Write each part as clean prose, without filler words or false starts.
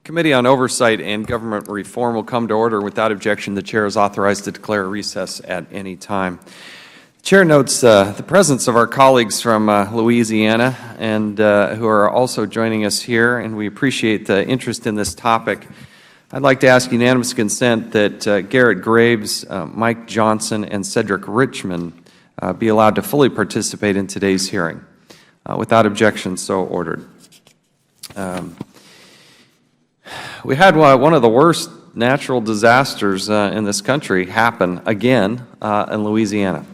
Committee on Oversight and Government Reform will come to order. Without objection, the Chair is authorized to declare a recess at any time. The Chair notes the presence of our colleagues from Louisiana and who are also joining us here, and we appreciate the interest in this topic. I'd like to ask unanimous consent that Garrett Graves, Mike Johnson, and Cedric Richmond be allowed to fully participate in today's hearing. Without objection, so ordered. We had one of the worst natural disasters in this country happen again in Louisiana.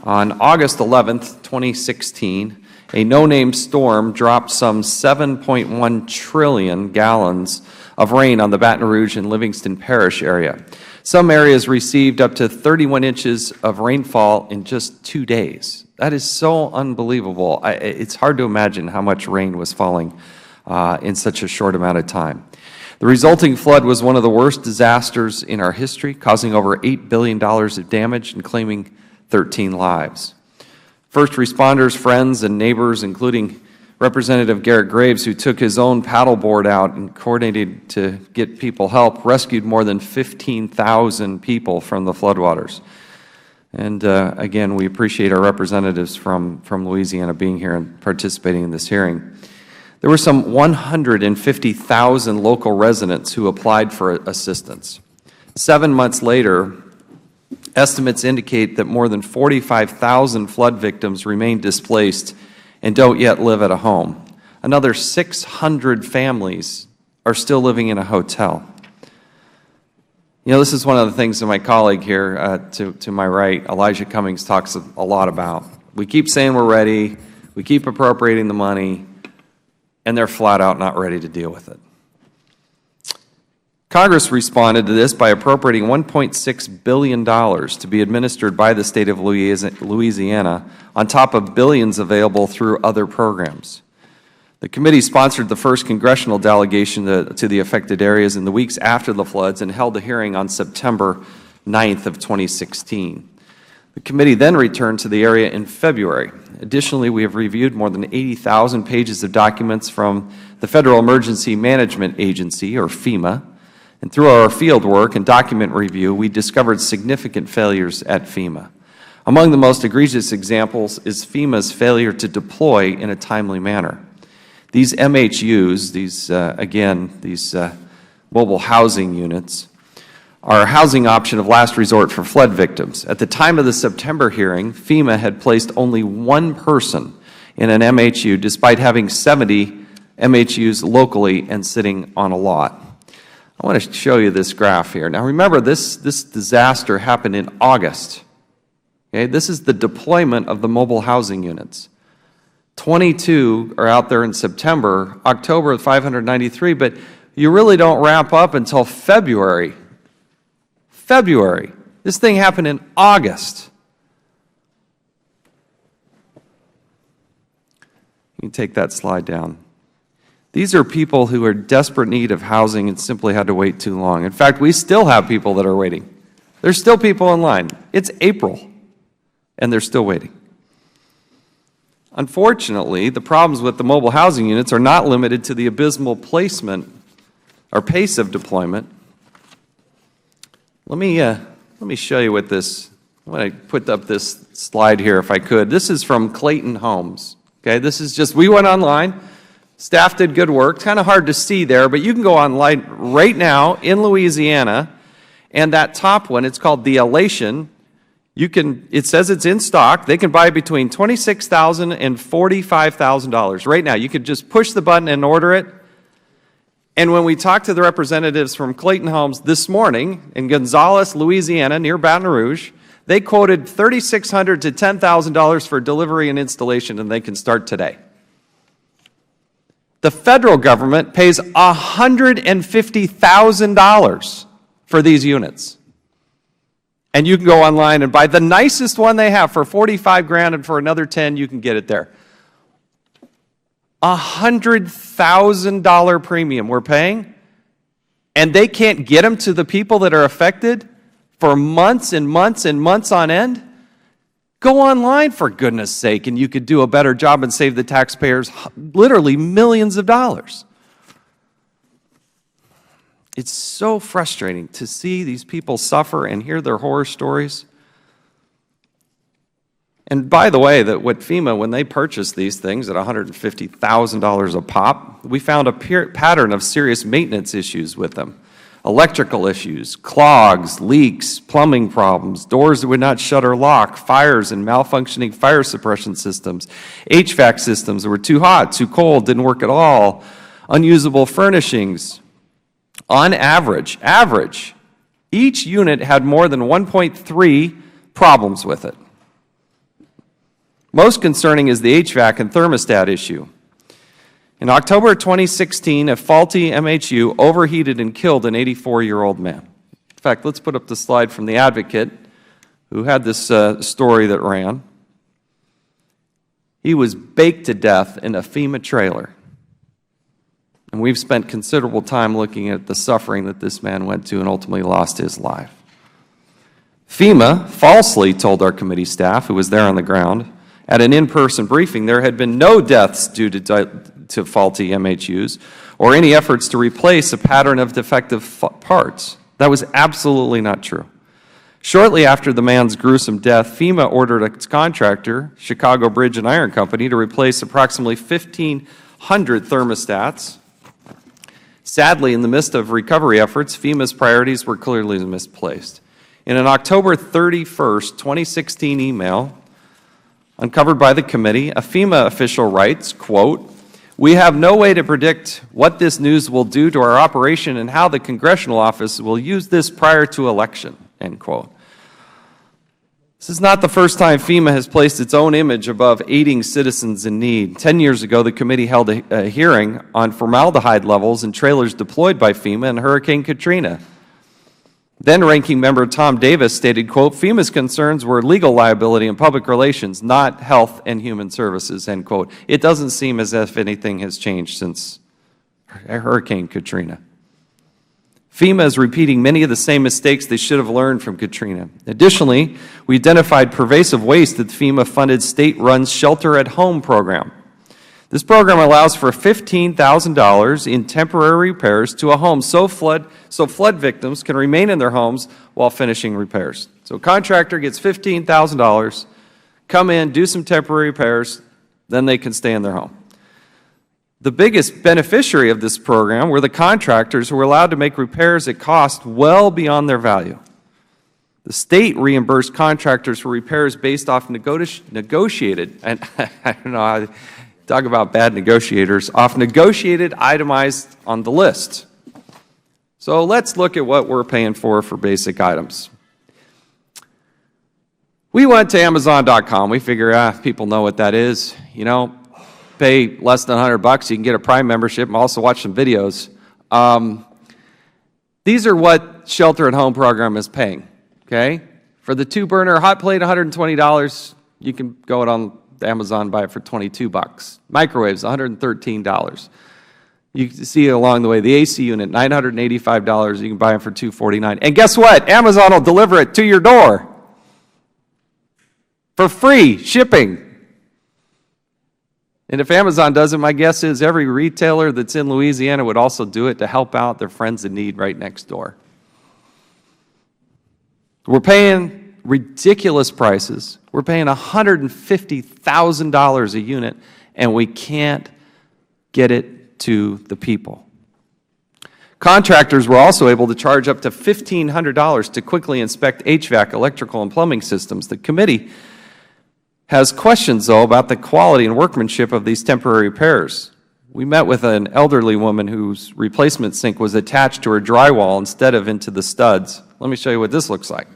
On August 11th, 2016, a no-name storm dropped some 7.1 trillion gallons of rain on the Baton Rouge and Livingston Parish area. Some areas received up to 31 inches of rainfall in just 2 days. That is so unbelievable. It's hard to imagine how much rain was falling in such a short amount of time. The resulting flood was one of the worst disasters in our history, causing over $8 billion of damage and claiming 13 lives. First responders, friends, and neighbors, including Representative Garrett Graves, who took his own paddleboard out and coordinated to get people help, rescued more than 15,000 people from the floodwaters. And again, we appreciate our representatives from Louisiana being here and participating in this hearing. There were some 150,000 local residents who applied for assistance. 7 months later, estimates indicate that more than 45,000 flood victims remain displaced and don't yet live at a home. Another 600 families are still living in a hotel. You know, this is one of the things that my colleague here to my right, Elijah Cummings, talks a lot about. We keep saying we're ready, we keep appropriating the money, and they're flat out not ready to deal with it. Congress responded to this by appropriating $1.6 billion to be administered by the state of Louisiana, on top of billions available through other programs. The committee sponsored the first congressional delegation to the affected areas in the weeks after the floods and held a hearing on September 9th of 2016. The committee then returned to the area in February. Additionally, we have reviewed more than 80,000 pages of documents from the Federal Emergency Management Agency, or FEMA, and through our field work and document review, we discovered significant failures at FEMA. Among the most egregious examples is FEMA's failure to deploy in a timely manner. These MHUs, these mobile housing units, are a housing option of last resort for flood victims. At the time of the September hearing, FEMA had placed only one person in an MHU, despite having 70 MHUs locally and sitting on a lot. I want to show you this graph here. Now remember, this disaster happened in August. Okay? This is the deployment of the mobile housing units. 22 are out there in September, October 593, but you really don't wrap up until February. This thing happened in August. You can take that slide down. These are people who are in desperate need of housing and simply had to wait too long. In fact, we still have people that are waiting. There's still people in line. It's April, and they're still waiting. Unfortunately, the problems with the mobile housing units are not limited to the abysmal placement or pace of deployment. Let me show you what this. I'm going to put up this slide here if I could. This is from Clayton Homes. Okay, this is just, we went online. Staff did good work. Kind of hard to see there, but you can go online right now in Louisiana, and that top one, it's called the Elation. It says it's in stock. They can buy between $26,000 and $45,000 right now. You could just push the button and order it. And when we talked to the representatives from Clayton Homes this morning in Gonzales, Louisiana, near Baton Rouge, they quoted $3,600 to $10,000 for delivery and installation, and they can start today. The federal government pays $150,000 for these units. And you can go online and buy the nicest one they have for $45,000, and for another $10,000 you can get it there. $100,000 premium we're paying, and they can't get them to the people that are affected for months and months and months on end? Go online, for goodness sake, and you could do a better job and save the taxpayers literally millions of dollars. It's so frustrating to see these people suffer and hear their horror stories. And by the way, that what FEMA, when they purchased these things at $150,000 a pop, we found a pattern of serious maintenance issues with them. Electrical issues, clogs, leaks, plumbing problems, doors that would not shut or lock, fires and malfunctioning fire suppression systems, HVAC systems that were too hot, too cold, didn't work at all, unusable furnishings. On average, each unit had more than 1.3 problems with it. Most concerning is the HVAC and thermostat issue. In October 2016, a faulty MHU overheated and killed an 84-year-old man. In fact, let's put up the slide from the advocate who had this story that ran. He was baked to death in a FEMA trailer. And we've spent considerable time looking at the suffering that this man went to and ultimately lost his life. FEMA falsely told our committee staff, who was there on the ground, at an in-person briefing, there had been no deaths due to faulty MHUs or any efforts to replace a pattern of defective parts. That was absolutely not true. Shortly after the man's gruesome death, FEMA ordered its contractor, Chicago Bridge and Iron Company, to replace approximately 1,500 thermostats. Sadly, in the midst of recovery efforts, FEMA's priorities were clearly misplaced. In an October 31st, 2016 email, uncovered by the committee, a FEMA official writes, quote, "We have no way to predict what this news will do to our operation and how the congressional office will use this prior to election," end quote. This is not the first time FEMA has placed its own image above aiding citizens in need. 10 years ago, the committee held a hearing on formaldehyde levels in trailers deployed by FEMA in Hurricane Katrina. Then Ranking Member Tom Davis stated, quote, "FEMA's concerns were legal liability and public relations, not health and human services," end quote. It doesn't seem as if anything has changed since Hurricane Katrina. FEMA is repeating many of the same mistakes they should have learned from Katrina. Additionally, we identified pervasive waste that FEMA-funded state-run shelter-at-home program. This program allows for $15,000 in temporary repairs to a home so flood victims can remain in their homes while finishing repairs. So a contractor gets $15,000, come in, do some temporary repairs, then they can stay in their home. The biggest beneficiary of this program were the contractors who were allowed to make repairs at cost well beyond their value. The state reimbursed contractors for repairs based off negotiated, and I don't know, talk about bad negotiators, off negotiated, itemized on the list. So let's look at what we're paying for basic items. We went to Amazon.com. We figure, people know what that is. You know, pay less than $100, you can get a Prime membership and also watch some videos. These are what Shelter at Home program is paying, okay? For the 2-burner hot plate, $120. You can go it on Amazon, buy it for $22. Microwaves, $113. You can see along the way, the AC unit, $985. You can buy them for $249. And guess what? Amazon will deliver it to your door for free shipping. And if Amazon does it, my guess is every retailer that's in Louisiana would also do it to help out their friends in need right next door. We're paying ridiculous prices. We're paying $150,000 a unit, and we can't get it to the people. Contractors were also able to charge up to $1,500 to quickly inspect HVAC, electrical, and plumbing systems. The committee has questions, though, about the quality and workmanship of these temporary repairs. We met with an elderly woman whose replacement sink was attached to her drywall instead of into the studs. Let me show you what this looks like.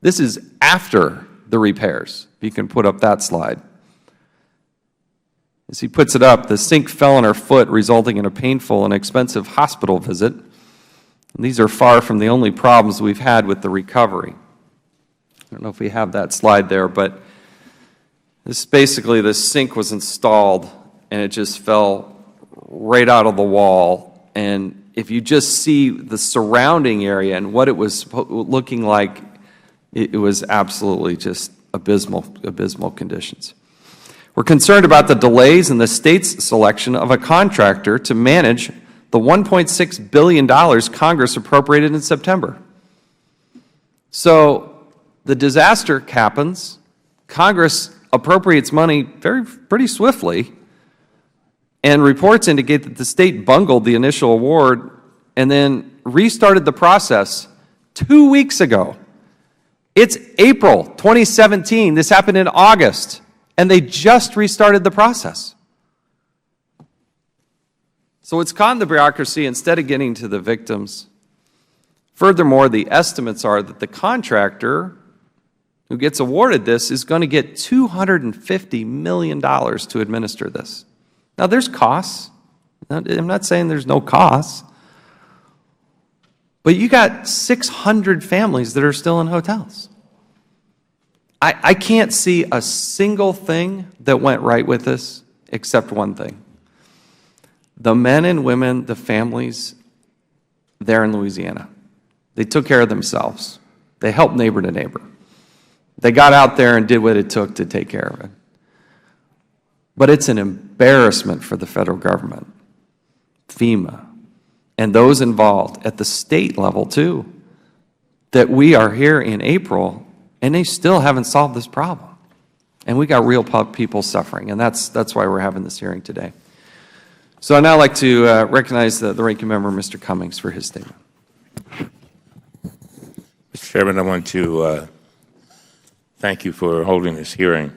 This is after the repairs. If you can put up that slide. As he puts it up, the sink fell on her foot, resulting in a painful and expensive hospital visit. And these are far from the only problems we've had with the recovery. I don't know if we have that slide there, but this basically, the sink was installed and it just fell right out of the wall. And if you just see the surrounding area and what it was looking like, it was absolutely just abysmal conditions. We're concerned about the delays in the state's selection of a contractor to manage the $1.6 billion Congress appropriated in September. So the disaster happens, Congress appropriates money pretty swiftly, and reports indicate that the state bungled the initial award and then restarted the process 2 weeks ago. It's April 2017. This happened in August, and they just restarted the process. So it's caught in the bureaucracy instead of getting to the victims. Furthermore, the estimates are that the contractor who gets awarded this is going to get $250 million to administer this. Now, there's costs. I'm not saying there's no costs. But you got 600 families that are still in hotels. I can't see a single thing that went right with this except one thing. The men and women, the families there in Louisiana, they took care of themselves. They helped neighbor to neighbor. They got out there and did what it took to take care of it. But it's an embarrassment for the federal government, FEMA, and those involved at the state level too, that we are here in April and they still haven't solved this problem. And we got real people suffering, and that's why we're having this hearing today. So I'd now like to recognize the ranking member, Mr. Cummings, for his statement. Mr. Chairman, I want to thank you for holding this hearing.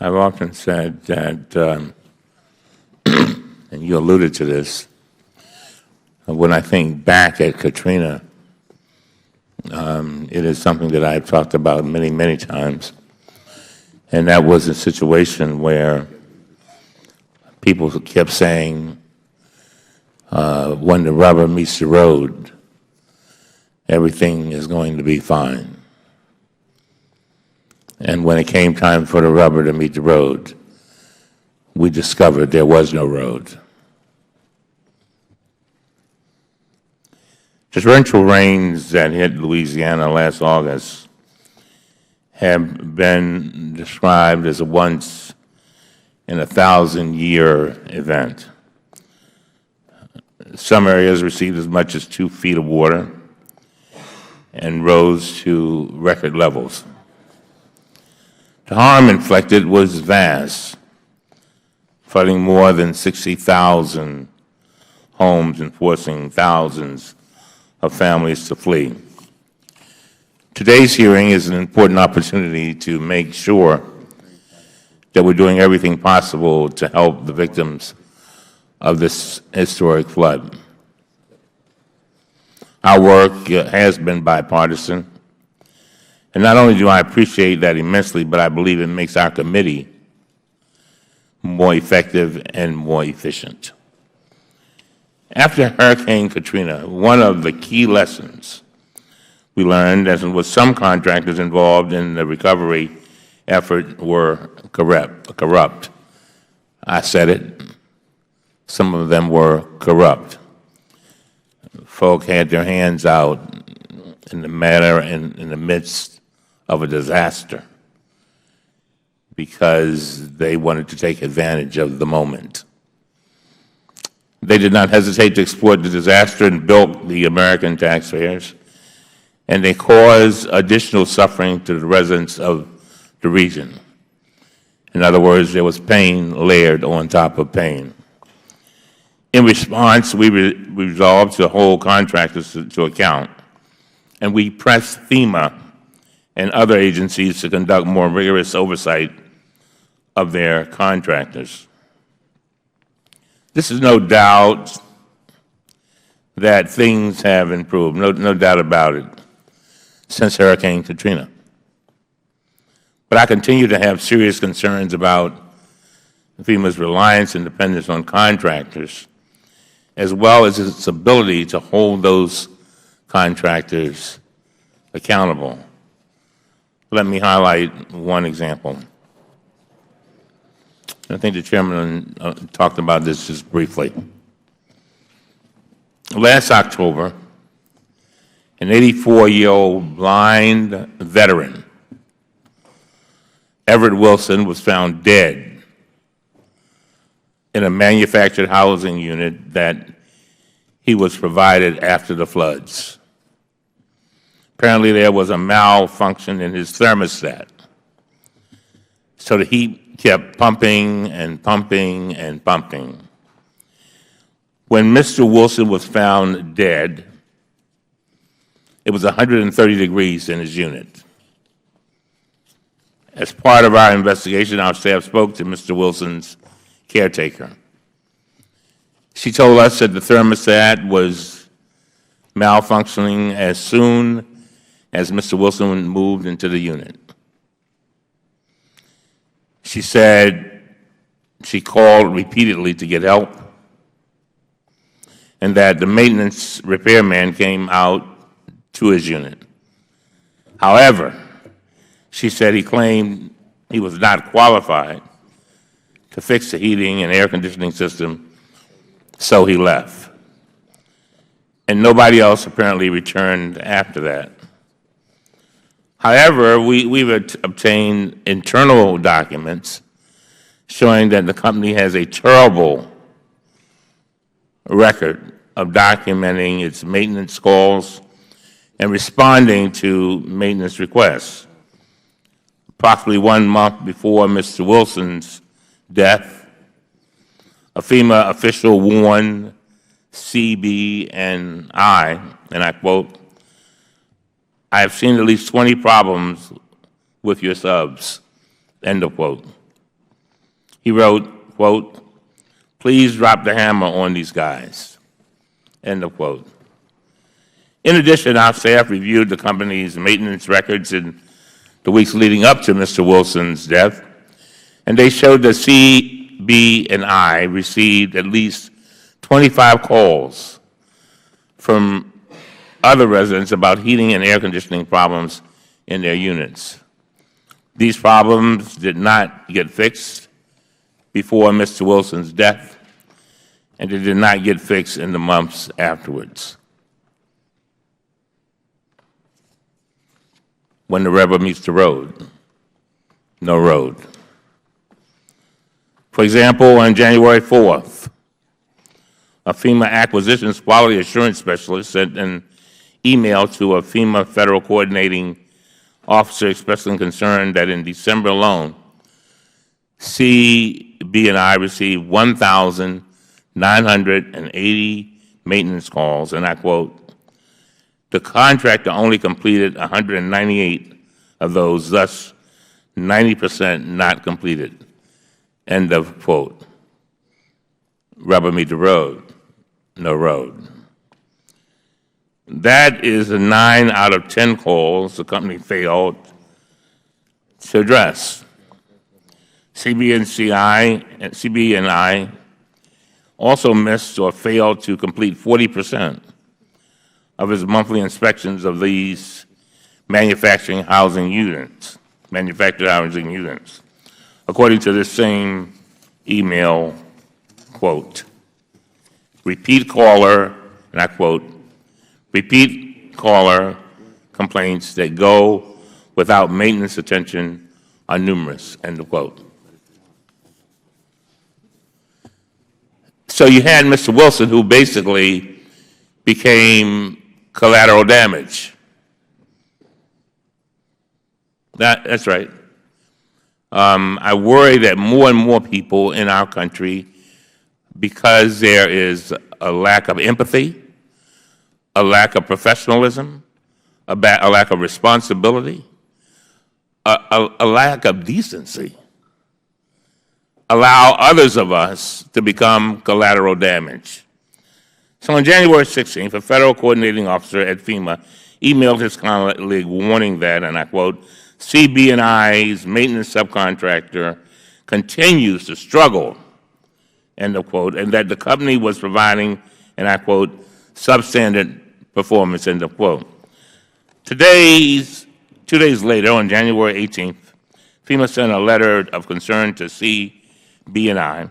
I've often said that, and you alluded to this, when I think back at Katrina, it is something that I've talked about many, many times. And that was a situation where people kept saying, when the rubber meets the road, everything is going to be fine. And when it came time for the rubber to meet the road, we discovered there was no road. The torrential rains that hit Louisiana last August have been described as a once-in-a-thousand-year event. Some areas received as much as 2 feet of water and rose to record levels. The harm inflicted was vast, flooding more than 60,000 homes and forcing thousands of families to flee. Today's hearing is an important opportunity to make sure that we're doing everything possible to help the victims of this historic flood. Our work has been bipartisan, and not only do I appreciate that immensely, but I believe it makes our committee more effective and more efficient. After Hurricane Katrina, one of the key lessons we learned, as with some contractors involved in the recovery effort, were corrupt. I said it. Some of them were corrupt. Folk had their hands out in the matter in the midst of a disaster because they wanted to take advantage of the moment. They did not hesitate to exploit the disaster and bilk the American taxpayers, and they caused additional suffering to the residents of the region. In other words, there was pain layered on top of pain. In response, we resolved to hold contractors to account, and we pressed FEMA and other agencies to conduct more rigorous oversight of their contractors. This is no doubt that things have improved, no doubt about it, since Hurricane Katrina. But I continue to have serious concerns about FEMA's reliance and dependence on contractors, as well as its ability to hold those contractors accountable. Let me highlight one example. I think the chairman talked about this just briefly. Last October, an 84-year-old blind veteran, Everett Wilson, was found dead in a manufactured housing unit that he was provided after the floods. Apparently, there was a malfunction in his thermostat, so the heat kept pumping and pumping and pumping. When Mr. Wilson was found dead, it was 130 degrees in his unit. As part of our investigation, our staff spoke to Mr. Wilson's caretaker. She told us that the thermostat was malfunctioning as soon as Mr. Wilson moved into the unit. She said she called repeatedly to get help, and that the maintenance repairman came out to his unit. However, she said he claimed he was not qualified to fix the heating and air conditioning system, so he left. And nobody else apparently returned after that. However, we've obtained internal documents showing that the company has a terrible record of documenting its maintenance calls and responding to maintenance requests. Approximately 1 month before Mr. Wilson's death, a FEMA official warned CB and I quote, "I have seen at least 20 problems with your subs," end of quote. He wrote, quote, "Please drop the hammer on these guys," end of quote. In addition, our staff reviewed the company's maintenance records in the weeks leading up to Mr. Wilson's death, and they showed that CB and I received at least 25 calls from other residents about heating and air conditioning problems in their units. These problems did not get fixed before Mr. Wilson's death, and they did not get fixed in the months afterwards. When the rubber meets the road, no road. For example, on January 4th, a FEMA Acquisitions Quality Assurance Specialist sent an email to a FEMA Federal Coordinating Officer expressing concern that in December alone, CB and I received 1,980 maintenance calls, and I quote, "The contractor only completed 198 of those, thus 90% not completed," end of quote. Rubber meet the road, no road. That is a 9 out of 10 calls the company failed to address. CB and I also missed or failed to complete 40% of his monthly inspections of these manufactured housing units. According to this same email, quote, "Repeat caller," and I quote, "repeat caller complaints that go without maintenance attention are numerous," end of quote. So you had Mr. Wilson, who basically became collateral damage. That's right. I worry that more and more people in our country, because there is a lack of empathy, a lack of professionalism, a lack of responsibility, a lack of decency, allow others of us to become collateral damage. So on January 16th, a federal coordinating officer at FEMA emailed his colleague warning that, and I quote, "CB and I's maintenance subcontractor continues to struggle," end of quote, and that the company was providing, and I quote, "substandard performance," end of quote. 2 days later, on January 18th, FEMA sent a letter of concern to CB and I,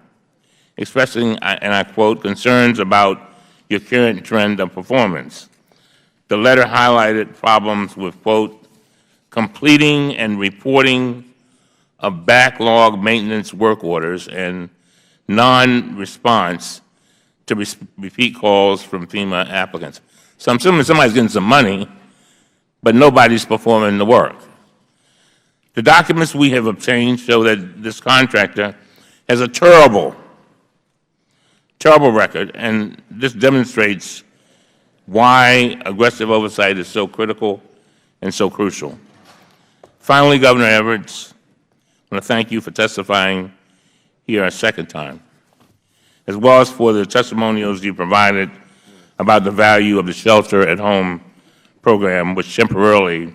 expressing, and I quote, "concerns about your current trend of performance." The letter highlighted problems with, quote, "completing and reporting of backlog maintenance work orders and non-response to repeat calls from FEMA applicants. So I'm assuming somebody's getting some money, but nobody's performing the work. The documents we have obtained show that this contractor has a terrible record, and this demonstrates why aggressive oversight is so critical and so crucial. Finally, Governor Everett, I want to thank you for testifying here a second time, as well as for the testimonials you provided about the value of the shelter-at-home program, which temporarily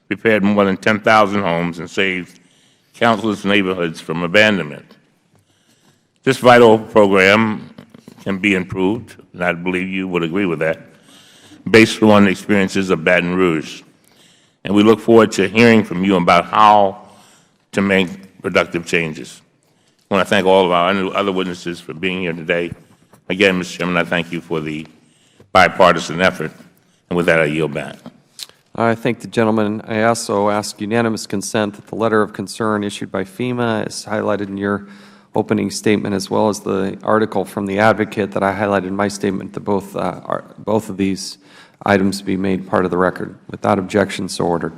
repaired more than 10,000 homes and saved countless neighborhoods from abandonment. This vital program can be improved, and I believe you would agree with that, based on the experiences of Baton Rouge. And we look forward to hearing from you about how to make productive changes. I want to thank all of our other witnesses for being here today. Again, Mr. Chairman, I thank you for the bipartisan effort. And with that, I yield back. I thank the gentleman. I also ask unanimous consent that the letter of concern issued by FEMA is highlighted in your opening statement, as well as the article from the advocate that I highlighted in my statement, that both of these items be made part of the record. Without objection, so ordered.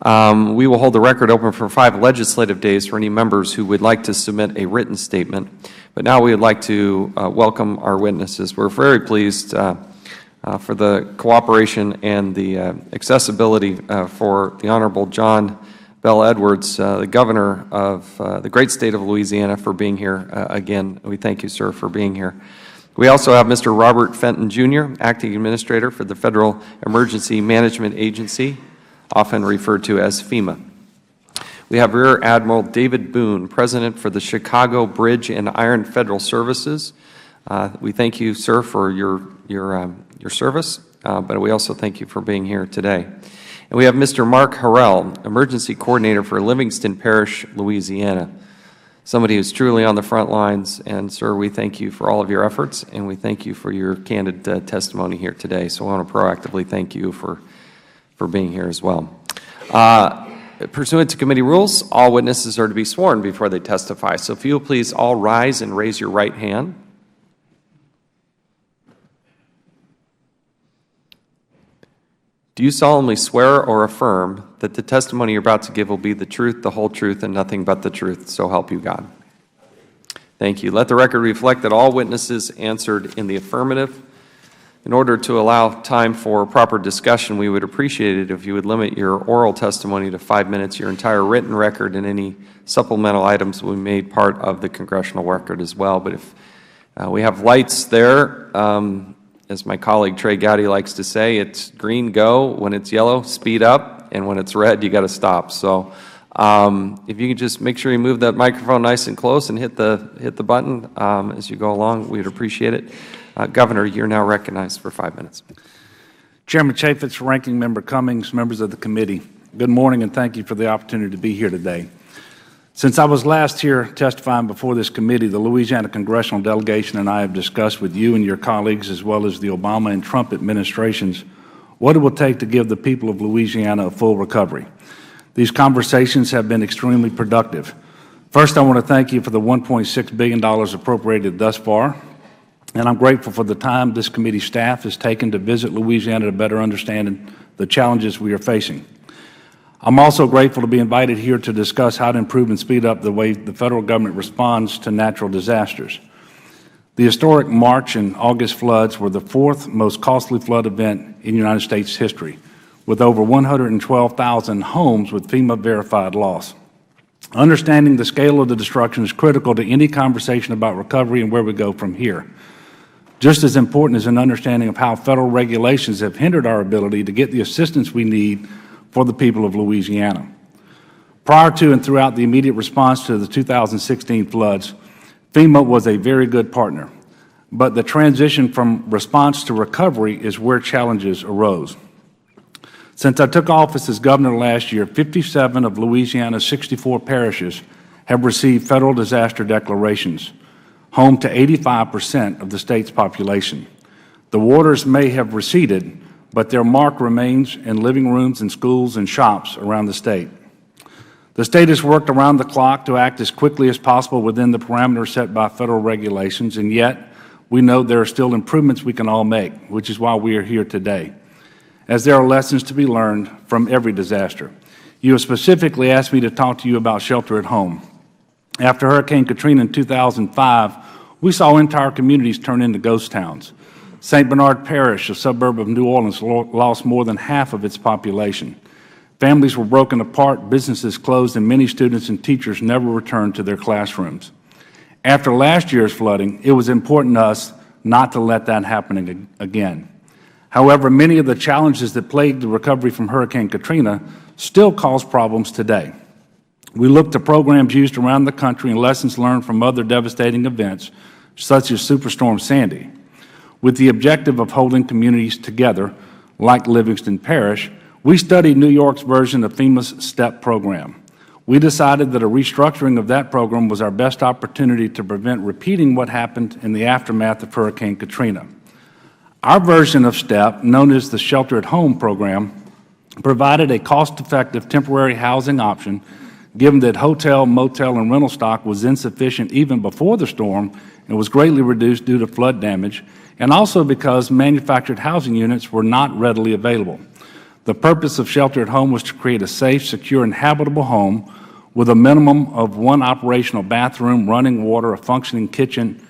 We will hold the record open for 5 legislative days for any members who would like to submit a written statement. But now we would like to welcome our witnesses. We're very pleased for the cooperation and the accessibility for the Honorable John Bell Edwards, the Governor of the great state of Louisiana, for being here again. We thank you, sir, for being here. We also have Mr. Robert Fenton, Jr., Acting Administrator for the Federal Emergency Management Agency, often referred to as FEMA. We have Rear Admiral David Boone, President for the Chicago Bridge and Iron Federal Services. We thank you, sir, for your service, but we also thank you for being here today. And we have Mr. Mark Harrell, Emergency Coordinator for Livingston Parish, Louisiana, somebody who's truly on the front lines. And, sir, we thank you for all of your efforts, and we thank you for your candid testimony here today. So I want to proactively thank you for being here as well. Pursuant to committee rules, all witnesses are to be sworn before they testify. So if you will please all rise and raise your right hand. Do you solemnly swear or affirm that the testimony you're about to give will be the truth, the whole truth, and nothing but the truth, so help you God? Thank you. Let the record reflect that all witnesses answered in the affirmative. In order to allow time for proper discussion, we would appreciate it if you would limit your oral testimony to 5 minutes. Your entire written record and any supplemental items will be made part of the congressional record as well. But if we have lights there, as my colleague Trey Gowdy likes to say, it's green, go. When it's yellow, speed up. And when it's red, you got to stop. So if you can just make sure you move that microphone nice and close and hit the button as you go along, we'd appreciate it. Governor, you're now recognized for 5 minutes. Chairman Chaffetz, Ranking Member Cummings, members of the committee, good morning and thank you for the opportunity to be here today. Since I was last here testifying before this committee, the Louisiana Congressional Delegation and I have discussed with you and your colleagues, as well as the Obama and Trump administrations, what it will take to give the people of Louisiana a full recovery. These conversations have been extremely productive. First, I want to thank you for the $1.6 billion appropriated thus far. And I'm grateful for the time this committee staff has taken to visit Louisiana to better understand the challenges we are facing. I'm also grateful to be invited here to discuss how to improve and speed up the way the federal government responds to natural disasters. The historic March and August floods were the 4th most costly flood event in United States history, with over 112,000 homes with FEMA verified loss. Understanding the scale of the destruction is critical to any conversation about recovery and where we go from here. Just as important is an understanding of how federal regulations have hindered our ability to get the assistance we need for the people of Louisiana. Prior to and throughout the immediate response to the 2016 floods, FEMA was a very good partner, but the transition from response to recovery is where challenges arose. Since I took office as governor last year, 57 of Louisiana's 64 parishes have received federal disaster declarations, home to 85% of the state's population. The waters may have receded, but their mark remains in living rooms and schools and shops around the state. The state has worked around the clock to act as quickly as possible within the parameters set by federal regulations, and yet we know there are still improvements we can all make, which is why we are here today, as there are lessons to be learned from every disaster. You have specifically asked me to talk to you about shelter at home. After Hurricane Katrina in 2005, we saw entire communities turn into ghost towns. St. Bernard Parish, a suburb of New Orleans, lost more than half of its population. Families were broken apart, businesses closed, and many students and teachers never returned to their classrooms. After last year's flooding, it was important to us not to let that happen again. However, many of the challenges that plagued the recovery from Hurricane Katrina still cause problems today. We look to programs used around the country and lessons learned from other devastating events, such as Superstorm Sandy, with the objective of holding communities together, like Livingston Parish. We studied New York's version of FEMA's STEP program. We decided that a restructuring of that program was our best opportunity to prevent repeating what happened in the aftermath of Hurricane Katrina. Our version of STEP, known as the Shelter at Home program, provided a cost-effective temporary housing option, given that hotel, motel, and rental stock was insufficient even before the storm and was greatly reduced due to flood damage, and also because manufactured housing units were not readily available. The purpose of Shelter at Home was to create a safe, secure, and habitable home with a minimum of one operational bathroom, running water, a functioning kitchen,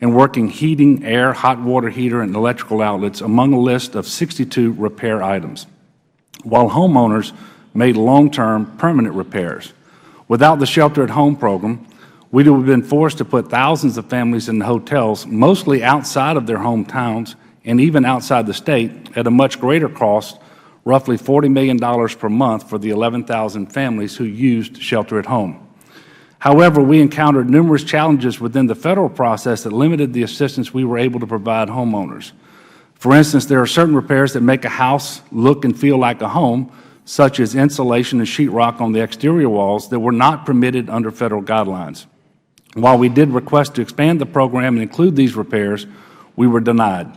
and working heating, air, hot water heater, and electrical outlets, among a list of 62 repair items, while homeowners made long-term permanent repairs. Without the Shelter at Home program, we would have been forced to put thousands of families in hotels, mostly outside of their hometowns and even outside the state, at a much greater cost, roughly $40 million per month for the 11,000 families who used Shelter at Home. However, we encountered numerous challenges within the federal process that limited the assistance we were able to provide homeowners. For instance, there are certain repairs that make a house look and feel like a home, such as insulation and sheetrock on the exterior walls, that were not permitted under federal guidelines. While we did request to expand the program and include these repairs, we were denied.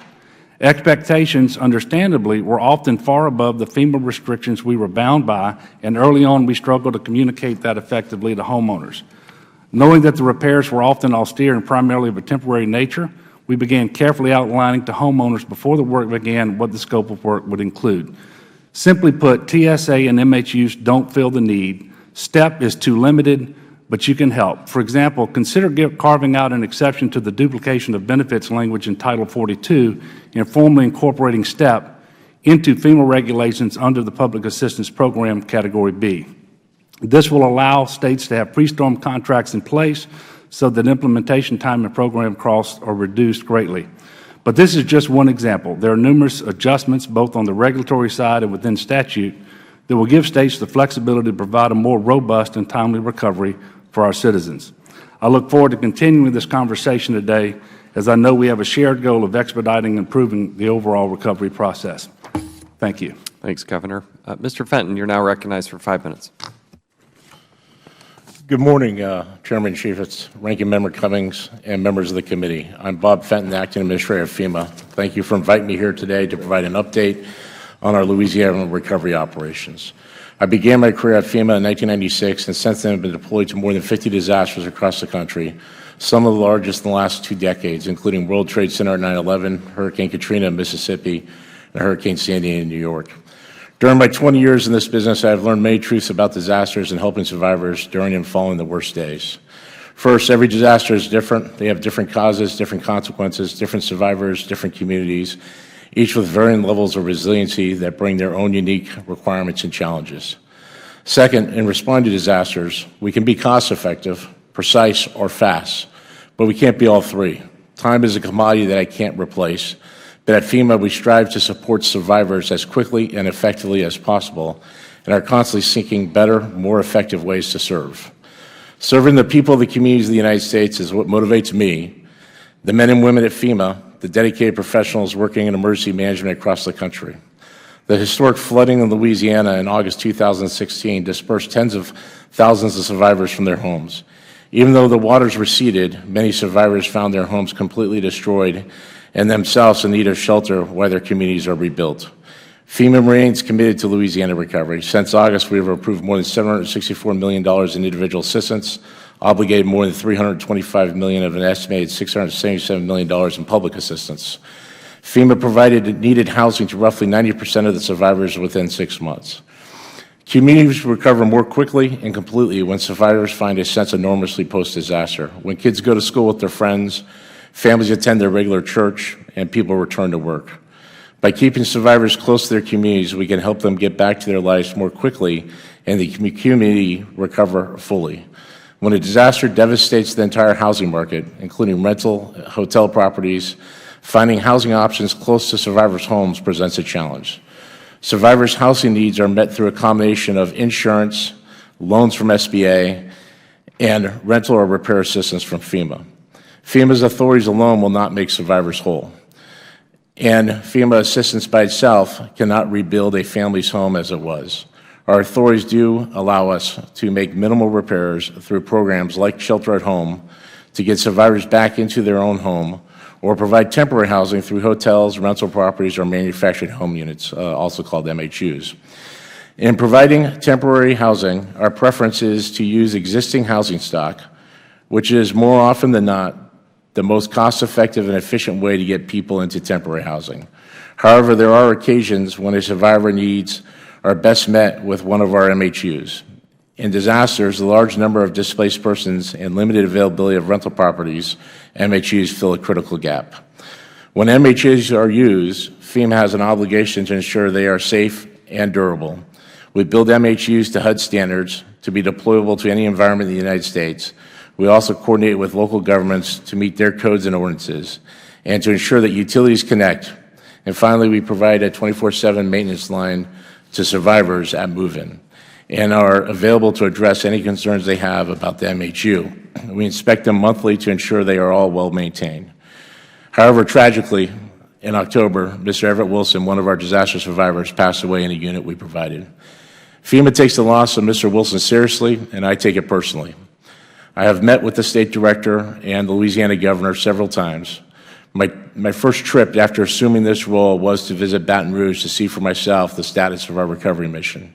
Expectations, understandably, were often far above the FEMA restrictions we were bound by, and early on we struggled to communicate that effectively to homeowners. Knowing that the repairs were often austere and primarily of a temporary nature, we began carefully outlining to homeowners before the work began what the scope of work would include. Simply put, TSA and MHUs don't feel the need. STEP is too limited, but you can help. For example, consider carving out an exception to the duplication of benefits language in Title 42 and formally incorporating STEP into FEMA regulations under the Public Assistance Program Category B. This will allow states to have pre-storm contracts in place so that implementation time and program costs are reduced greatly. But this is just one example. There are numerous adjustments both on the regulatory side and within statute that will give states the flexibility to provide a more robust and timely recovery for our citizens. I look forward to continuing this conversation today, as I know we have a shared goal of expediting and improving the overall recovery process. Thank you. Thanks, Governor. Mr. Fenton, you're now recognized for 5 minutes. Good morning, Chairman Chaffetz, Ranking Member Cummings, and members of the committee. I'm Bob Fenton, Acting Administrator of FEMA. Thank you for inviting me here today to provide an update on our Louisiana recovery operations. I began my career at FEMA in 1996, and since then have been deployed to more than 50 disasters across the country, some of the largest in the last 2 decades, including World Trade Center at 9/11, Hurricane Katrina in Mississippi, and Hurricane Sandy in New York. During my 20 years in this business, I have learned many truths about disasters and helping survivors during and following the worst days. First, every disaster is different. They have different causes, different consequences, different survivors, different communities, each with varying levels of resiliency that bring their own unique requirements and challenges. Second, in responding to disasters, we can be cost-effective, precise, or fast, but we can't be all three. Time is a commodity that I can't replace, but at FEMA we strive to support survivors as quickly and effectively as possible and are constantly seeking better, more effective ways to serve. Serving the people of the communities of the United States is what motivates me, the men and women at FEMA, the dedicated professionals working in emergency management across the country. The historic flooding in Louisiana in August 2016 dispersed tens of thousands of survivors from their homes. Even though the waters receded, many survivors found their homes completely destroyed and themselves in need of shelter while their communities are rebuilt. FEMA remains committed to Louisiana recovery. Since August, we have approved more than $764 million in individual assistance, obligated more than $325 million of an estimated $677 million in public assistance. FEMA provided needed housing to roughly 90% of the survivors within 6 months. Communities recover more quickly and completely when survivors find a sense of normalcy post-disaster. When kids go to school with their friends, families attend their regular church, and people return to work. By keeping survivors close to their communities, we can help them get back to their lives more quickly and the community recover fully. When a disaster devastates the entire housing market, including rental, hotel properties, finding housing options close to survivors' homes presents a challenge. Survivors' housing needs are met through a combination of insurance, loans from SBA, and rental or repair assistance from FEMA. FEMA's authorities alone will not make survivors whole. And FEMA assistance by itself cannot rebuild a family's home as it was. Our authorities do allow us to make minimal repairs through programs like Shelter at Home to get survivors back into their own home, or provide temporary housing through hotels, rental properties, or manufactured home units, also called MHUs. In providing temporary housing, our preference is to use existing housing stock, which is more often than not the most cost-effective and efficient way to get people into temporary housing. However, there are occasions when a survivor needs are best met with one of our MHUs. In disasters, a large number of displaced persons and limited availability of rental properties, MHUs fill a critical gap. When MHUs are used, FEMA has an obligation to ensure they are safe and durable. We build MHUs to HUD standards to be deployable to any environment in the United States. We also coordinate with local governments to meet their codes and ordinances and to ensure that utilities connect. And finally, we provide a 24/7 maintenance line to survivors at move-in and are available to address any concerns they have about the MHU. We inspect them monthly to ensure they are all well maintained. However, tragically, in October, Mr. Everett Wilson, one of our disaster survivors, passed away in a unit we provided. FEMA takes the loss of Mr. Wilson seriously, and I take it personally. I have met with the state director and the Louisiana governor several times. My first trip after assuming this role was to visit Baton Rouge to see for myself the status of our recovery mission.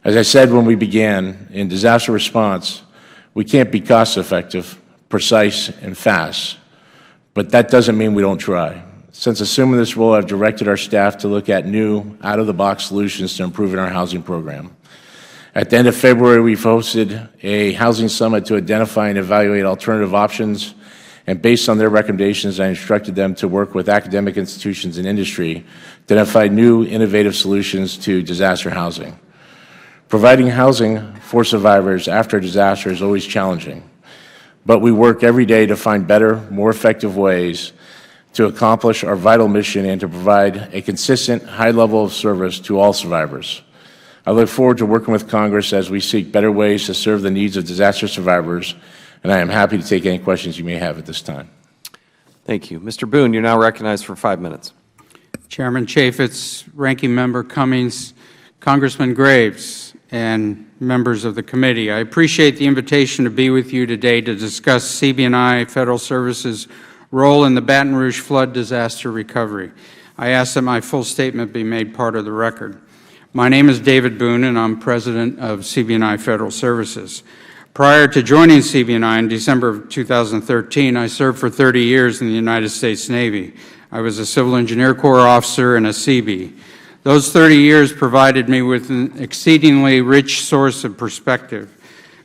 As I said when we began, in disaster response, we can't be cost-effective, precise, and fast, but that doesn't mean we don't try. Since assuming this role, I've directed our staff to look at new, out-of-the-box solutions to improving our housing program. At the end of February, we've hosted a housing summit to identify and evaluate alternative options, and based on their recommendations, I instructed them to work with academic institutions and industry to identify new, innovative solutions to disaster housing. Providing housing for survivors after a disaster is always challenging, but we work every day to find better, more effective ways to accomplish our vital mission and to provide a consistent, high level of service to all survivors. I look forward to working with Congress as we seek better ways to serve the needs of disaster survivors, and I am happy to take any questions you may have at this time. Thank you. Mr. Boone, you're now recognized for 5 minutes. Chairman Chaffetz, Ranking Member Cummings, Congressman Graves, and members of the committee, I appreciate the invitation to be with you today to discuss CB&I Federal Services' role in the Baton Rouge flood disaster recovery. I ask that my full statement be made part of the record. My name is David Boone, and I'm President of CB&I Federal Services. Prior to joining CB&I in December of 2013, I served for 30 years in the United States Navy. I was a Civil Engineer Corps officer and a Seabee. Those 30 years provided me with an exceedingly rich source of perspective.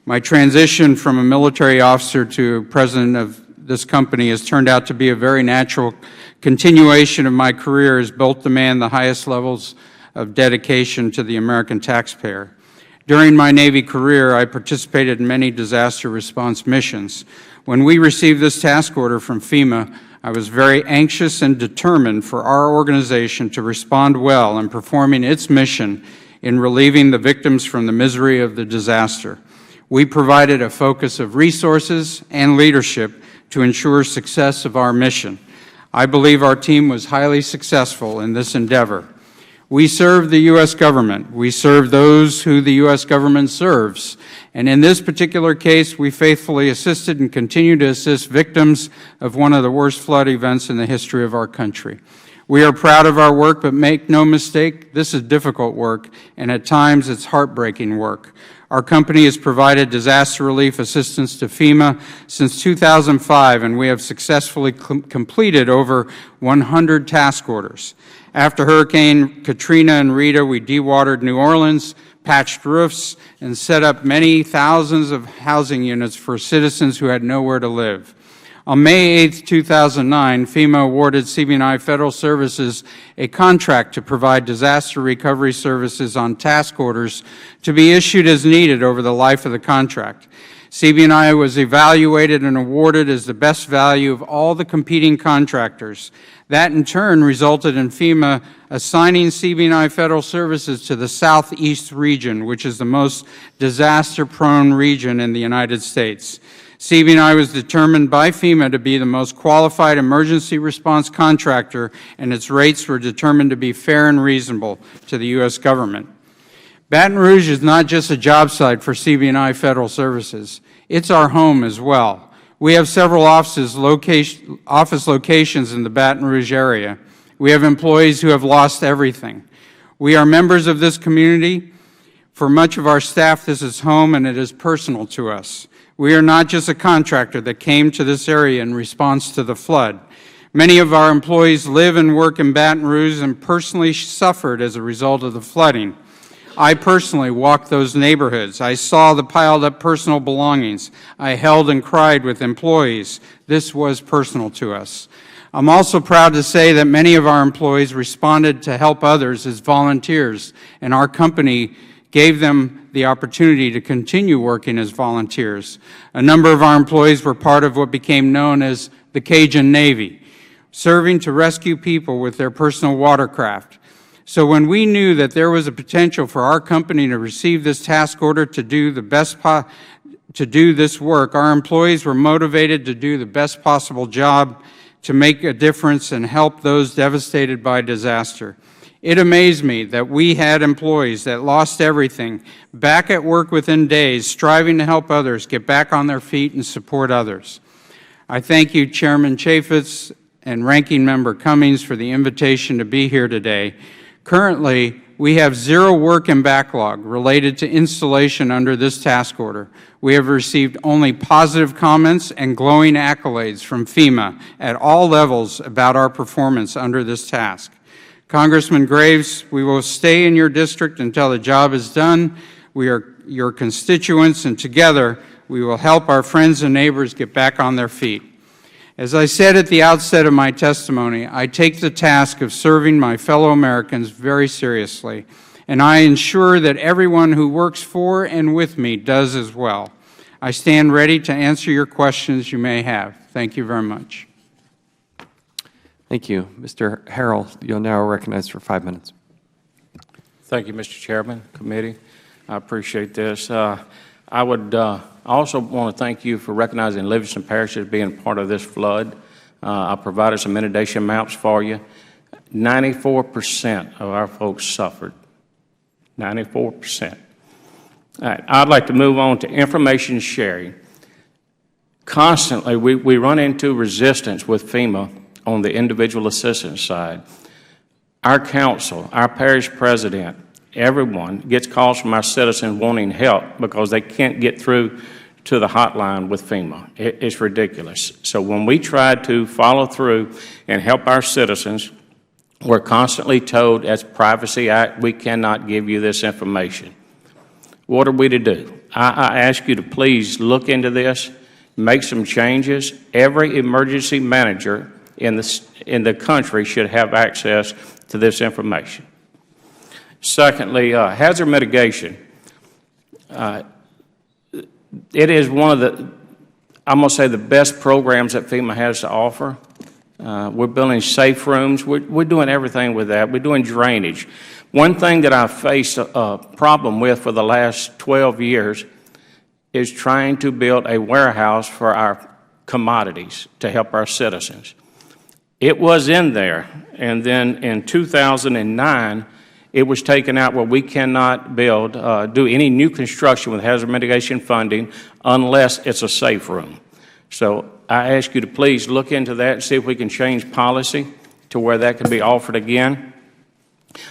My transition from a military officer to president of this company has turned out to be a very natural continuation of my career as both demand the highest levels of dedication to the American taxpayer. During my Navy career, I participated in many disaster response missions. When we received this task order from FEMA, I was very anxious and determined for our organization to respond well in performing its mission in relieving the victims from the misery of the disaster. We provided a focus of resources and leadership to ensure success of our mission. I believe our team was highly successful in this endeavor. We serve the U.S. government. We serve those who the U.S. government serves. And in this particular case, we faithfully assisted and continue to assist victims of one of the worst flood events in the history of our country. We are proud of our work, but make no mistake, this is difficult work, and at times it's heartbreaking work. Our company has provided disaster relief assistance to FEMA since 2005, and we have successfully completed over 100 task orders. After Hurricane Katrina and Rita, we dewatered New Orleans, patched roofs, and set up many thousands of housing units for citizens who had nowhere to live. On May 8, 2009, FEMA awarded CB&I Federal Services a contract to provide disaster recovery services on task orders to be issued as needed over the life of the contract. CB&I was evaluated and awarded as the best value of all the competing contractors. That, in turn, resulted in FEMA assigning CB&I Federal Services to the Southeast region, which is the most disaster-prone region in the United States. CB&I was determined by FEMA to be the most qualified emergency response contractor, and its rates were determined to be fair and reasonable to the U.S. government. Baton Rouge is not just a job site for CB&I Federal Services. It's our home as well. We have several office locations in the Baton Rouge area. We have employees who have lost everything. We are members of this community. For much of our staff, this is home, and it is personal to us. We are not just a contractor that came to this area in response to the flood. Many of our employees live and work in Baton Rouge and personally suffered as a result of the flooding. I personally walked those neighborhoods. I saw the piled up personal belongings. I held and cried with employees. This was personal to us. I'm also proud to say that many of our employees responded to help others as volunteers, and our company gave them the opportunity to continue working as volunteers. A number of our employees were part of what became known as the Cajun Navy, serving to rescue people with their personal watercraft. So when we knew that there was a potential for our company to receive this task order to do this work, our employees were motivated to do the best possible job to make a difference and help those devastated by disaster. It amazed me that we had employees that lost everything back at work within days, striving to help others get back on their feet and support others. I thank you, Chairman Chaffetz and Ranking Member Cummings, for the invitation to be here today. Currently, we have zero work in backlog related to installation under this task order. We have received only positive comments and glowing accolades from FEMA at all levels about our performance under this task. Congressman Graves, we will stay in your district until the job is done. We are your constituents, and together we will help our friends and neighbors get back on their feet. As I said at the outset of my testimony, I take the task of serving my fellow Americans very seriously, and I ensure that everyone who works for and with me does as well. I stand ready to answer your questions you may have. Thank you very much. Thank you. Mr. Harrell, you'll now recognize for 5 minutes. Thank you, Mr. Chairman, committee. I appreciate this. I would also want to thank you for recognizing Livingston Parish as being part of this flood. I provided some inundation maps for you. 94% of our folks suffered. 94%. All right, I'd like to move on to information sharing. Constantly, we run into resistance with FEMA on the individual assistance side. Our council, our parish president, everyone gets calls from our citizens wanting help because they can't get through to the hotline with FEMA. It's ridiculous. So when we try to follow through and help our citizens, we're constantly told, as Privacy Act, we cannot give you this information. What are we to do? I ask you to please look into this, make some changes. Every emergency manager in the country should have access to this information. Secondly, hazard mitigation. It is one of the, I'm going to say, the best programs that FEMA has to offer. We're building safe rooms. We're doing everything with that. We're doing drainage. One thing that I've faced a problem with for the last 12 years is trying to build a warehouse for our commodities to help our citizens. It was in there, and then in 2009, it was taken out where we cannot build, do any new construction with hazard mitigation funding unless it's a safe room. So I ask you to please look into that and see if we can change policy to where that can be offered again.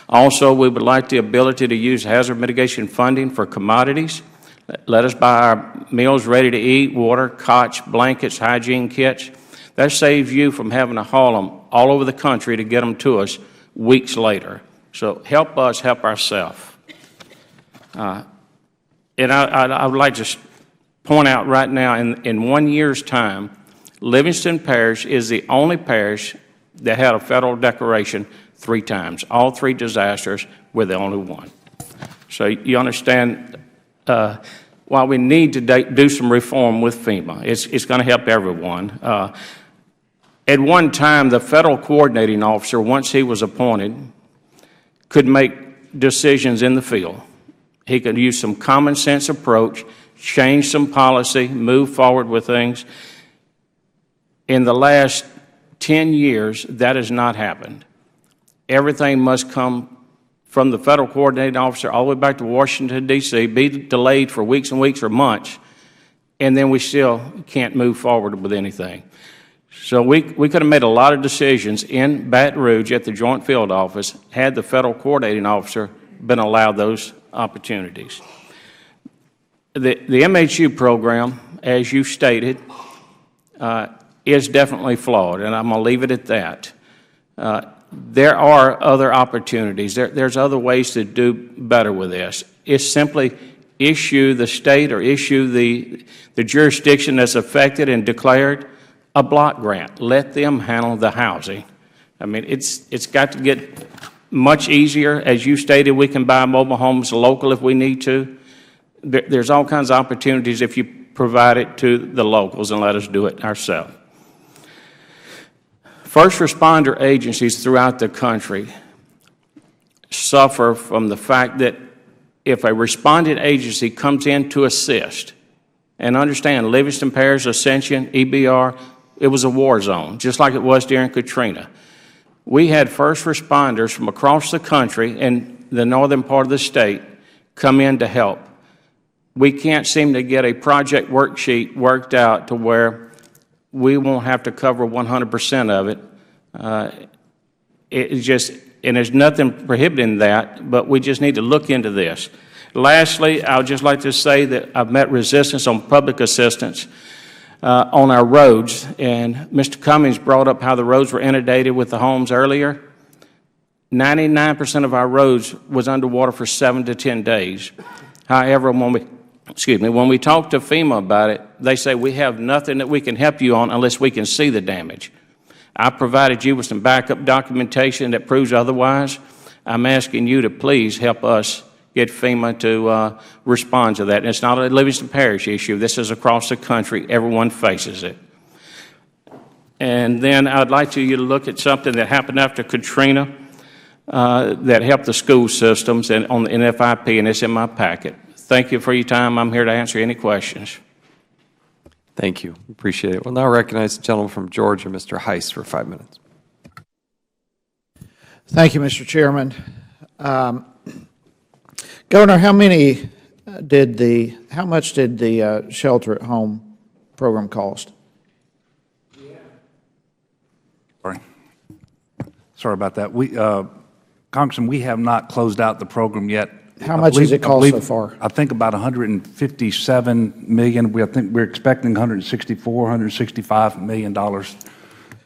Also, we would like the ability to use hazard mitigation funding for commodities. Let us buy our meals ready to eat, water, cots, blankets, hygiene kits. That saves you from having to haul them all over the country to get them to us weeks later. So help us help ourselves. And I would like to point out right now, in 1 year's time, Livingston Parish is the only parish that had a federal declaration 3 times. All 3 disasters were the only one. So you understand, while we need to do some reform with FEMA, it's going to help everyone. At one time, the federal coordinating officer, once he was appointed, could make decisions in the field. He could use some common sense approach, change some policy, move forward with things. In the last 10 years, that has not happened. Everything must come from the federal coordinating officer all the way back to Washington, D.C., be delayed for weeks and weeks or months, and then we still can't move forward with anything. So we could have made a lot of decisions in Baton Rouge at the Joint Field Office had the federal coordinating officer been allowed those opportunities. The MHU program, as you stated, is definitely flawed, and I'm going to leave it at that. There are other opportunities. There's other ways to do better with this. It's simply issue the state or issue the jurisdiction that's affected and declared a block grant. Let them handle the housing. I mean, it's got to get much easier. As you stated, we can buy mobile homes local if we need to. There's all kinds of opportunities if you provide it to the locals and let us do it ourselves. First responder agencies throughout the country suffer from the fact that if a responding agency comes in to assist, and understand Livingston Parish, Ascension, EBR, it was a war zone, just like it was during Katrina. We had first responders from across the country and the northern part of the state come in to help. We can't seem to get a project worksheet worked out to where we won't have to cover 100% of it. It's just, and there's nothing prohibiting that, but we just need to look into this. Lastly, I would just like to say that I've met resistance on public assistance on our roads, and Mr. Cummings brought up how the roads were inundated with the homes earlier. 99% of our roads was underwater for 7 to 10 days. However, when we talk to FEMA about it, they say we have nothing that we can help you on unless we can see the damage. I provided you with some backup documentation that proves otherwise. I'm asking you to please help us get FEMA to respond to that. And it's not a Livingston Parish issue. This is across the country. Everyone faces it. And then I'd like you to look at something that happened after Katrina that helped the school systems and on the NFIP, and it's in my packet. Thank you for your time. I'm here to answer any questions. Thank you. Appreciate it. We'll now recognize the gentleman from Georgia, Mr. Heiss, for 5 minutes. Thank you, Mr. Chairman. Governor, how much did the shelter at home program cost? Sorry about that. Congressman, we have not closed out the program yet. How much has it cost so far? I think about $157 million. I think we're expecting $164, $165 million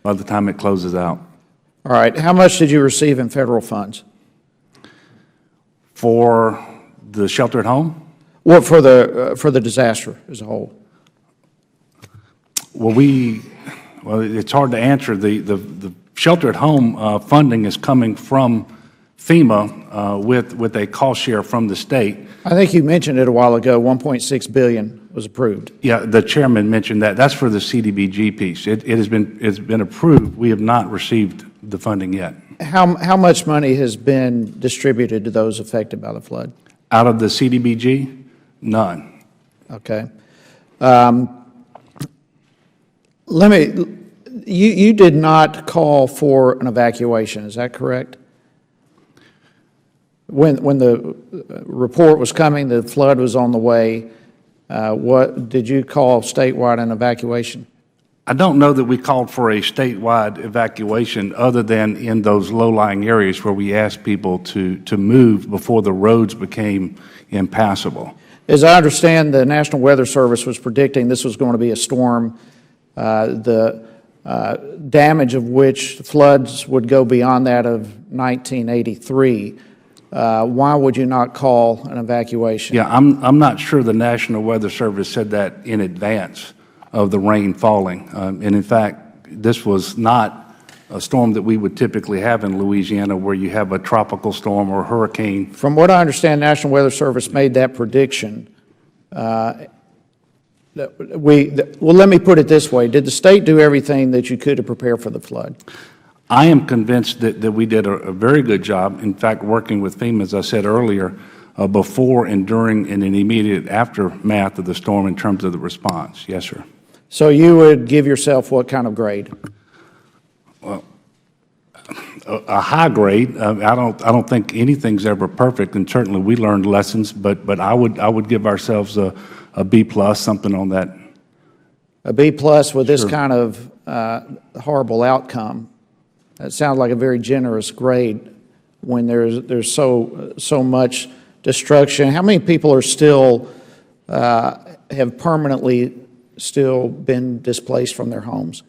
by the time it closes out. All right. How much did you receive in federal funds? For the shelter at home? Well, for the disaster as a whole. Well, it's hard to answer. The shelter at home funding is coming from FEMA with a cost share from the state. I think you mentioned it a while ago. $1.6 billion was approved. Yeah, the chairman mentioned that. That's for the CDBG piece. It's been approved. We have not received the funding yet. How much money has been distributed to those affected by the flood? Out of the CDBG, none. Okay. You did not call for an evacuation, is that correct? When the report was coming, the flood was on the way, what did you call statewide an evacuation? I don't know that we called for a statewide evacuation other than in those low-lying areas where we asked people to move before the roads became impassable. As I understand, the National Weather Service was predicting this was going to be a storm, the damage of which floods would go beyond that of 1983. Why would you not call an evacuation? Yeah, I'm not sure the National Weather Service said that in advance of the rain falling. And in fact, this was not a storm that we would typically have in Louisiana where you have a tropical storm or hurricane. From what I understand, National Weather Service made that prediction. Well, let me put it this way. Did the state do everything that you could to prepare for the flood? I am convinced that we did a very good job, in fact, working with FEMA, as I said earlier, before and during and in immediate aftermath of the storm in terms of the response. Yes, sir. So you would give yourself what kind of grade? Well, a high grade. I don't think anything's ever perfect, and certainly we learned lessons. But I would give ourselves a B plus, something on that. A B plus with this Sure. kind of horrible outcome. That sounds like a very generous grade when there's so much destruction. How many people are still have permanently still been displaced from their homes?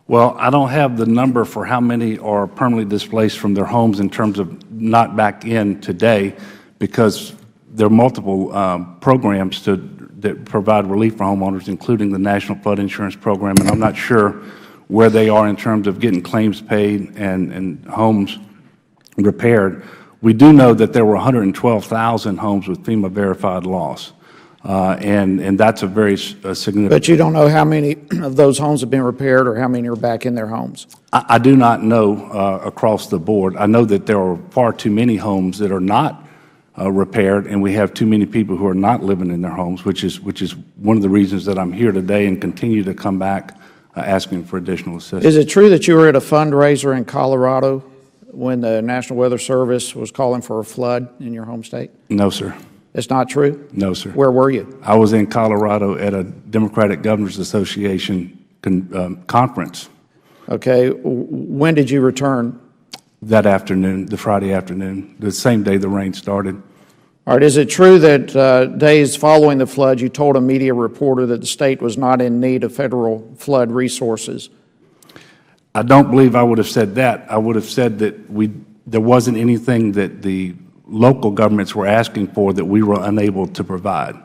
Well, I don't have the number for how many are permanently displaced from their homes in terms of not back in today, because there are multiple programs that provide relief for homeowners, including the National Flood Insurance Program, and I'm not sure where they are in terms of getting claims paid and homes repaired. We do know that there were 112,000 homes with FEMA verified loss. And that's a very significant. But you don't know how many of those homes have been repaired or how many are back in their homes? I do not know across the board. I know that there are far too many homes that are not repaired, and we have too many people who are not living in their homes, which is one of the reasons that I'm here today and continue to come back asking for additional assistance. Is it true that you were at a fundraiser in Colorado when the National Weather Service was calling for a flood in your home state? No, sir. It's not true? No, sir. Where were you? I was in Colorado at a Democratic Governors Association conference. Okay. When did you return? That afternoon, the Friday afternoon, the same day the rain started. All right. Is it true that days following the flood, you told a media reporter that the state was not in need of federal flood resources? I don't believe I would have said that. I would have said that there wasn't anything that the local governments were asking for that we were unable to provide.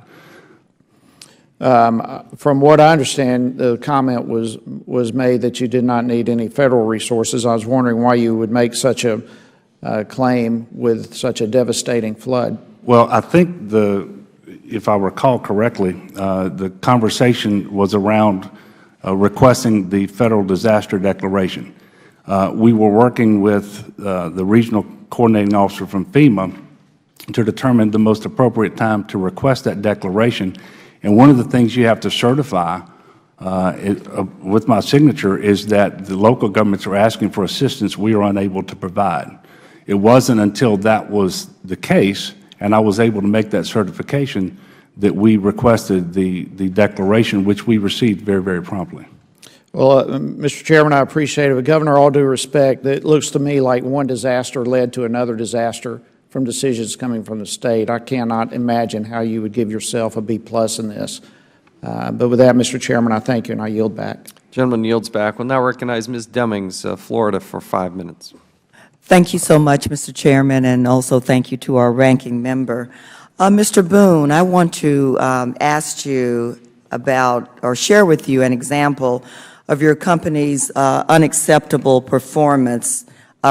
From what I understand, the comment was made that you did not need any federal resources. I was wondering why you would make such a claim with such a devastating flood. Well, I think if I recall correctly, the conversation was around requesting the federal disaster declaration. We were working with the regional coordinating officer from FEMA to determine the most appropriate time to request that declaration. And one of the things you have to certify with my signature is that the local governments are asking for assistance we are unable to provide. It wasn't until that was the case and I was able to make that certification that we requested the declaration, which we received very, very promptly. Well, Mr. Chairman, I appreciate it. But Governor, all due respect, it looks to me like one disaster led to another disaster from decisions coming from the state. I cannot imagine how you would give yourself a B plus in this. But with that, Mr. Chairman, I thank you and I yield back. Gentleman yields back. We'll now recognize Ms. Demings, Florida, for 5 minutes. Thank you so much, Mr. Chairman, and also thank you to our ranking member. Mr. Boone, I want to ask you about or share with you an example of your company's unacceptable performance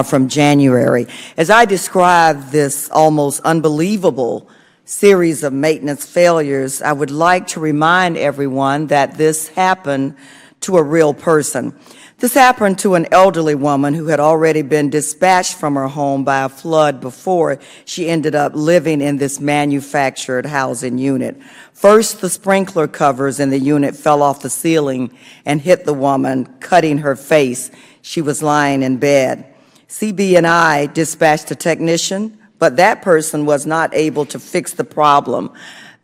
from January. As I describe this almost unbelievable series of maintenance failures, I would like to remind everyone that this happened to a real person. This happened to an elderly woman who had already been dispatched from her home by a flood before she ended up living in this manufactured housing unit. First, the sprinkler covers in the unit fell off the ceiling and hit the woman, cutting her face. She was lying in bed. CB&I dispatched a technician, but that person was not able to fix the problem.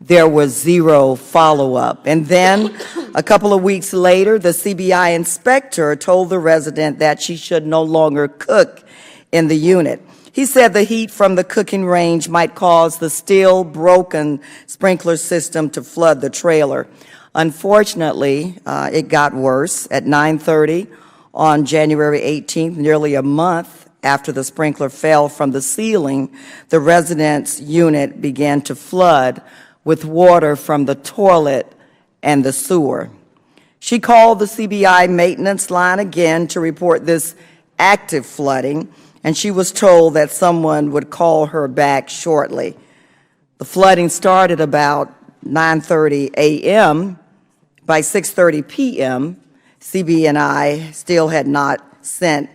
there was zero follow-up. And then, a couple of weeks later, the CBI inspector told the resident that she should no longer cook in the unit. He said the heat from the cooking range might cause the still broken sprinkler system to flood the trailer. Unfortunately, it got worse. At 9:30 on January 18th, nearly a month after the sprinkler fell from the ceiling, the resident's unit began to flood with water from the toilet and the sewer. She called the CBI maintenance line again to report this active flooding, and she was told that someone would call her back shortly. The flooding started about 9:30 a.m. By 6:30 p.m., CB&I still had not sent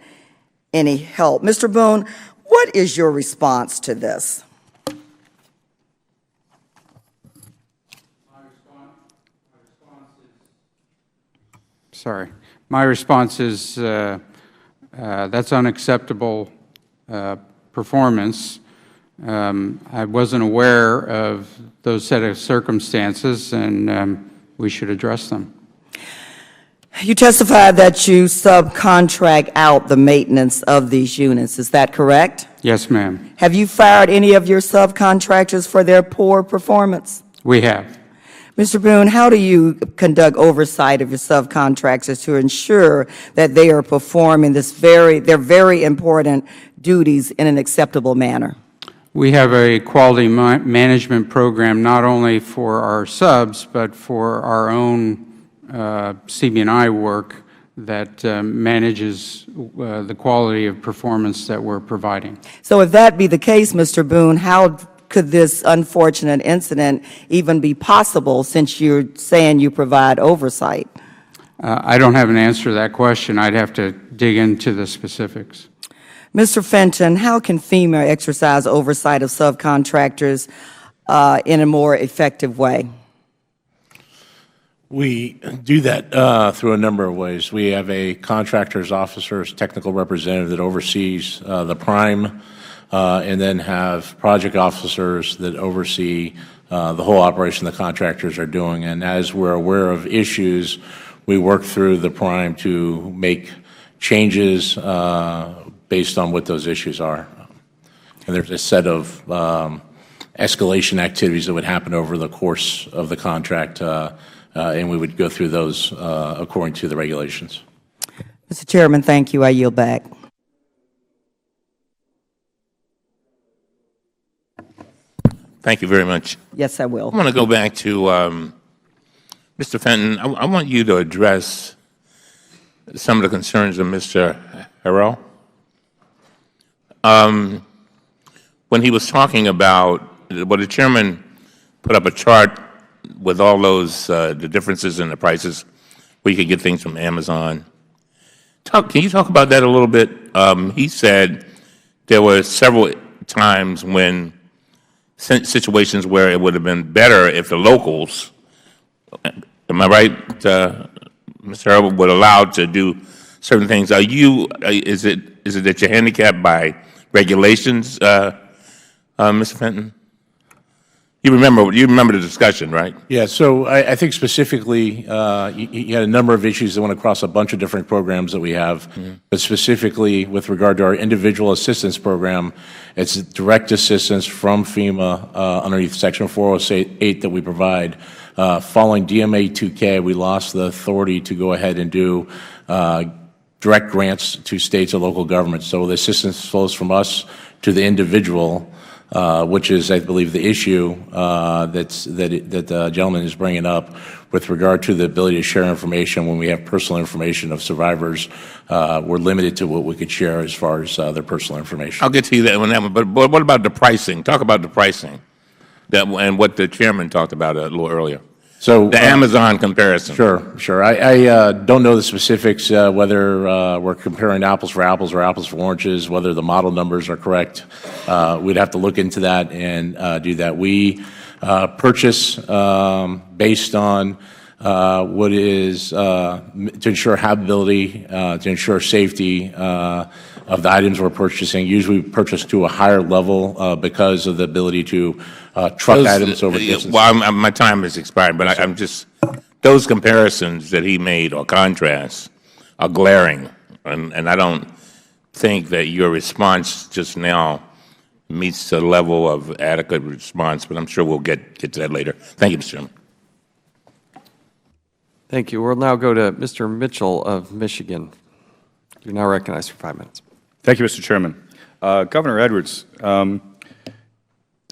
any help. Mr. Boone, what is your response to this? My response is that's unacceptable performance. I wasn't aware of those set of circumstances, and we should address them. You testified that you subcontract out the maintenance of these units. Is that correct? Yes, ma'am. Have you fired any of your subcontractors for their poor performance? We have. Mr. Boone, how do you conduct oversight of your subcontractors to ensure that they are performing their very important duties in an acceptable manner? We have a quality management program not only for our subs, but for our own CB&I work that manages the quality of performance that we're providing. So if that be the case, Mr. Boone, how could this unfortunate incident even be possible, since you're saying you provide oversight? I don't have an answer to that question. I'd have to dig into the specifics. Mr. Fenton, how can FEMA exercise oversight of subcontractors in a more effective way? We do that through a number of ways. We have a contractor's officer's technical representative that oversees the prime, and then have project officers that oversee the whole operation the contractors are doing. And as we're aware of issues, we work through the prime to make changes based on what those issues are. And there's a set of escalation activities that would happen over the course of the contract, and we would go through those according to the regulations. Mr. Chairman, thank you. I yield back. Thank you very much. Yes, I will. I want to go back to Mr. Fenton. I want you to address some of the concerns of Mr. Harrell. When he was talking about, well, the chairman put up a chart with all those the differences in the prices where you could get things from Amazon. Can you talk about that a little bit? He said there were several times when situations where it would have been better if the locals, am I right, Mr. Herbert, were allowed to do certain things. Are you? Is it that you're handicapped by regulations, Mr. Fenton? You remember the discussion, right? Yeah, so I think specifically, you had a number of issues that went across a bunch of different programs that we have, but specifically with regard to our individual assistance program, it's direct assistance from FEMA underneath Section 408 that we provide. Following DMA 2K, we lost the authority to go ahead and do direct grants to states or local governments. So the assistance flows from us to the individual, which is, I believe, the issue that the gentleman is bringing up with regard to the ability to share information. When we have personal information of survivors, we're limited to what we could share as far as their personal information. I'll get to you that one, but what about the pricing? Talk about the pricing and what the chairman talked about a little earlier. So the Amazon comparison. Sure. I don't know the specifics, whether we're comparing apples for apples or apples for oranges, whether the model numbers are correct. We'd have to look into that and do that. We purchase based on what is to ensure habitability, to ensure safety of the items we're purchasing. Usually we purchase to a higher level because of the ability to truck items over distances. Well, my time has expired, but I'm just, those comparisons that he made or contrasts are glaring, and I don't think that your response just now meets the level of adequate response, but I'm sure we'll get to that later. Thank you, Mr. Chairman. Thank you. We'll now go to Mr. Mitchell of Michigan. You're now recognized for 5 minutes. Thank you, Mr. Chairman. Governor Edwards, the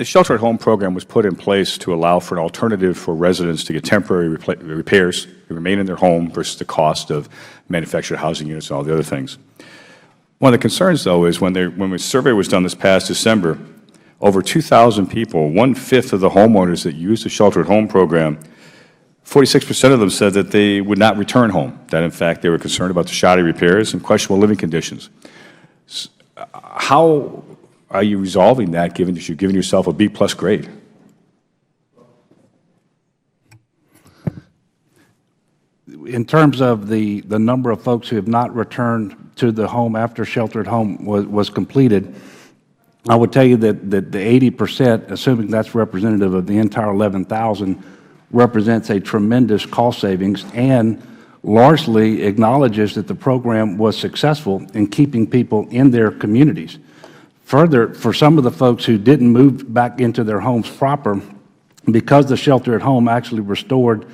shelter-at-home program was put in place to allow for an alternative for residents to get temporary repairs to remain in their home versus the cost of manufactured housing units and all the other things. One of the concerns, though, is when a survey was done this past December, over 2,000 people, 1/5 of the homeowners that used the shelter-at-home program, 46% of them said that they would not return home, that in fact they were concerned about the shoddy repairs and questionable living conditions. How are you resolving that, given that you've given yourself a B+ grade? In terms of the number of folks who have not returned to the home after shelter at home was completed, I would tell you that the 80%, assuming that's representative of the entire 11,000, represents a tremendous cost savings and largely acknowledges that the program was successful in keeping people in their communities. Further, for some of the folks who didn't move back into their homes proper, because the shelter at home actually restored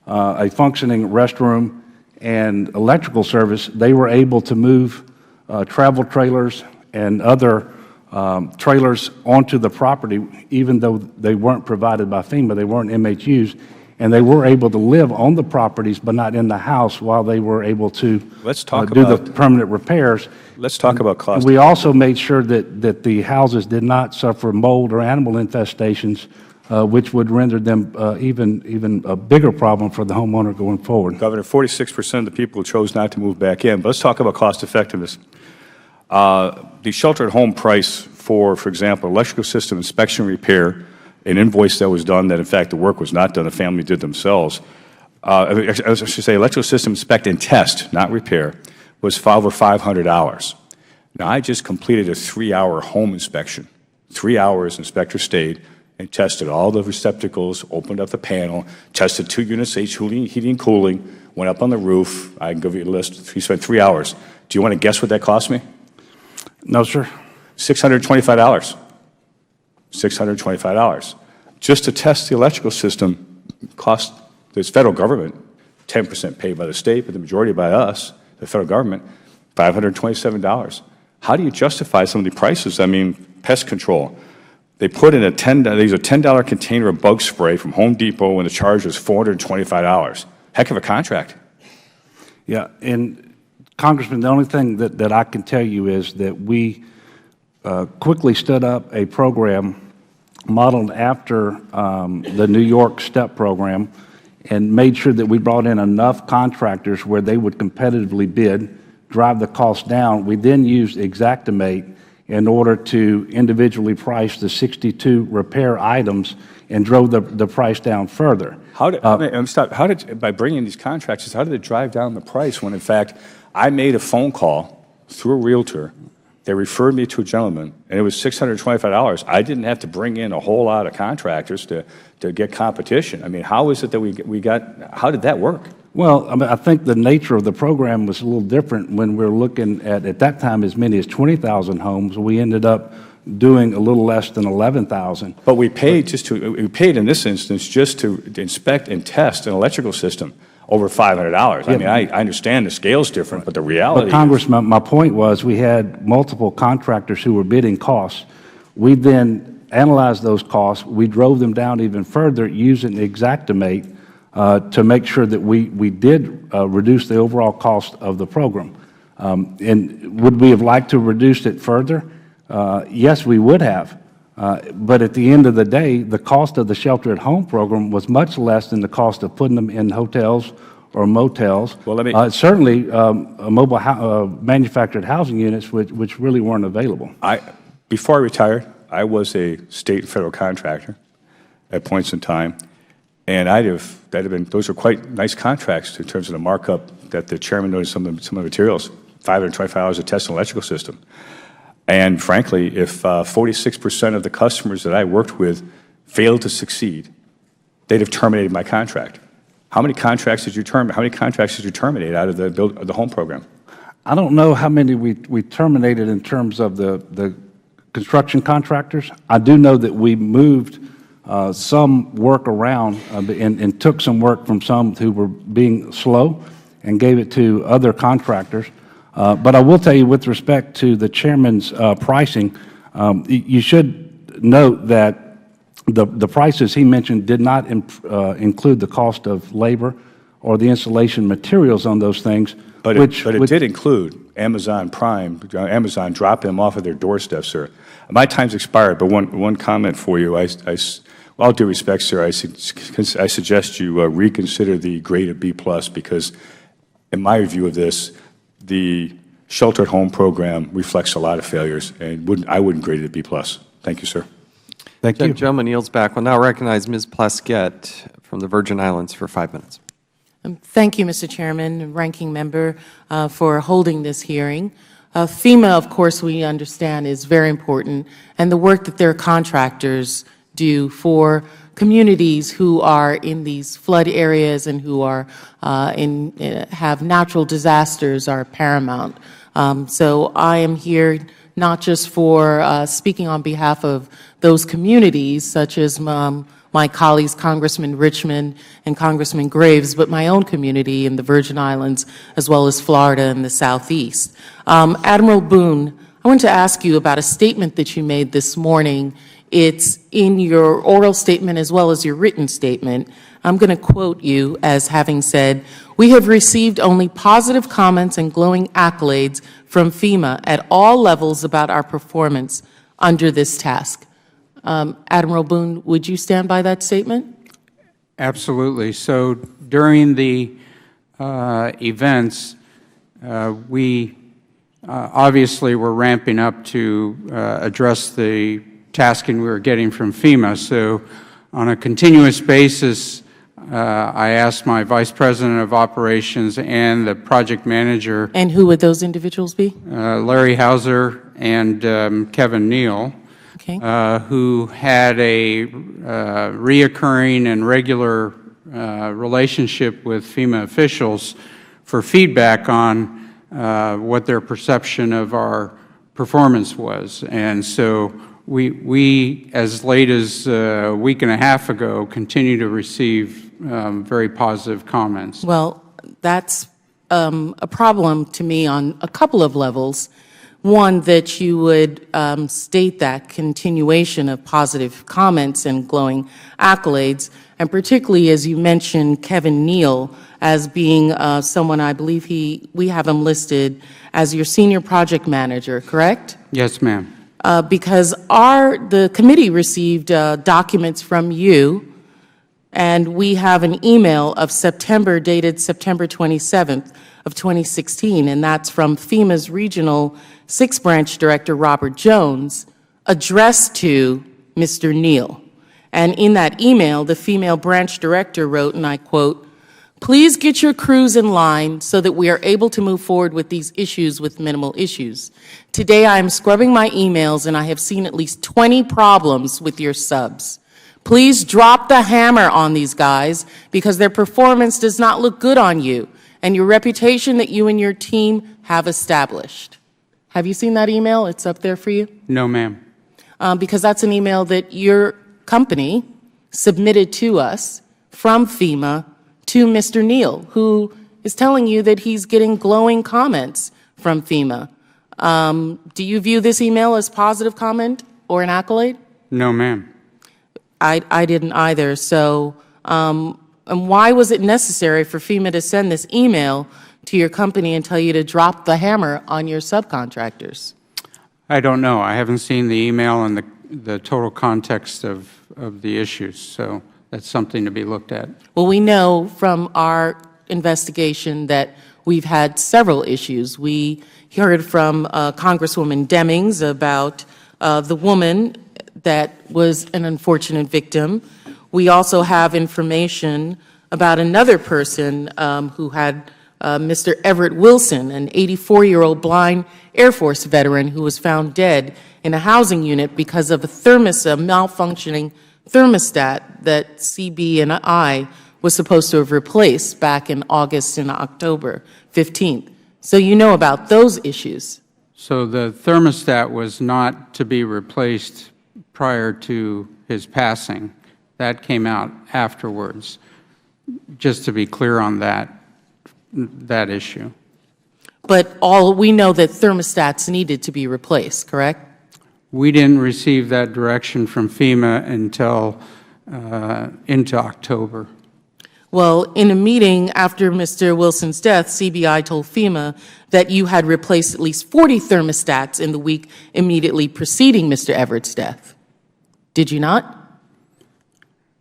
a functioning restroom and electrical service, they were able to move travel trailers and other trailers onto the property, even though they weren't provided by FEMA, they weren't MHUs, and they were able to live on the properties but not in the house while they were able to do the permanent repairs. Let's talk about cost. We also made sure that the houses did not suffer mold or animal infestations, which would render them even a bigger problem for the homeowner going forward. Governor, 46% of the people chose not to move back in. But let's talk about cost effectiveness. The shelter-at-home price for example, electrical system inspection repair, an invoice that was done that, in fact, the work was not done, the family did themselves. I should say electrical system inspect and test, not repair, was over $500. Now, I just completed a 3-hour home inspection. 3 hours, inspector stayed and tested all the receptacles, opened up the panel, tested 2 units, heating and cooling, went up on the roof. I can give you a list. He spent 3 hours. Do you want to guess what that cost me? No, sir. $625. $625. Just to test the electrical system cost the federal government, 10% paid by the state, but the majority by us, the federal government, $527. How do you justify some of the prices? I mean, pest control. They put in a $10 container of bug spray from Home Depot, and the charge was $425. Heck of a contract. Yeah, and Congressman, the only thing that I can tell you is that we quickly stood up a program modeled after the New York STEP program and made sure that we brought in enough contractors where they would competitively bid, drive the cost down. We then used Xactimate in order to individually price the 62 repair items and drove the price down further. By bringing these contractors, how did it drive down the price when, in fact, I made a phone call through a realtor? They referred me to a gentleman, and it was $625. I didn't have to bring in a whole lot of contractors to get competition. I mean, how is it that we got, how did that work? Well, I mean, I think the nature of the program was a little different when we were looking at that time, as many as 20,000 homes. We ended up doing a little less than 11,000. But we paid in this instance just to inspect and test an electrical system over $500. Yeah. I mean, I understand the scale's different, but the reality But Congressman, my point was we had multiple contractors who were bidding costs. We then analyzed those costs. We drove them down even further using Xactimate to make sure that we did reduce the overall cost of the program. And would we have liked to reduce it further? Yes, we would have. But at the end of the day, the cost of the shelter-at-home program was much less than the cost of putting them in hotels or motels. Well, certainly, mobile manufactured housing units, which really weren't available. Before I retired, I was a state and federal contractor at points in time, And those are quite nice contracts in terms of the markup that the chairman noted some of the materials, 525 hours of test an electrical system. And frankly, if 46% of the customers that I worked with failed to succeed, they'd have terminated my contract. How many contracts did you terminate out of the home program? I don't know how many we terminated in terms of the construction contractors. I do know that we moved some work around and took some work from some who were being slow and gave it to other contractors. But I will tell you, with respect to the chairman's pricing, you should note that the prices he mentioned did not include the cost of labor or the installation materials on those things. But it did include Amazon Prime, Amazon dropping them off at their doorstep, sir. My time's expired, but one comment for you. With all due respect, sir, I suggest you reconsider the grade of B+, because in my view of this, the sheltered home program reflects a lot of failures, and I wouldn't grade it at B+. Thank you, sir. Thank you. The gentleman yields back. We'll now recognize Ms. Plaskett from the Virgin Islands for 5 minutes. Thank you, Mr. Chairman and Ranking Member, for holding this hearing. FEMA, of course, we understand is very important, and the work that their contractors do for communities who are in these flood areas and who are have natural disasters are paramount. So I am here not just for speaking on behalf of those communities, such as my colleagues, Congressman Richmond and Congressman Graves, but my own community in the Virgin Islands, as well as Florida and the Southeast. Admiral Boone, I want to ask you about a statement that you made this morning. It's in your oral statement as well as your written statement. I'm going to quote you as having said, "We have received only positive comments and glowing accolades from FEMA at all levels about our performance under this task." Admiral Boone, would you stand by that statement? Absolutely. So during the events, we obviously were ramping up to address the tasking we were getting from FEMA. So on a continuous basis, I asked my Vice President of Operations and the project manager. And who would those individuals be? Larry Hauser and Kevin Neal. Okay. Who had a reoccurring and regular relationship with FEMA officials for feedback on what their perception of our performance was. And so we as late as a week and a half ago, continue to receive very positive comments. Well, that's a problem to me on a couple of levels. One, that you would state that continuation of positive comments and glowing accolades, and particularly as you mentioned Kevin Neal as being someone, I believe we have him listed as your senior project manager, correct? Yes, ma'am. Because the committee received documents from you, and we have an email of dated September 27th of 2016, and that's from FEMA's Regional 6 Branch Director, Robert Jones, addressed to Mr. Neal. And in that email, the female branch director wrote, and I quote, "Please get your crews in line so that we are able to move forward with these issues with minimal issues. Today I am scrubbing my emails and I have seen at least 20 problems with your subs. Please drop the hammer on these guys because their performance does not look good on you and your reputation that you and your team have established." Have you seen that email? It's up there for you? No, ma'am. Because that's an email that your company submitted to us from FEMA to Mr. Neal, who is telling you that he's getting glowing comments from FEMA. Do you view this email as positive comment or an accolade? No, ma'am. I didn't either. So, and why was it necessary for FEMA to send this email to your company and tell you to drop the hammer on your subcontractors? I don't know. I haven't seen the email and the total context of the issues, so that's something to be looked at. Well, we know from our investigation that we've had several issues. We heard from Congresswoman Demings about the woman that was an unfortunate victim. We also have information about another person who had Mr. Everett Wilson, an 84-year-old blind Air Force veteran who was found dead in a housing unit because of a malfunctioning thermostat that CB&I was supposed to have replaced back in August and October 15th. So you know about those issues. So the thermostat was not to be replaced prior to his passing. That came out afterwards, just to be clear on that issue. But we know that thermostats needed to be replaced, correct? We didn't receive that direction from FEMA until into October. Well, in a meeting after Mr. Wilson's death, CBI told FEMA that you had replaced at least 40 thermostats in the week immediately preceding Mr. Everett's death. Did you not?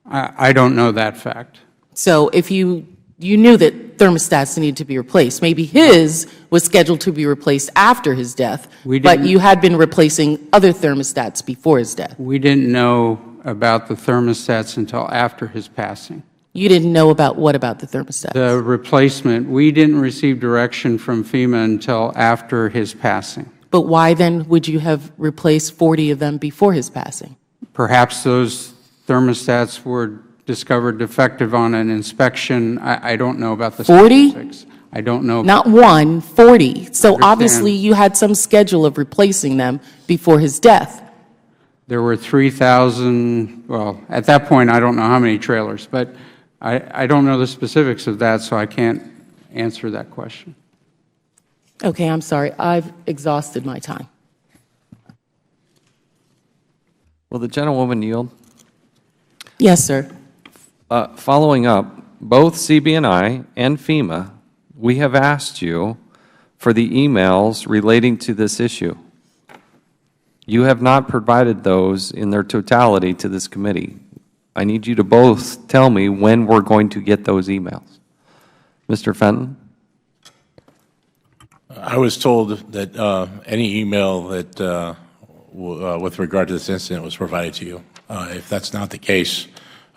I don't know that fact. So if you knew that thermostats needed to be replaced, maybe his was scheduled to be replaced after his death, but you had been replacing other thermostats before his death. We didn't know about the thermostats until after his passing. You didn't know about what about the thermostats? The replacement, we didn't receive direction from FEMA until after his passing. But why then would you have replaced 40 of them before his passing? Perhaps those thermostats were discovered defective on an inspection. I don't know about the 40? specifics. I don't know. Not one, 40. So obviously you had some schedule of replacing them before his death. There were 3,000, well, at that point, I don't know how many trailers, but I don't know the specifics of that, so I can't answer that question. Okay, I'm sorry. I've exhausted my time. Will the gentlewoman yield? Yes, sir. Following up, both CB&I and FEMA, we have asked you for the emails relating to this issue. You have not provided those in their totality to this committee. I need you to both tell me when we're going to get those emails. Mr. Fenton? I was told that any email that with regard to this incident was provided to you. If that's not the case,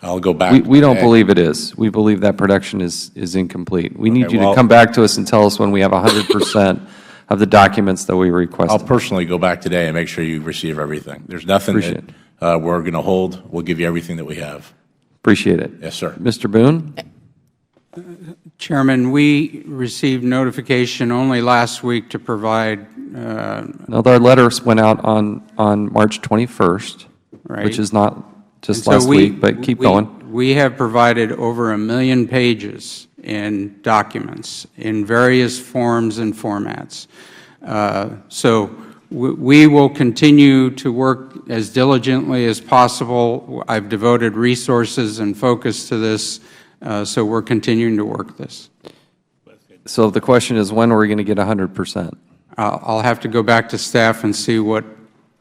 I'll go back. We don't believe it is. We believe that production is incomplete. We need you to come back to us and tell us when we have 100% of the documents that we requested. I'll personally go back today and make sure you receive everything. There's nothing that we're going to hold. We'll give you everything that we have. Appreciate it. Yes, sir. Mr. Boone? Chairman, we received notification only last week to provide. No, our letters went out on March 21st, right, which is not just last week, but keep going. We have provided over 1 million pages in documents in various forms and formats. So we will continue to work as diligently as possible. I've devoted resources and focus to this, so we're continuing to work this. So the question is, when are we going to get 100%? I'll have to go back to staff and see what,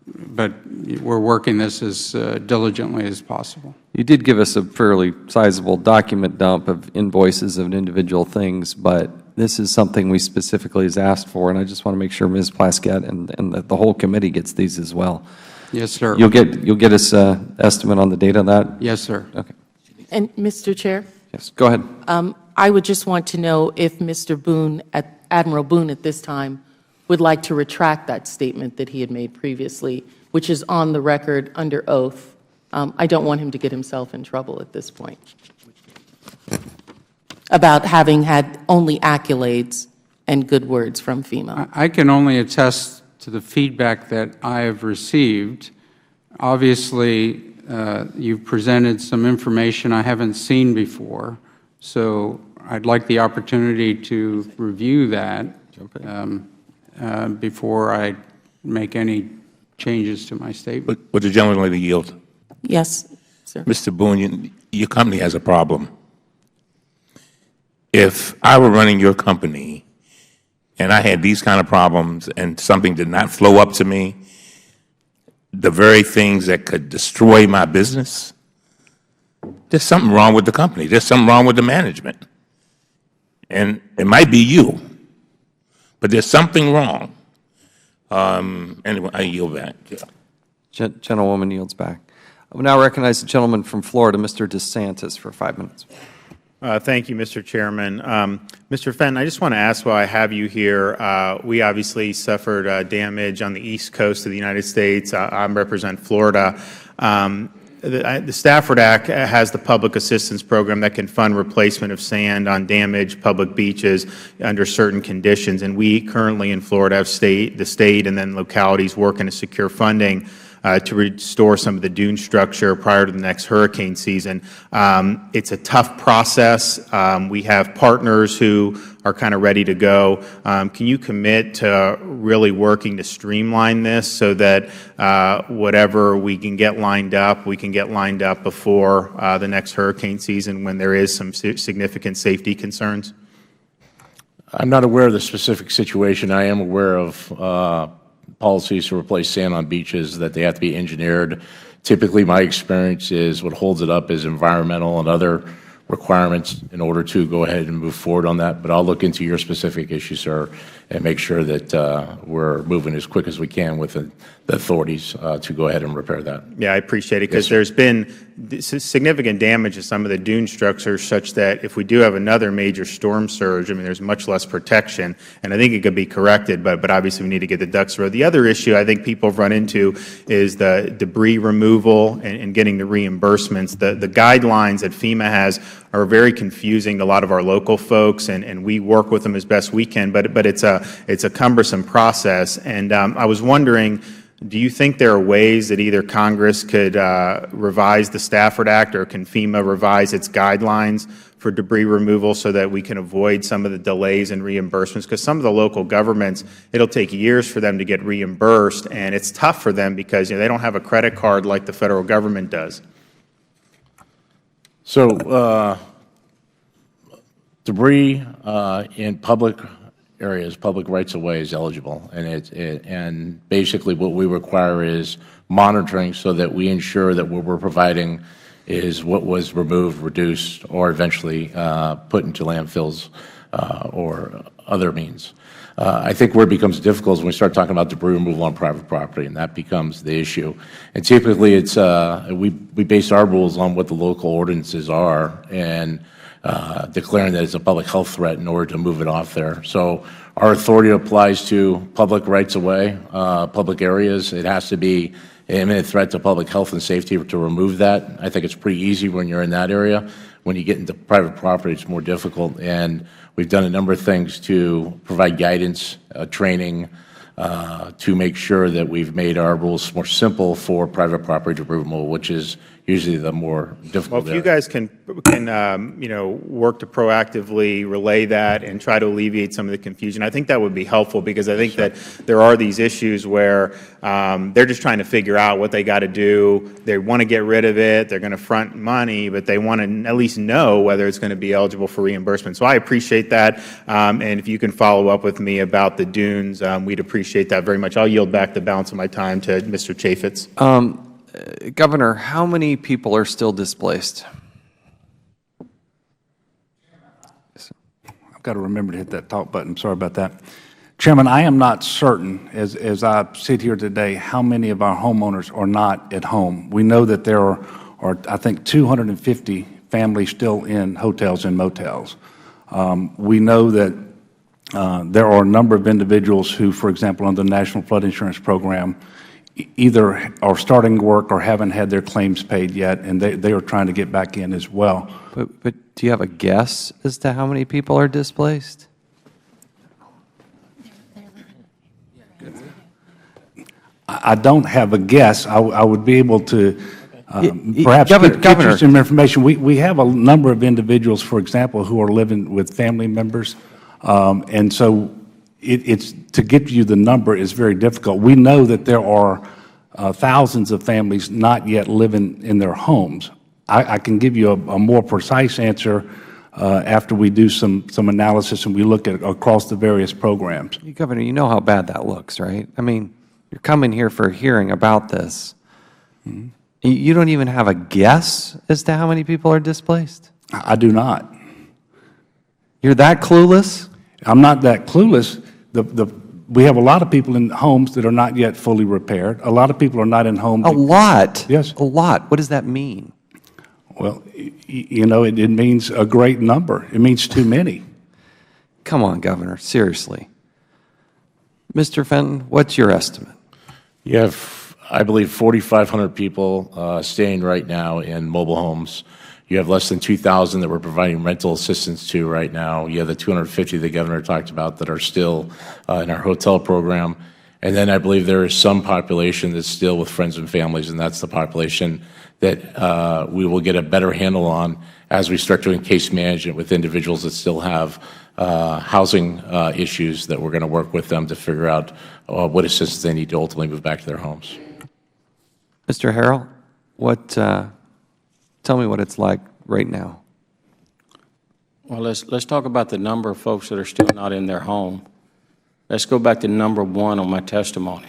but we're working this as diligently as possible. You did give us a fairly sizable document dump of invoices of individual things, but this is something we specifically has asked for, and I just want to make sure Ms. Plaskett and the whole committee gets these as well. Yes, sir. You'll get us an estimate on the date on that? Yes, sir. Okay. And Mr. Chair? Yes, go ahead. I would just want to know if Mr. Boone, Admiral Boone at this time, would like to retract that statement that he had made previously, which is on the record under oath. I don't want him to get himself in trouble at this point about having had only accolades and good words from FEMA. I can only attest to the feedback that I have received. Obviously, you've presented some information I haven't seen before, so I'd like the opportunity to review that before I make any changes to my statement. Would the gentleman yield? Yes, sir. Mr. Boone, your company has a problem. If I were running your company and I had these kind of problems and something did not flow up to me, the very things that could destroy my business, there's something wrong with the company. There's something wrong with the management. And it might be you, but there's something wrong. Anyway, I yield back. Gentlewoman yields back. I will now recognize the gentleman from Florida, Mr. DeSantis, for 5 minutes. Thank you, Mr. Chairman. Mr. Fenton, I just want to ask while I have you here, we obviously suffered damage on the east coast of the United States. I represent Florida. The Stafford Act has the public assistance program that can fund replacement of sand on damaged public beaches under certain conditions. And we currently in Florida have the state and then localities working to secure funding to restore some of the dune structure prior to the next hurricane season. It's a tough process. We have partners who are kind of ready to go. Can you commit to really working to streamline this so that whatever we can get lined up, we can get lined up before the next hurricane season when there is some significant safety concerns? I'm not aware of the specific situation. I am aware of policies to replace sand on beaches, that they have to be engineered. Typically, my experience is what holds it up is environmental and other requirements in order to go ahead and move forward on that. But I'll look into your specific issue, sir, and make sure that we're moving as quick as we can with the authorities to go ahead and repair that. Yeah, I appreciate it, because there's been significant damage to some of the dune structures such that if we do have another major storm surge, I mean, there's much less protection, and I think it could be corrected, but obviously we need to get the ducks in a row. The other issue I think people have run into is the debris removal and getting the reimbursements. The guidelines that FEMA has are very confusing to a lot of our local folks, and we work with them as best we can, but it's a cumbersome process. And I was wondering, do you think there are ways that either Congress could revise the Stafford Act, or can FEMA revise its guidelines for debris removal so that we can avoid some of the delays in reimbursements? Because some of the local governments, it'll take years for them to get reimbursed, and it's tough for them because they don't have a credit card like the federal government does. So debris in public areas, public rights-of-way is eligible, and basically what we require is monitoring so that we ensure that what we're providing is what was removed, reduced, or eventually put into landfills or other means. I think where it becomes difficult is when we start talking about debris removal on private property, and that becomes the issue. And typically, it's we base our rules on what the local ordinances are, and declaring that it's a public health threat in order to move it off there. So our authority applies to public rights-of-way, public areas. It has to be an imminent threat to public health and safety to remove that. I think it's pretty easy when you're in that area. When you get into private property, it's more difficult. And we've done a number of things to provide guidance, training, to make sure that we've made our rules more simple for private property debris removal, which is usually the more difficult. Well, if you guys can work to proactively relay that and try to alleviate some of the confusion, I think that would be helpful, because I think that there are these issues where they're just trying to figure out what they got to do. They want to get rid of it. They're going to front money, but they want to at least know whether it's going to be eligible for reimbursement. So I appreciate that, and if you can follow up with me about the dunes, we'd appreciate that very much. I'll yield back the balance of my time to Mr. Chaffetz. Governor, how many people are still displaced? I've got to remember to hit that talk button. Sorry about that. Chairman, I am not certain, as I sit here today, how many of our homeowners are not at home. We know that there are I think, 250 families still in hotels and motels. We know that there are a number of individuals who, for example, under the National Flood Insurance Program, either are starting work or haven't had their claims paid yet, and they are trying to get back in as well. But do you have a guess as to how many people are displaced? I don't have a guess. I would be able to perhaps Governor, get you some information. We have a number of individuals, for example, who are living with family members, and so it's to get you the number is very difficult. We know that there are thousands of families not yet living in their homes. I can give you a more precise answer after we do some analysis and we look at across the various programs. Governor, you know how bad that looks, right? I mean, you're coming here for a hearing about this. Mm-hmm. You don't even have a guess as to how many people are displaced? I do not. You're that clueless? I'm not that clueless. we have a lot of people in homes that are not yet fully repaired. A lot of people are not in homes. A lot? Yes. A lot. What does that mean? Well, you know, it means a great number. It means too many. Come on, Governor, seriously. Mr. Fenton, what's your estimate? You have, I believe, 4,500 people staying right now in mobile homes. You have less than 2,000 that we're providing rental assistance to right now. You have the 250 the Governor talked about that are still in our hotel program. And then I believe there is some population that's still with friends and families, and that's the population that we will get a better handle on as we start doing case management with individuals that still have housing issues, that we're going to work with them to figure out what assistance they need to ultimately move back to their homes. Mr. Harrell, tell me what it's like right now. Well, let's talk about the number of folks that are still not in their home. Let's go back to number one on my testimony,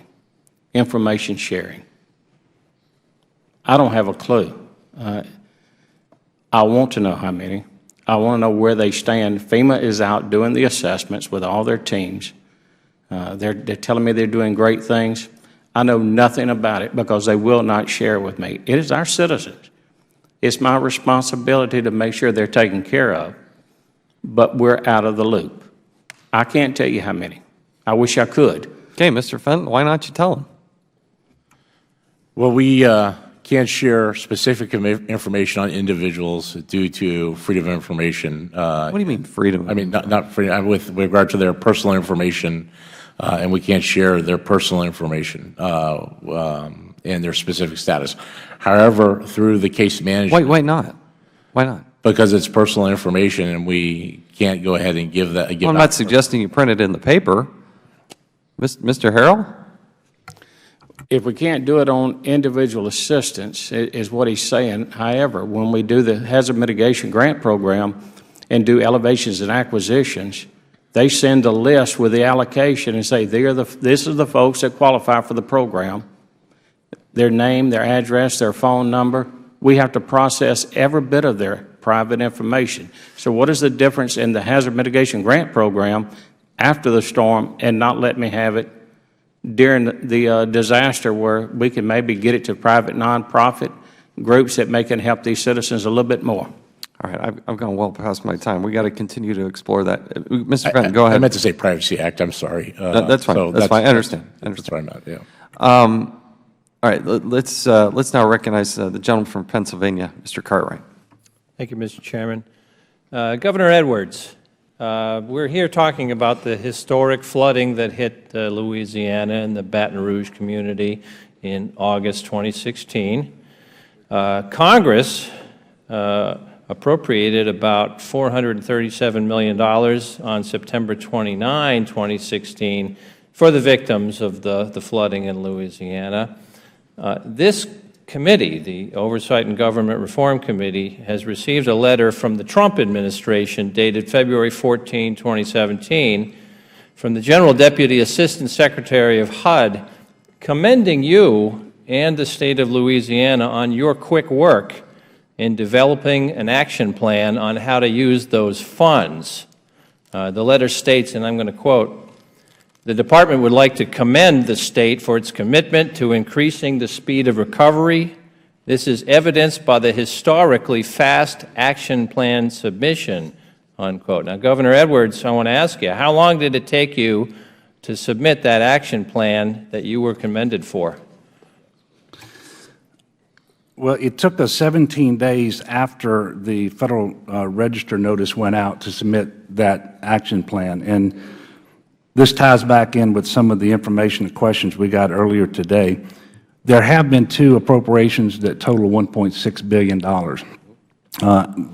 information sharing. I don't have a clue. I want to know how many. I want to know where they stand. FEMA is out doing the assessments with all their teams. They're telling me they're doing great things. I know nothing about it because they will not share with me. It is our citizens. It's my responsibility to make sure they're taken care of, but we're out of the loop. I can't tell you how many. I wish I could. Okay, Mr. Fenton, why not you tell them? Well, we can't share specific information on individuals due to freedom of information. What do you mean freedom? I mean, not freedom, with regard to their personal information, and we can't share their personal information and their specific status. However, through the case management... Why not? Why not? Because it's personal information, and we can't go ahead and give that... Well, I'm not suggesting you print it in the paper. Mr. Harrell? If we can't do it on individual assistance, is what he's saying. However, when we do the hazard mitigation grant program and do elevations and acquisitions, they send a list with the allocation and say, this is the folks that qualify for the program, their name, their address, their phone number. We have to process every bit of their private information. So what is the difference in the hazard mitigation grant program after the storm and not let me have it during the disaster, where we can maybe get it to private nonprofit groups that may can help these citizens a little bit more? All right, I've gone well past my time. We got to continue to explore that. Mr. Fenton, go ahead. I meant to say Privacy Act. I'm sorry. That's fine. So that's fine. I understand. That's what I meant. Yeah. All right, let's now recognize the gentleman from Pennsylvania, Mr. Cartwright. Thank you, Mr. Chairman. Governor Edwards, we're here talking about the historic flooding that hit Louisiana and the Baton Rouge community in August 2016. Congress appropriated about $437 million on September 29, 2016, for the victims of the flooding in Louisiana. This committee, the Oversight and Government Reform Committee, has received a letter from the Trump administration dated February 14, 2017, from the General Deputy Assistant Secretary of HUD, commending you and the state of Louisiana on your quick work in developing an action plan on how to use those funds. The letter states, and I'm going to quote, "The Department would like to commend the state for its commitment to increasing the speed of recovery. This is evidenced by the historically fast action plan submission," unquote. Now, Governor Edwards, I want to ask you, how long did it take you to submit that action plan that you were commended for? Well, it took us 17 days after the Federal Register notice went out to submit that action plan. And this ties back in with some of the information and questions we got earlier today. There have been two appropriations that total $1.6 billion.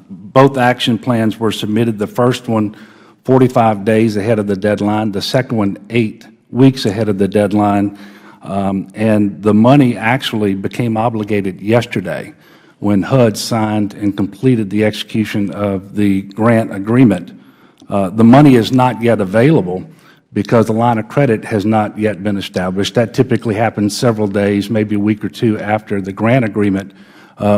Both action plans were submitted. The first one 45 days ahead of the deadline, the second one 8 weeks ahead of the deadline. And the money actually became obligated yesterday when HUD signed and completed the execution of the grant agreement. The money is not yet available because the line of credit has not yet been established. That typically happens several days, maybe a week or two after the grant agreement,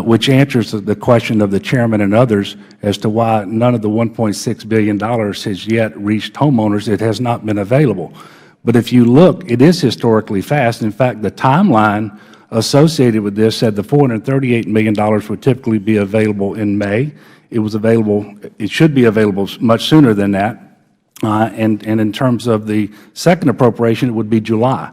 which answers the question of the chairman and others as to why none of the $1.6 billion has yet reached homeowners. It has not been available. But if you look, it is historically fast. In fact, the timeline associated with this said the $438 million would typically be available in May. It should be available much sooner than that. And in terms of the second appropriation, it would be July.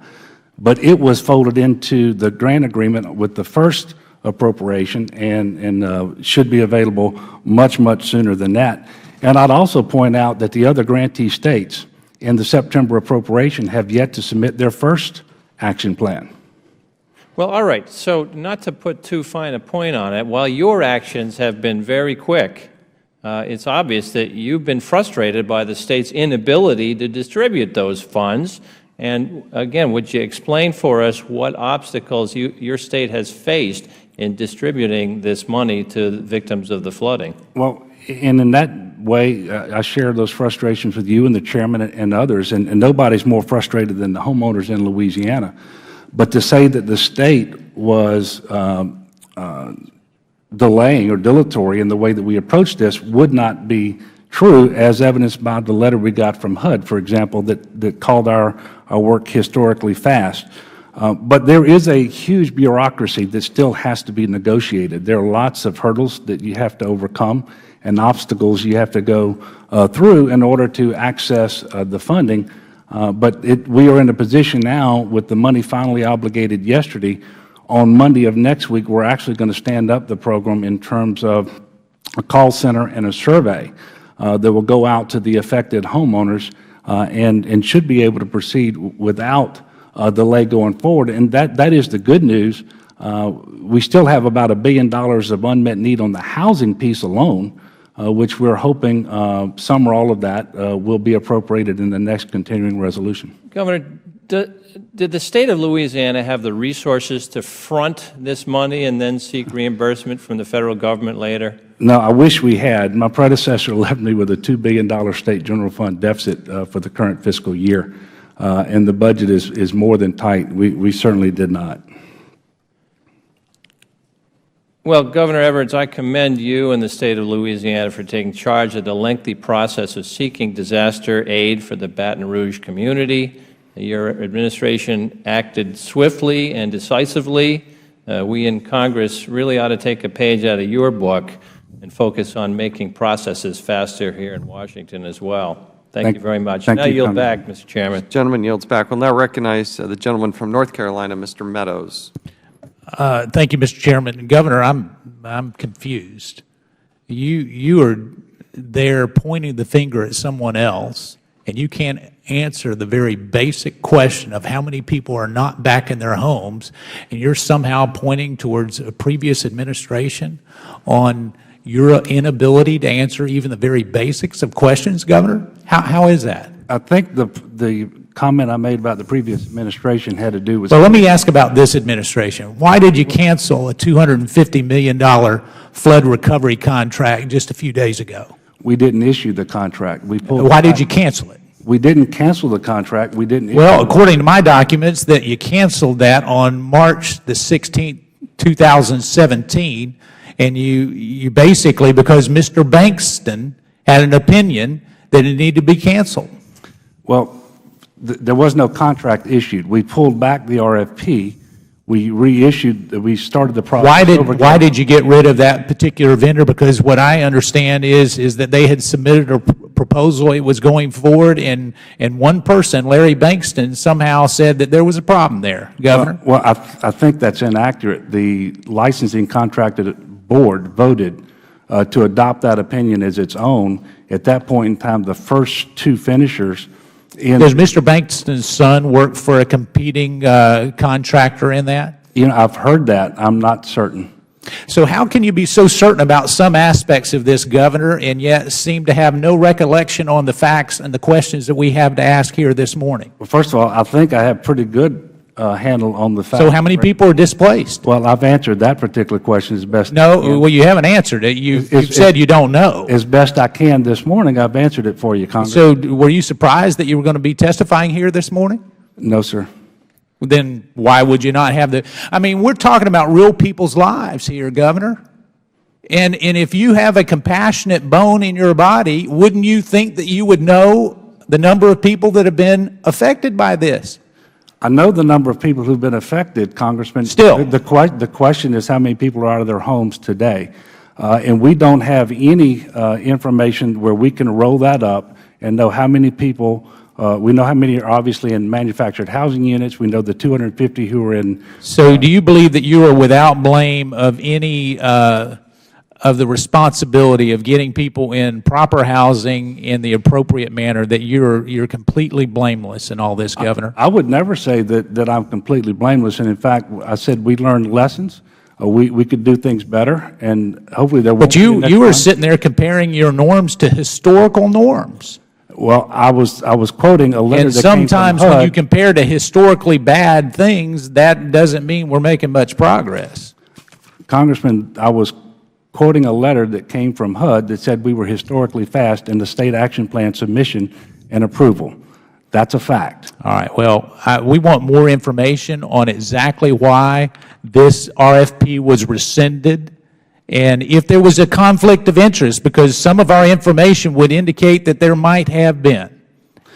But it was folded into the grant agreement with the first appropriation and should be available much, much sooner than that. And I'd also point out that the other grantee states in the September appropriation have yet to submit their first action plan. Well, all right. So not to put too fine a point on it, while your actions have been very quick, it's obvious that you've been frustrated by the state's inability to distribute those funds. And again, would you explain for us what obstacles your state has faced in distributing this money to the victims of the flooding? Well, and in that way, I share those frustrations with you and the chairman and others, and nobody's more frustrated than the homeowners in Louisiana. But to say that the state was delaying or dilatory in the way that we approached this would not be true, as evidenced by the letter we got from HUD, for example, that called our work historically fast. But there is a huge bureaucracy that still has to be negotiated. There are lots of hurdles that you have to overcome and obstacles you have to go through in order to access the funding. But we are in a position now with the money finally obligated yesterday. On Monday of next week, we're actually going to stand up the program in terms of a call center and a survey that will go out to the affected homeowners and should be able to proceed without delay going forward. And that is the good news. We still have about $1 billion of unmet need on the housing piece alone, which we're hoping some or all of that will be appropriated in the next continuing resolution. Governor, did the state of Louisiana have the resources to front this money and then seek reimbursement from the federal government later? No, I wish we had. My predecessor left me with a $2 billion state general fund deficit for the current fiscal year, and the budget is more than tight. We certainly did not. Well, Governor Everett, I commend you and the state of Louisiana for taking charge of the lengthy process of seeking disaster aid for the Baton Rouge community. Your administration acted swiftly and decisively. We in Congress really ought to take a page out of your book and focus on making processes faster here in Washington as well. Thank you very much. Now yield back, Mr. Chairman. The gentleman yields back. We'll now recognize the gentleman from North Carolina, Mr. Meadows. Thank you, Mr. Chairman. Governor, I'm confused. You are there pointing the finger at someone else, and you can't answer the very basic question of how many people are not back in their homes, and you're somehow pointing towards a previous administration on your inability to answer even the very basics of questions, Governor? How is that? I think the comment I made about the previous administration had to do with... Well, let me ask about this administration. Why did you cancel a $250 million flood recovery contract just a few days ago? We didn't issue the contract. Why did you cancel it? We didn't cancel the contract. We didn't issue Well, according to my documents, that you canceled that on March the 16th, 2017, and you basically, because Mr. Bankston had an opinion that it needed to be canceled. Well, there was no contract issued. We pulled back the RFP. We reissued, we started the process over again. Why did you get rid of that particular vendor? Because what I understand is that they had submitted a proposal, it was going forward, and one person, Larry Bankston, somehow said that there was a problem there, Governor. Well, I think that's inaccurate. The licensing contracted board voted to adopt that opinion as its own. At that point in time, the first two finishers Does Mr. Bankston's son work for a competing contractor in that? You know, I've heard that. I'm not certain. So how can you be so certain about some aspects of this, Governor, and yet seem to have no recollection on the facts and the questions that we have to ask here this morning? Well, first of all, I think I have pretty good handle on the facts. So how many people are displaced? Well, I've answered that particular question as best No, I can. well, you haven't answered it. You've said you don't know. As best I can this morning, I've answered it for you, Congress. So were you surprised that you were going to be testifying here this morning? No, sir. Then why would you not have the... I mean, we're talking about real people's lives here, Governor. And if you have a compassionate bone in your body, wouldn't you think that you would know the number of people that have been affected by this? I know the number of people who've been affected, Congressman. Still. The question is how many people are out of their homes today. And we don't have any information where we can roll that up and know how many people, we know how many are obviously in manufactured housing units. We know the 250 who are in. So do you believe that you are without blame of any of the responsibility of getting people in proper housing in the appropriate manner, that you're completely blameless in all this, Governor? I would never say that I'm completely blameless. And in fact, I said we learned lessons. We could do things better, and hopefully there won't But be you next were time. sitting there comparing your norms to historical norms. Well, I was quoting a letter And that came from sometimes when you HUD. compare to historically bad things, that doesn't mean we're making much progress. Congressman, I was quoting a letter that came from HUD that said we were historically fast in the state action plan submission and approval. That's a fact. All right, well, we want more information on exactly why this RFP was rescinded, and if there was a conflict of interest, because some of our information would indicate that there might have been.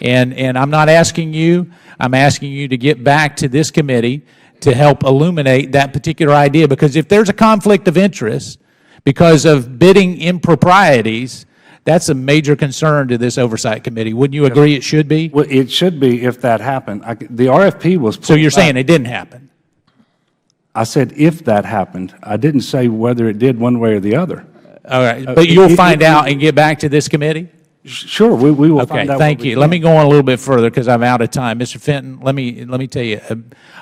And I'm not asking you, I'm asking you to get back to this committee to help illuminate that particular idea, because if there's a conflict of interest because of bidding improprieties, that's a major concern to this Oversight Committee. Wouldn't you agree it should be? Well, it should be if that happened. The RFP was pulled So you're saying back. it didn't happen? I said if that happened. I didn't say whether it did one way or the other. All right, but you'll find out and get back to this committee? Sure, we will Okay, find out. thank you. Let me go on a little bit further because I'm out of time. Mr. Fenton, let me tell you,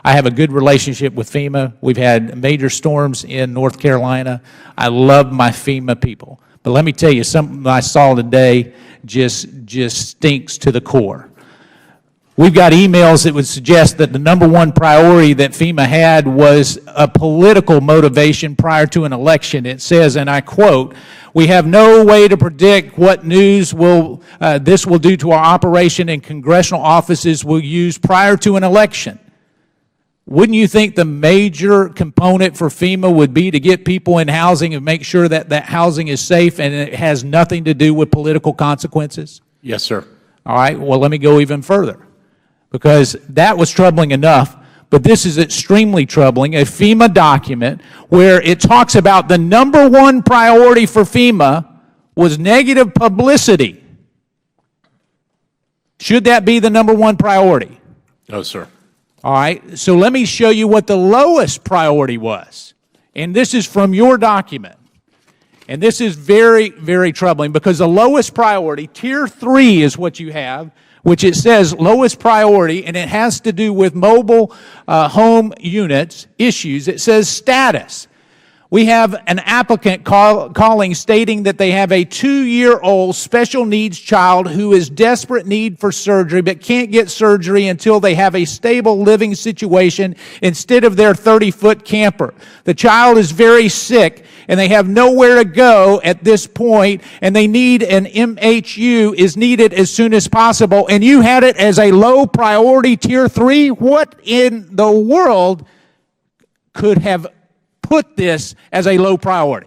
I have a good relationship with FEMA. We've had major storms in North Carolina. I love my FEMA people. But let me tell you, something I saw today just stinks to the core. We've got emails that would suggest that the #1 priority that FEMA had was a political motivation prior to an election. It says, and I quote, "We have no way to predict what news this will do to our operation, and congressional offices will use prior to an election." Wouldn't you think the major component for FEMA would be to get people in housing and make sure that that housing is safe and it has nothing to do with political consequences? Yes, sir. All right, well, let me go even further, because that was troubling enough, but this is extremely troubling, a FEMA document where it talks about the #1 priority for FEMA was negative publicity. Should that be the #1 priority? No, sir. All right, so let me show you what the lowest priority was. And this is from your document. And this is very, very troubling, because the lowest priority, Tier 3 is what you have, which it says lowest priority, and it has to do with mobile home units issues. It says status. We have an applicant calling stating that they have a 2-year-old special needs child who is desperate need for surgery but can't get surgery until they have a stable living situation instead of their 30-foot camper. The child is very sick and they have nowhere to go at this point, and they need an MHU is needed as soon as possible, and you had it as a low priority Tier 3? What in the world could have put this as a low priority?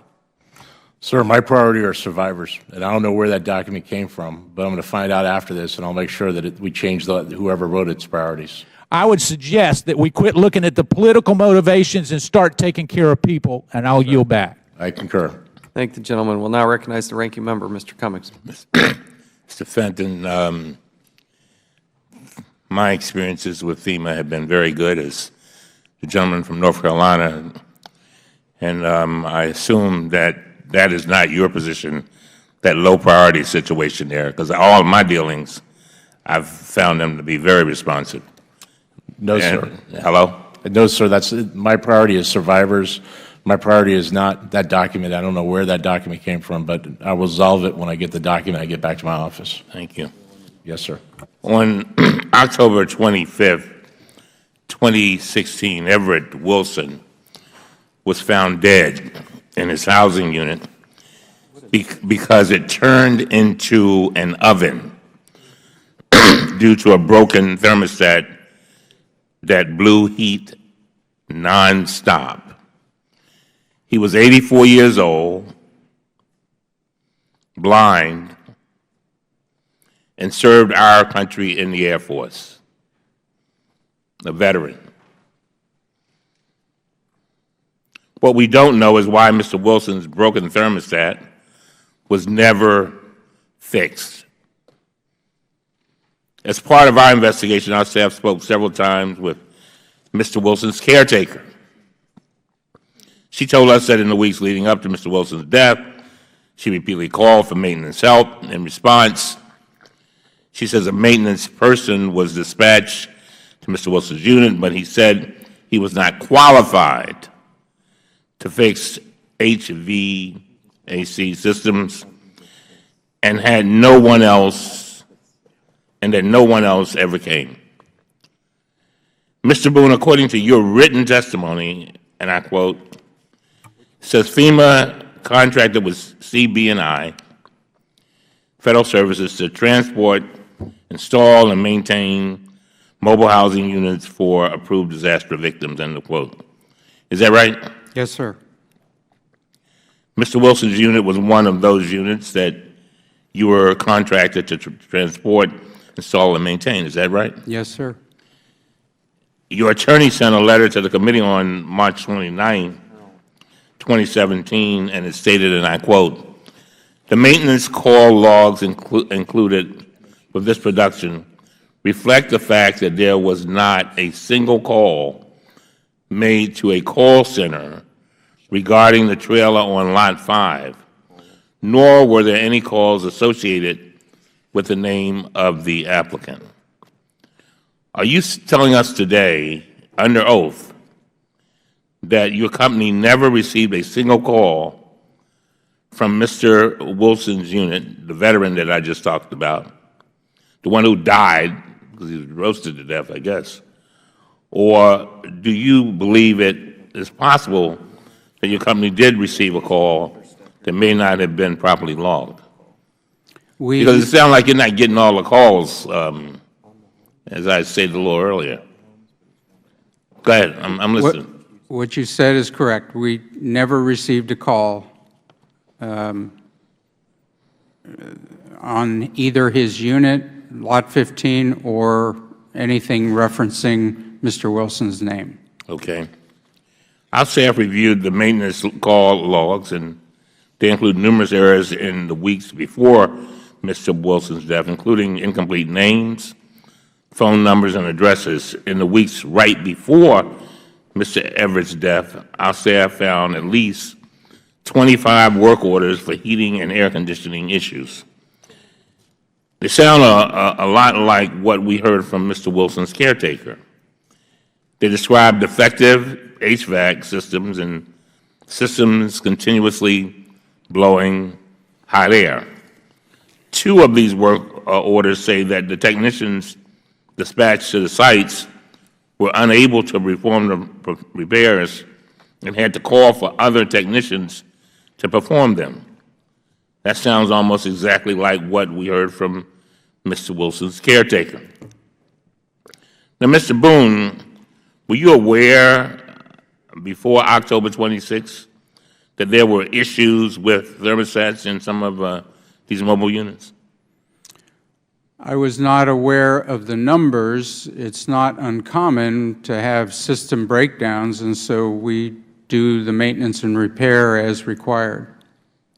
Sir, my priority are survivors, and I don't know where that document came from, but I'm going to find out after this, and I'll make sure that we change whoever wrote its priorities. I would suggest that we quit looking at the political motivations and start taking care of people, and I'll yield back. I concur. Thank the gentleman. We'll now recognize the ranking member, Mr. Cummings. Mr. Fenton, my experiences with FEMA have been very good, as the gentleman from North Carolina, and I assume that that is not your position, that low priority situation there, because all of my dealings, I've found them to be very responsive. No, sir. Hello? No, sir. My priority is survivors. My priority is not that document. I don't know where that document came from, but I will resolve it when I get the document. I get back to my office. Thank you. Yes, sir. On October 25th, 2016, Everett Wilson was found dead in his housing unit because it turned into an oven due to a broken thermostat that blew heat nonstop. He was 84 years old, blind, and served our country in the Air Force, a veteran. What we don't know is why Mr. Wilson's broken thermostat was never fixed. As part of our investigation, our staff spoke several times with Mr. Wilson's caretaker. She told us that in the weeks leading up to Mr. Wilson's death, she repeatedly called for maintenance help. In response, she says a maintenance person was dispatched to Mr. Wilson's unit, but he said he was not qualified to fix HVAC systems and that no one else ever came. Mr. Boone, according to your written testimony, and I quote, says FEMA contracted with CB&I Federal Services to transport, install, and maintain mobile housing units for approved disaster victims, end of quote. Is that right? Yes, sir. Mr. Wilson's unit was one of those units that you were contracted to transport, install, and maintain. Is that right? Yes, sir. Your attorney sent a letter to the committee on March 29, 2017, and it stated, and I quote, the maintenance call logs included with this production reflect the fact that there was not a single call made to a call center regarding the trailer on Lot 5, nor were there any calls associated with the name of the applicant. Are you telling us today, under oath, that your company never received a single call from Mr. Wilson's unit, the veteran that I just talked about, the one who died because he was roasted to death, I guess? Or do you believe it is possible that your company did receive a call that may not have been properly logged? Because it sounds like you're not getting all the calls, as I stated a little earlier. Go ahead, I'm listening. What you said is correct. We never received a call on either his unit, Lot 15, or anything referencing Mr. Wilson's name. Okay. Our staff reviewed the maintenance call logs, and they include numerous errors in the weeks before Mr. Wilson's death, including incomplete names, phone numbers, and addresses. In the weeks right before Mr. Everett's death, our staff found at least 25 work orders for heating and air conditioning issues. They sound a lot like what we heard from Mr. Wilson's caretaker. They described defective HVAC systems and systems continuously blowing hot air. Two of these work orders say that the technicians dispatched to the sites were unable to perform the repairs and had to call for other technicians to perform them. That sounds almost exactly like what we heard from Mr. Wilson's caretaker. Now, Mr. Boone, were you aware before October 26 that there were issues with thermostats in some of these mobile units? I was not aware of the numbers. It's not uncommon to have system breakdowns, and so we do the maintenance and repair as required.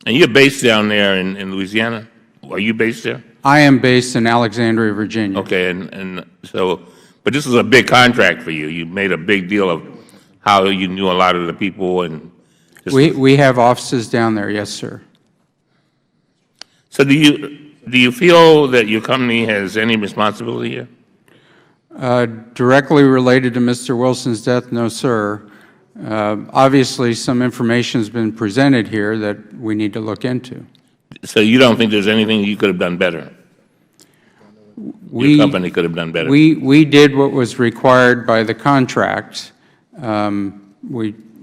And you're based down there in Louisiana? Are you based there? I am based in Alexandria, Virginia. Okay, and so, but this is a big contract for you. You made a big deal of how you knew a lot of the people, and we have offices down there, yes, sir. So do you feel that your company has any responsibility here? Directly related to Mr. Wilson's death, no, sir. Obviously, some information has been presented here that we need to look into. So you don't think there's anything you could have done better? Your company could have done better? We did what was required by the contract.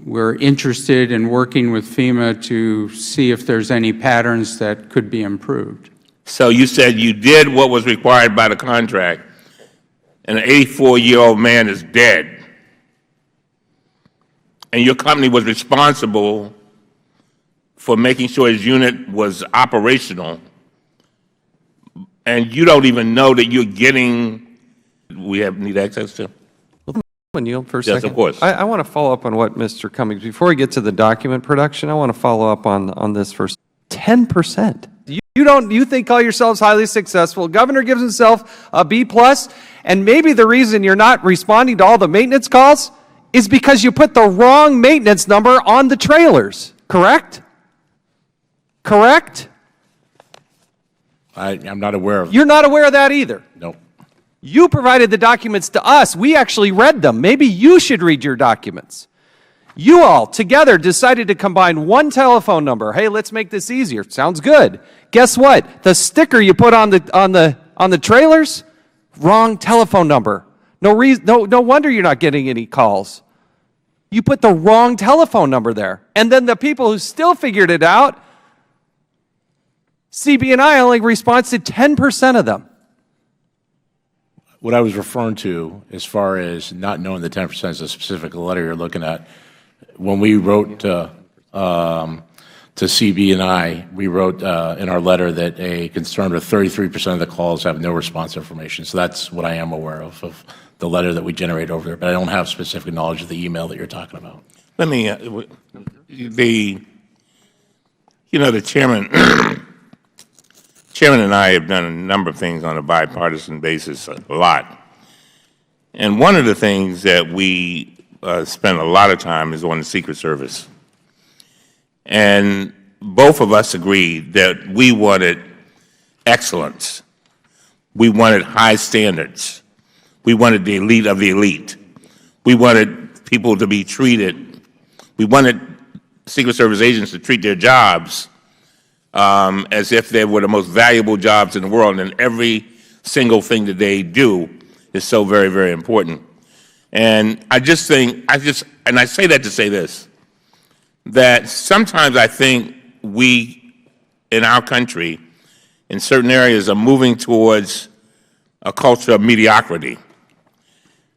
We're interested in working with FEMA to see if there's any patterns that could be improved. So you said you did what was required by the contract, and an 84-year-old man is dead, and your company was responsible for making sure his unit was operational, and you don't even know that you're getting, need access to? Can you yield for a Yes, second? of course. I want to follow up on what Mr. Cummings, before we get to the document production, I want to follow up on this first. 10%. You think call yourselves highly successful. Governor gives himself a B+, and maybe the reason you're not responding to all the maintenance calls is because you put the wrong maintenance number on the trailers, correct? Correct? I'm not aware of. You're not aware of that either? No. You provided the documents to us. We actually read them. Maybe you should read your documents. You all together decided to combine one telephone number. Hey, let's make this easier. Sounds good. Guess what? The sticker you put on the trailers, wrong telephone number. No wonder you're not getting any calls. You put the wrong telephone number there. And then the people who still figured it out, CB&I only responds to 10% of them. What I was referring to as far as not knowing the 10% is a specific letter you're looking at. When we wrote to CB&I, we wrote in our letter that a concern with 33% of the calls have no response information. So that's what I am aware of the letter that we generate over there. But I don't have specific knowledge of the email that you're talking about. Let me, the chairman and I have done a number of things on a bipartisan basis, a lot. And one of the things that we spend a lot of time is on the Secret Service. And both of us agreed that we wanted excellence. We wanted high standards. We wanted the elite of the elite. We wanted people to be treated. We wanted Secret Service agents to treat their jobs as if they were the most valuable jobs in the world, and every single thing that they do is so very, very important. And I just think, and I say that to say this, that sometimes I think we, in our country, in certain areas, are moving towards a culture of mediocrity.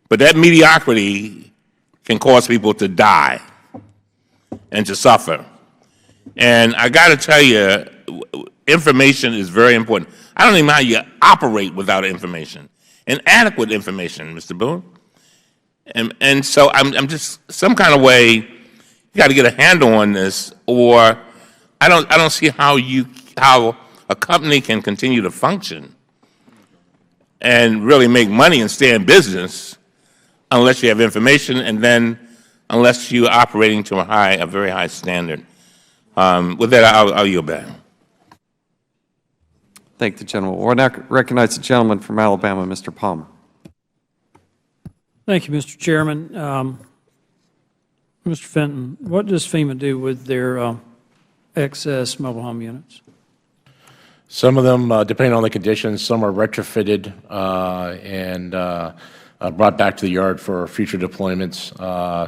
But that mediocrity can cause people to die and to suffer. And I got to tell you, information is very important. I don't even know how you operate without information, and adequate information, Mr. Boone. And so I'm just, some kind of way, you got to get a handle on this, or I don't see how a company can continue to function and really make money and stay in business unless you have information, and then unless you're operating to a very high standard. With that, I'll yield back. Thank the gentleman. We'll now recognize the gentleman from Alabama, Mr. Palmer. Thank you, Mr. Chairman. Mr. Fenton, what does FEMA do with their excess mobile home units? Some of them, depending on the conditions, some are retrofitted and brought back to the yard for future deployments.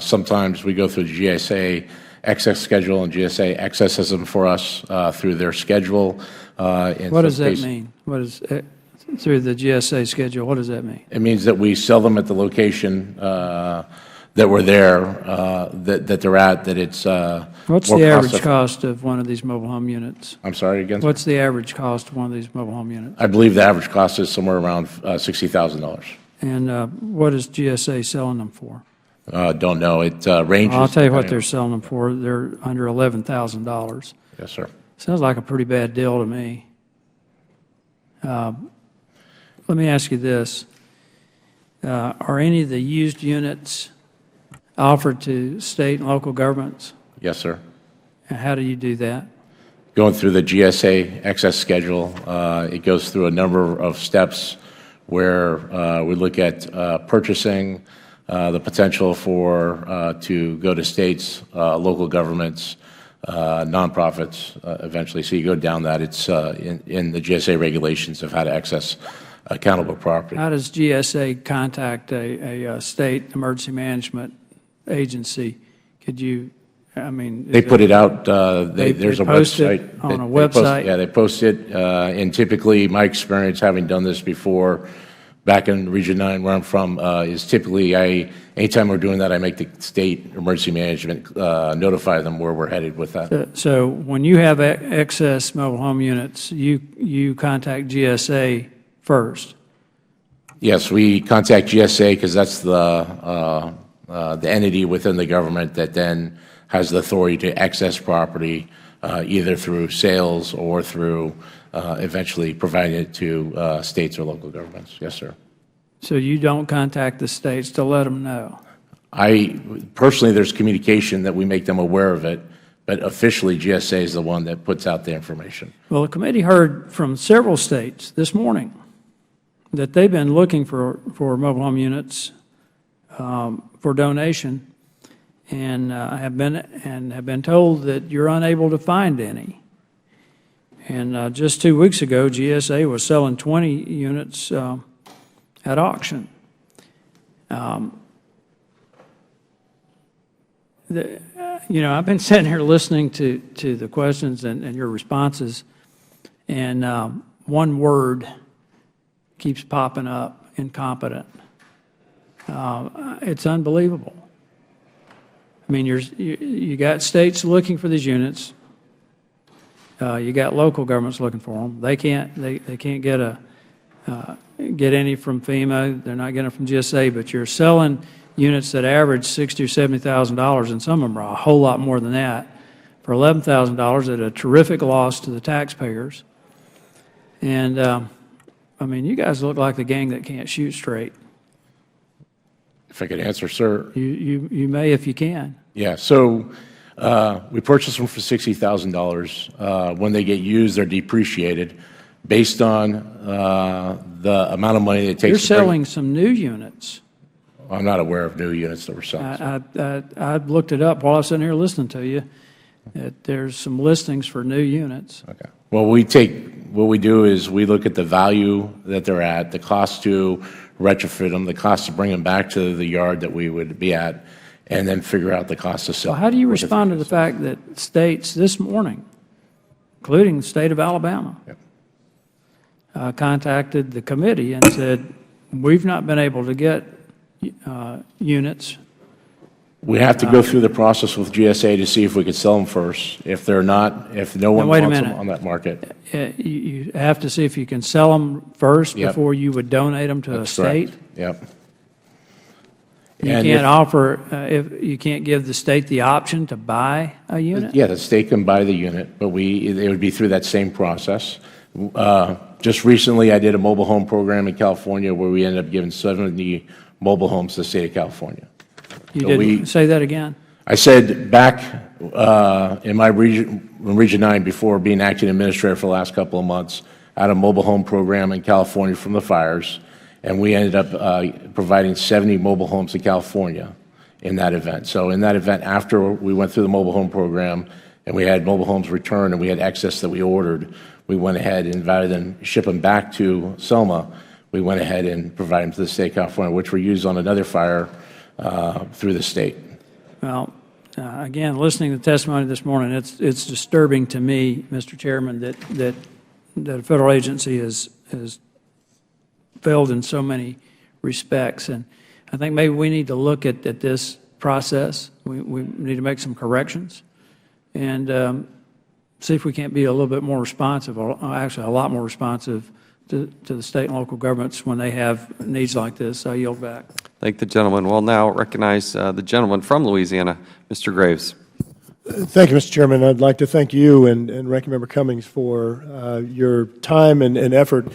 Sometimes we go through the GSA excess schedule, and GSA accesses them for us through their schedule. What does that mean? What is through the GSA schedule? What does that mean? It means that we sell them at the location that we're there, that they're at, that it's What's the average cost of one of these mobile home units? I'm sorry, again? What's the average cost of one of these mobile home units? I believe the average cost is somewhere around $60,000. And what is GSA selling them for? Don't know. It ranges. I'll tell you what they're selling them for. They're under $11,000. Yes, sir. Sounds like a pretty bad deal to me. Let me ask you this. Are any of the used units offered to state and local governments? Yes, sir. And how do you do that? Going through the GSA excess schedule, it goes through a number of steps where we look at purchasing, the potential for to go to states, local governments, nonprofits eventually. So you go down that. It's in the GSA regulations of how to access accountable property. How does GSA contact a state emergency management agency? Could you, I mean... They put it out. There's a website. It on a website? They post it. And typically, my experience, having done this before, back in Region 9, where I'm from, is typically, anytime we're doing that, I make the state emergency management notify them where we're headed with that. So when you have excess mobile home units, you contact GSA first? Yes, we contact GSA because that's the entity within the government that then has the authority to access property either through sales or through eventually providing it to states or local governments. Yes, sir. So you don't contact the states to let them know? Personally, there's communication that we make them aware of it, but officially GSA is the one that puts out the information. Well, the committee heard from several states this morning that they've been looking for mobile home units for donation and have been told that you're unable to find any. And just 2 weeks ago, GSA was selling 20 units at auction. I've been sitting here listening to the questions and your responses, and one word keeps popping up: incompetent. It's unbelievable. I mean, you got states looking for these units. You got local governments looking for them. They can't get any from FEMA. They're not getting it from GSA. But you're selling units that average $60,000 or $70,000, and some of them are a whole lot more than that, for $11,000 at a terrific loss to the taxpayers. And I mean, you guys look like the gang that can't shoot straight. If I could answer, sir. You may if you can. Yeah. So we purchase them for $60,000. When they get used, they're depreciated based on the amount of money it takes. You're selling some new units. I'm not aware of new units that were selling. I looked it up while I was sitting here listening to you. There's some listings for new units. Okay. Well, what we do is we look at the value that they're at, the cost to retrofit them, the cost to bring them back to the yard that we would be at, and then figure out the cost to sell. Well, how do you respond to the fact that states this morning, including the state of Alabama, contacted the committee and said, we've not been able to get units? We have to go through the process with GSA to see if we could sell them first. If no one wants them on that market. You have to see if you can sell them first before you would donate them to a state? Correct. Yep. You can't offer, if you can't give the state the option to buy a unit? Yeah, the state can buy the unit, but it would be through that same process. Just recently, I did a mobile home program in California where we ended up giving 70 mobile homes to the state of California. You didn't say that again? I said back in my Region 9, before being acting administrator for the last couple of months, I had a mobile home program in California from the fires, and we ended up providing 70 mobile homes to California in that event. So in that event, after we went through the mobile home program and we had mobile homes returned and we had excess that we ordered, we went ahead and rather than ship them back to Selma, we went ahead and provided them to the state of California, which were used on another fire through the state. Well, again, listening to the testimony this morning, it's disturbing to me, Mr. Chairman, that a federal agency has failed in so many respects. And I think maybe we need to look at this process. We need to make some corrections and see if we can't be a little bit more responsive, or actually a lot more responsive to the state and local governments when they have needs like this. I yield back. Thank the gentleman. We'll now recognize the gentleman from Louisiana, Mr. Graves. Thank you, Mr. Chairman. I'd like to thank you and Ranking Member Cummings for your time and effort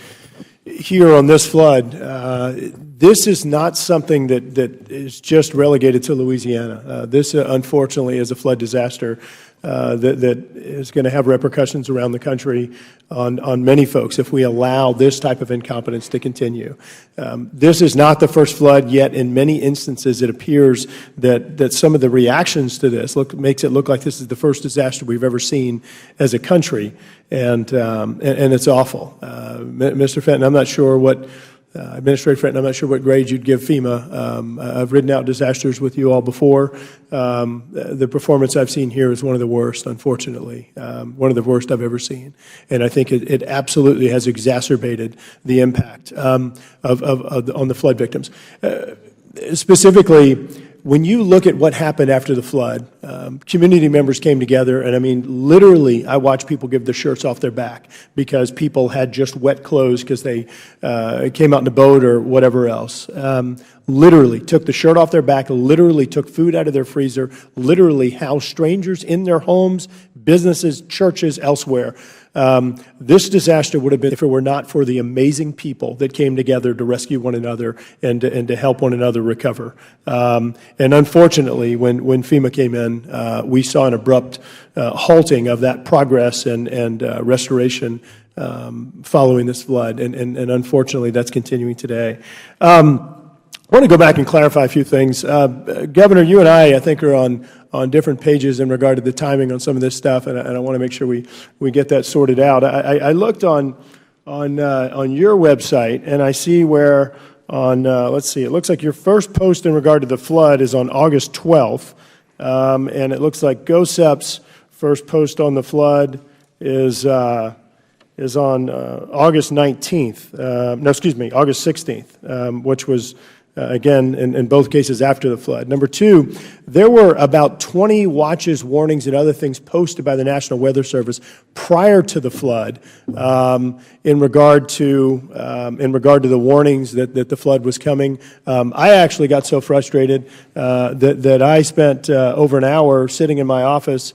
here on this flood. This is not something that is just relegated to Louisiana. This, unfortunately, is a flood disaster that is going to have repercussions around the country on many folks if we allow this type of incompetence to continue. This is not the first flood, yet in many instances it appears that some of the reactions to this makes it look like this is the first disaster we've ever seen as a country, and it's awful. Mr. Fenton, I'm not sure what Administrator Fenton, I'm not sure what grade you'd give FEMA. I've ridden out disasters with you all before. The performance I've seen here is one of the worst, unfortunately, one of the worst I've ever seen. And I think it absolutely has exacerbated the impact on the flood victims. Specifically, when you look at what happened after the flood, community members came together, and I mean, literally, I watched people give their shirts off their back because people had just wet clothes because they came out in a boat or whatever else. Literally took the shirt off their back, literally took food out of their freezer, literally housed strangers in their homes, businesses, churches, elsewhere. This disaster would have been if it were not for the amazing people that came together to rescue one another and to help one another recover. And unfortunately, when FEMA came in, we saw an abrupt halting of that progress and restoration following this flood. And unfortunately, that's continuing today. I want to go back and clarify a few things. Governor, you and I think, are on different pages in regard to the timing on some of this stuff, and I want to make sure we get that sorted out. I looked on your website, and I see where on, let's see, it looks like your first post in regard to the flood is on August 12th, and it looks like GOSEP's first post on the flood is on August 19th, no, excuse me, August 16th, which was again, in both cases after the flood. Number two, there were about 20 watches, warnings, and other things posted by the National Weather Service prior to the flood in regard to the warnings that the flood was coming. I actually got so frustrated that I spent over an hour sitting in my office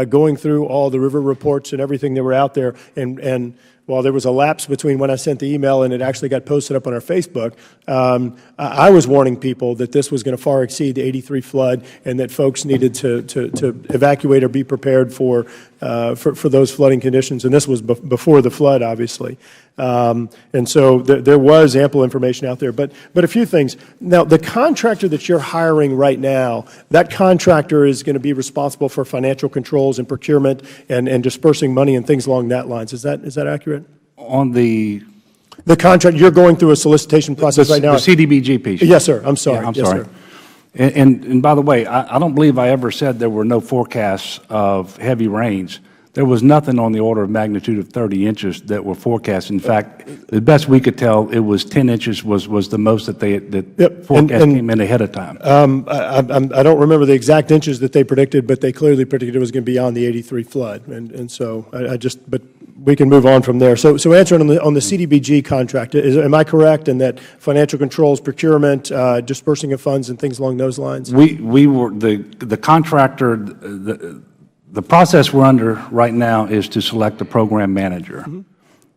going through all the river reports and everything that were out there, and while there was a lapse between when I sent the email and it actually got posted up on our Facebook, I was warning people that this was going to far exceed the '83 flood and that folks needed to evacuate or be prepared for those flooding conditions. And this was before the flood, obviously. And so there was ample information out there. But a few things. Now, the contractor that you're hiring right now, that contractor is going to be responsible for financial controls and procurement and dispersing money and things along that lines. Is that accurate? On the contract, you're going through a solicitation process right now? The CDBG piece. Yes, sir. I'm sorry. Yeah, I'm yes, sorry. Sir. And by the way, I don't believe I ever said there were no forecasts of heavy rains. There was nothing on the order of magnitude of 30 inches that were forecast. In fact, the best we could tell, it was 10 inches was the most that forecast came in ahead of time. I don't remember the exact inches that they predicted, but they clearly predicted it was going to be beyond the '83 flood. And so but we can move on from there. So answering on the CDBG contract, am I correct in that financial controls, procurement, dispersing of funds, and things along those lines? We were the contractor. The process we're under right now is to select a program manager. Mm-hmm.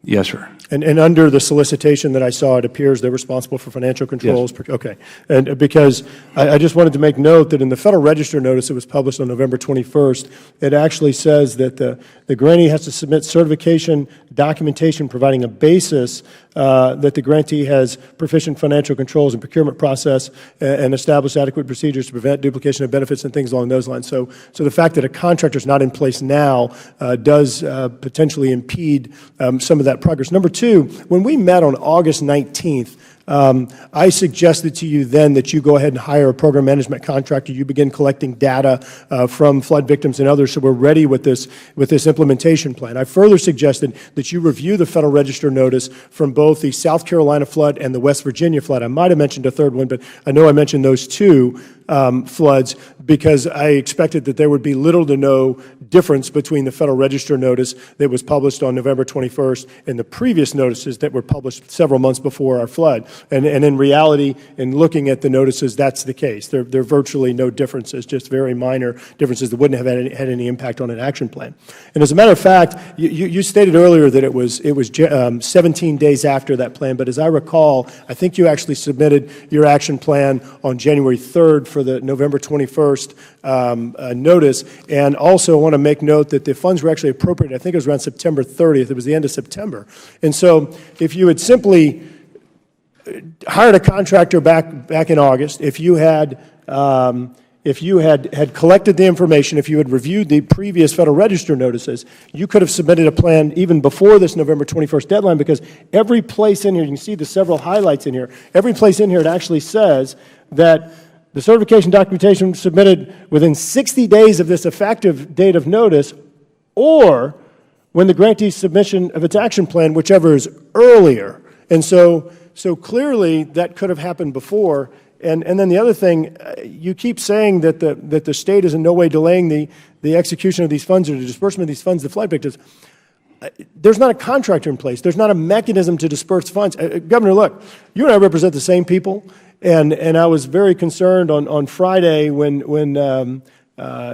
Yes, sir. And under the solicitation that I saw, it appears they're responsible for financial controls. Yes. Okay. And because I just wanted to make note that in the Federal Register notice that was published on November 21st, it actually says that the grantee has to submit certification documentation providing a basis that the grantee has proficient financial controls and procurement process and established adequate procedures to prevent duplication of benefits and things along those lines. So the fact that a contractor is not in place now does potentially impede some of that progress. Number two, when we met on August 19th, I suggested to you then that you go ahead and hire a program management contractor. You begin collecting data from flood victims and others, so we're ready with this implementation plan. I further suggested that you review the Federal Register notice from both the South Carolina flood and the West Virginia flood. I might have mentioned a third one, but I know I mentioned those two floods because I expected that there would be little to no difference between the Federal Register notice that was published on November 21st and the previous notices that were published several months before our flood. And in reality, in looking at the notices, that's the case. There are virtually no differences, just very minor differences that wouldn't have had any impact on an action plan. And as a matter of fact, you stated earlier that it was 17 days after that plan, but as I recall, I think you actually submitted your action plan on January 3rd for the November 21st notice. And also I want to make note that the funds were actually appropriated, I think it was around September 30th. It was the end of September. And so if you had simply hired a contractor back in August, if you had collected the information, if you had reviewed the previous Federal Register notices, you could have submitted a plan even before this November 21st deadline, because every place in here, you can see the several highlights in here, every place in here it actually says that the certification documentation submitted within 60 days of this effective date of notice, or when the grantee's submission of its action plan, whichever is earlier. And so clearly that could have happened before, And then the other thing, you keep saying that the state is in no way delaying the execution of these funds or the disbursement of these funds to flood victims. There's not a contractor in place. There's not a mechanism to disperse funds. Governor, look, you and I represent the same people, and I was very concerned on Friday when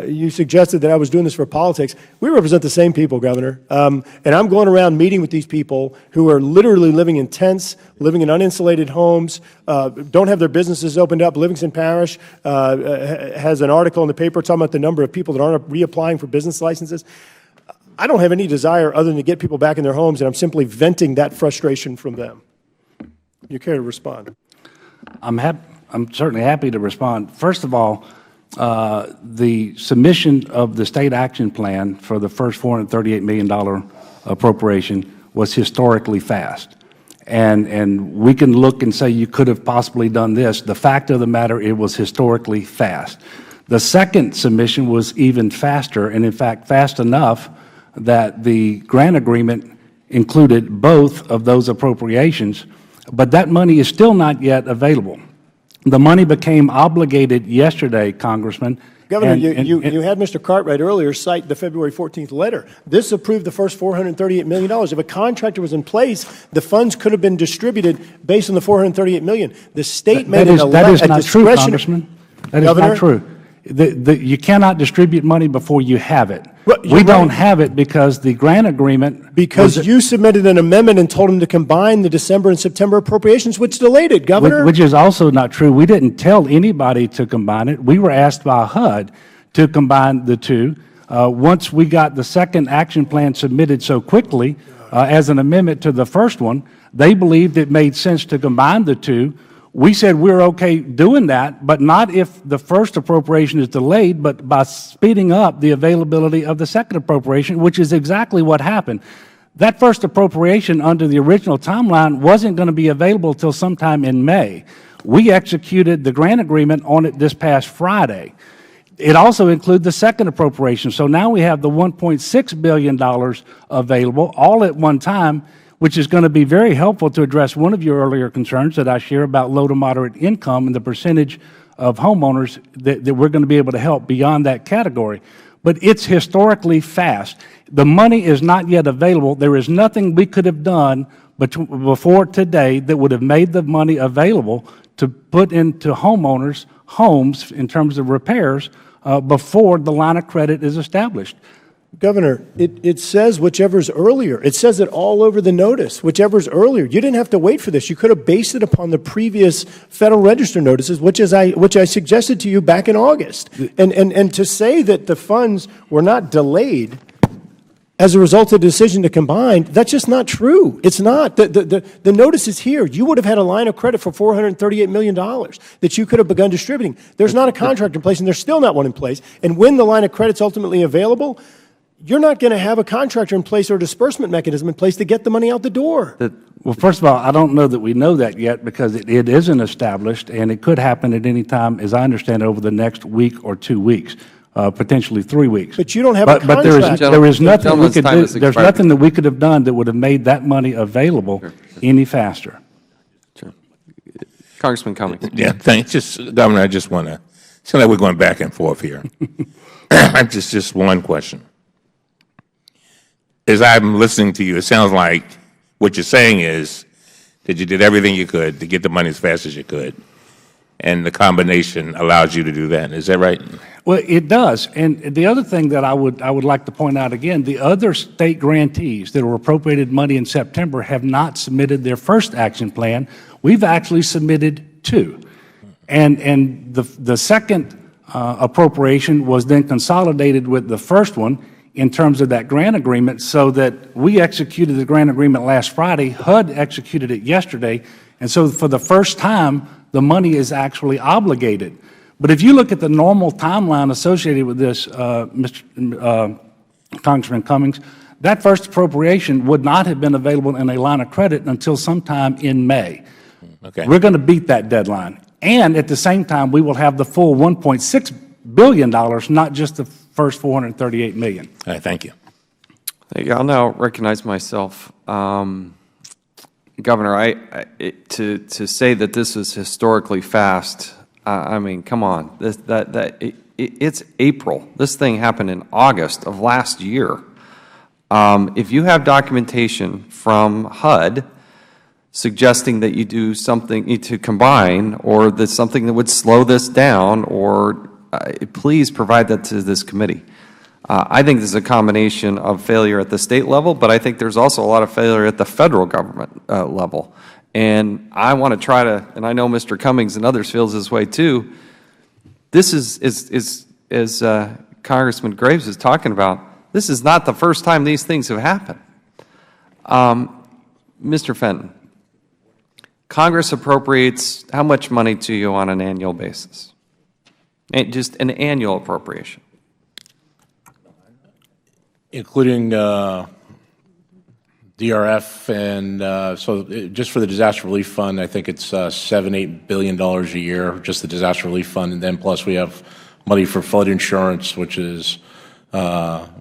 you suggested that I was doing this for politics. We represent the same people, Governor, and I'm going around meeting with these people who are literally living in tents, living in uninsulated homes, don't have their businesses opened up. Livingston Parish has an article in the paper talking about the number of people that aren't reapplying for business licenses. I don't have any desire other than to get people back in their homes, and I'm simply venting that frustration from them. You care to respond? I'm certainly happy to respond. First of all, the submission of the state action plan for the first $438 million appropriation was historically fast. And we can look and say you could have possibly done this. The fact of the matter, it was historically fast. The second submission was even faster, and in fact fast enough that the grant agreement included both of those appropriations, but that money is still not yet available. The money became obligated yesterday, Congressman. Governor, you had Mr. Cartwright earlier cite the February 14th letter. This approved the first $438 million. If a contractor was in place, the funds could have been distributed based on the $438 million. The state made that is not true, Congressman. That is not true. You cannot distribute money before you have it. We don't have it because the grant agreement... Because you submitted an amendment and told them to combine the December and September appropriations, which delayed it, Governor. Which is also not true. We didn't tell anybody to combine it. We were asked by HUD to combine the two. Once we got the second action plan submitted so quickly as an amendment to the first one, they believed it made sense to combine the two. We said we're okay doing that, but not if the first appropriation is delayed, but by speeding up the availability of the second appropriation, which is exactly what happened. That first appropriation under the original timeline wasn't going to be available until sometime in May. We executed the grant agreement on it this past Friday. It also included the second appropriation. So now we have the $1.6 billion available all at one time, which is going to be very helpful to address one of your earlier concerns that I share about low to moderate income and the percentage of homeowners that we're going to be able to help beyond that category. But it's historically fast. The money is not yet available. There is nothing we could have done before today that would have made the money available to put into homeowners' homes in terms of repairs before the line of credit is established. Governor, it says whichever's earlier. It says it all over the notice, whichever's earlier. You didn't have to wait for this. You could have based it upon the previous Federal Register notices, which I suggested to you back in August. And to say that the funds were not delayed as a result of the decision to combine, that's just not true. It's not. The notice is here. You would have had a line of credit for $438 million that you could have begun distributing. There's not a contract in place, and there's still not one in place. And when the line of credit's ultimately available, you're not going to have a contractor in place or a disbursement mechanism in place to get the money out the door. Well, first of all, I don't know that we know that yet because it isn't established, and it could happen at any time, as I understand, over the next week or 2 weeks, potentially 3 weeks. But you don't have a contract. But there is nothing we could do. There's nothing that we could have done that would have made that money available any faster. Sure. Congressman Cummings. Yeah, thanks. Governor, I just want to, seems like we're going back and forth here. just one question. As I'm listening to you, it sounds like what you're saying is that you did everything you could to get the money as fast as you could, and the combination allows you to do that. Is that right? Well, it does. And the other thing that I would like to point out again, the other state grantees that were appropriated money in September have not submitted their first action plan. We've actually submitted two. And the second appropriation was then consolidated with the first one in terms of that grant agreement, so that we executed the grant agreement last Friday, HUD executed it yesterday, and so for the first time, the money is actually obligated. But if you look at the normal timeline associated with this, Congressman Cummings, that first appropriation would not have been available in a line of credit until sometime in May. Okay. We're going to beat that deadline. And at the same time, we will have the full $1.6 billion, not just the first $438 million. All right, thank you. Thank you. I'll now recognize myself. Governor, to say that this is historically fast, I mean, come on. It's April. This thing happened in August of last year. If you have documentation from HUD suggesting that you do something to combine, or that something that would slow this down, or please provide that to this committee. I think this is a combination of failure at the state level, but I think there's also a lot of failure at the federal government level. And I want to try to, and I know Mr. Cummings and others feels this way too, this is as Congressman Graves is talking about, this is not the first time these things have happened. Mr. Fenton, Congress appropriates how much money to you on an annual basis? Just an annual appropriation. Including DRF, and so just for the disaster relief fund, I think it's $7–8 billion a year, just the disaster relief fund, and then plus we have money for flood insurance, which is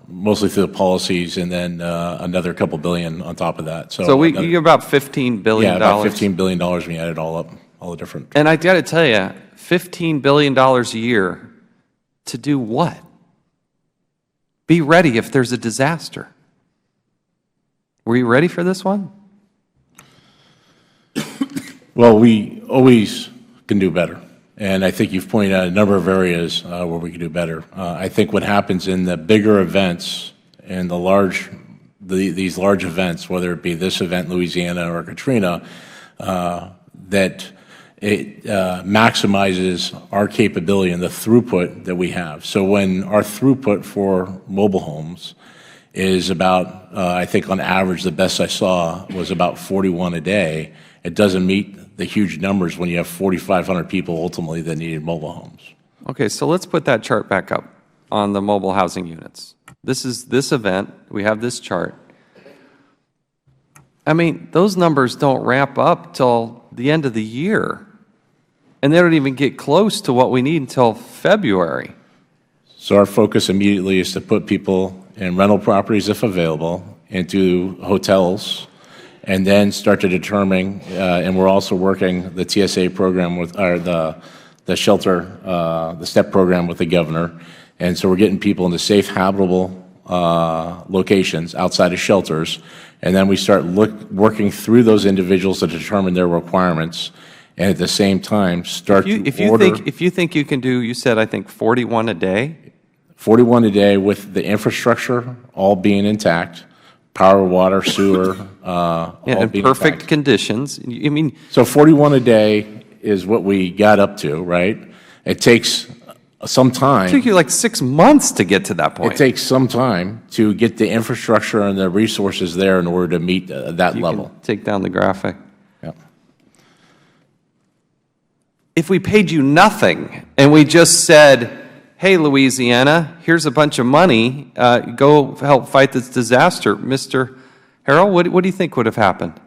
mostly through the policies, and then another couple billion on top of that. So you get about $15 billion. Yeah, about $15 billion when you add it all up, all the different. And I got to tell you, $15 billion a year to do what? Be ready if there's a disaster. Were you ready for this one? Well, we always can do better. And I think you've pointed out a number of areas where we can do better. I think what happens in the bigger events and these large events, whether it be this event, Louisiana, or Katrina, that it maximizes our capability and the throughput that we have. So when our throughput for mobile homes is about, I think on average, the best I saw was about 41 a day, it doesn't meet the huge numbers when you have 4,500 people ultimately that needed mobile homes. Okay, so let's put that chart back up on the mobile housing units. This is this event. We have this chart. I mean, those numbers don't ramp up till the end of the year. And they don't even get close to what we need until February. So our focus immediately is to put people in rental properties, if available, into hotels, and then start to determine, and we're also working the TSA program with, or the shelter, the STEP program with the governor. And so we're getting people into safe, habitable locations outside of shelters. And then we start working through those individuals to determine their requirements. And at the same time, start to order. If you think you can do, you said, I think, 41 a day? 41 a day with the infrastructure all being intact, power, water, sewer, all in being perfect intact. conditions. I mean, so 41 a day is what we got up to, right? It takes some time. It took you like 6 months to get to that point. It takes some time to get the infrastructure and the resources there in order to meet that level. Can take down the graphic. Yeah. If we paid you nothing and we just said, hey, Louisiana, here's a bunch of money, go help fight this disaster, Mr. Harrell, what do you think would have happened?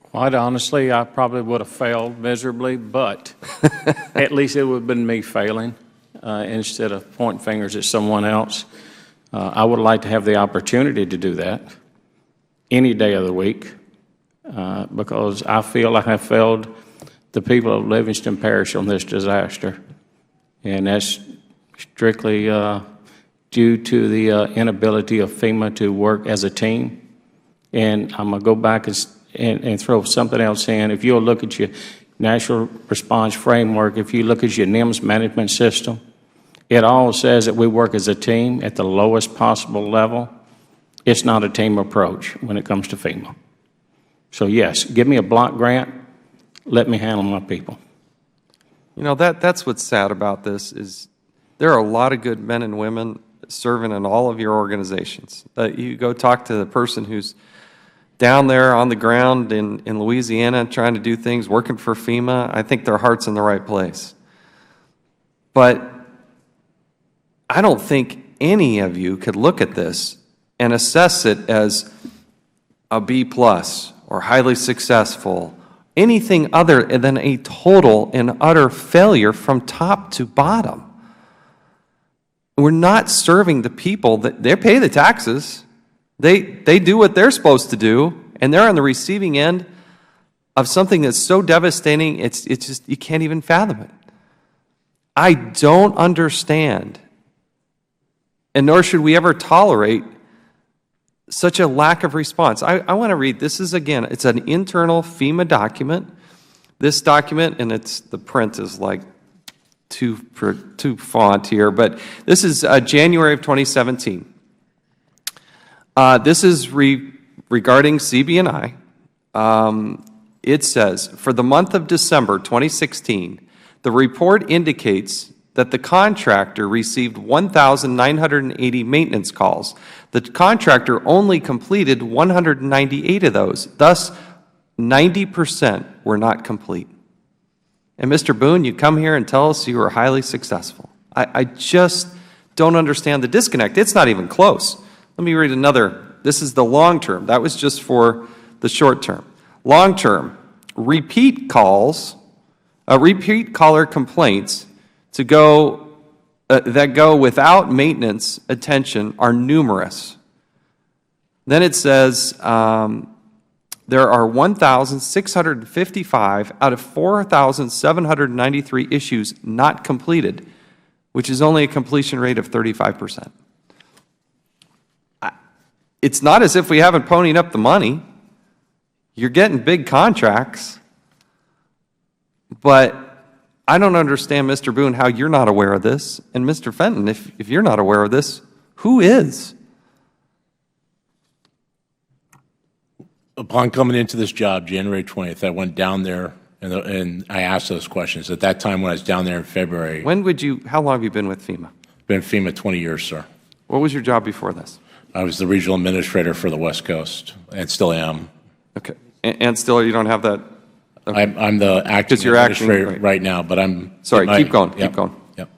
Quite honestly, I probably would have failed miserably, but at least it would have been me failing instead of pointing fingers at someone else. I would like to have the opportunity to do that any day of the week because I feel like I failed the people of Livingston Parish on this disaster, and that's strictly due to the inability of FEMA to work as a team. And I'm going to go back and throw something else in. If you'll look at your National Response Framework, if you look at your NIMS management system, it all says that we work as a team at the lowest possible level. It's not a team approach when it comes to FEMA. So yes, give me a block grant. Let me handle my people. You know, that's what's sad about this is there are a lot of good men and women serving in all of your organizations. You go talk to the person who's down there on the ground in Louisiana trying to do things, working for FEMA. I think their heart's in the right place. But I don't think any of you could look at this and assess it as a B+ or highly successful, anything other than a total and utter failure from top to bottom. We're not serving the people that they pay the taxes. They do what they're supposed to do, and they're on the receiving end of something that's so devastating, it's just, you can't even fathom it. I don't understand, and nor should we ever tolerate such a lack of response. I want to read, this is, again, it's an internal FEMA document. This document, and the print is like too font here, but this is January of 2017. This is regarding CB&I. It says, for the month of December 2016, the report indicates that the contractor received 1,980 maintenance calls. The contractor only completed 198 of those. Thus, 90% were not complete. And Mr. Boone, you come here and tell us you were highly successful. I just don't understand the disconnect. It's not even close. Let me read another. This is the long term. That was just for the short term. Long term, repeat calls, repeat caller complaints that go without maintenance attention are numerous. Then it says there are 1,655 out of 4,793 issues not completed, which is only a completion rate of 35%. It's not as if we haven't ponied up the money. You're getting big contracts. But I don't understand, Mr. Boone, how you're not aware of this. And Mr. Fenton, if you're not aware of this, who is? Upon coming into this job, January 20th, I went down there and I asked those questions. At that time when I was down there in February. How long have you been with FEMA? Been FEMA 20 years, sir. What was your job before this? I was the regional administrator for the West Coast, and still am. Okay. And still you don't have that? Okay. I'm the acting administrator right now, but I'm... Sorry, keep going. Yep.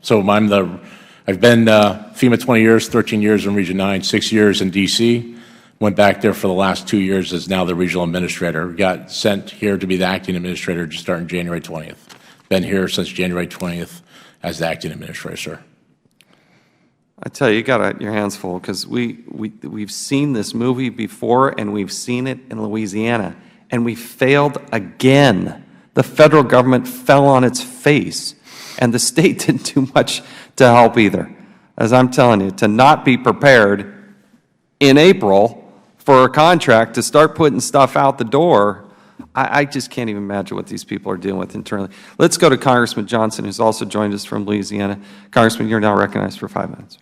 So I've been FEMA 20 years, 13 years in Region 9, 6 years in D.C., went back there for the last 2 years as now the regional administrator. Got sent here to be the acting administrator just starting January 20th. Been here since January 20th as the acting administrator, sir. I tell you, you got your hands full, because we've seen this movie before, and we've seen it in Louisiana, and we failed again. The federal government fell on its face, and the state didn't do much to help either. As I'm telling you, to not be prepared in April for a contract to start putting stuff out the door, I just can't even imagine what these people are dealing with internally. Let's go to Congressman Johnson, who's also joined us from Louisiana. Congressman, you're now recognized for 5 minutes.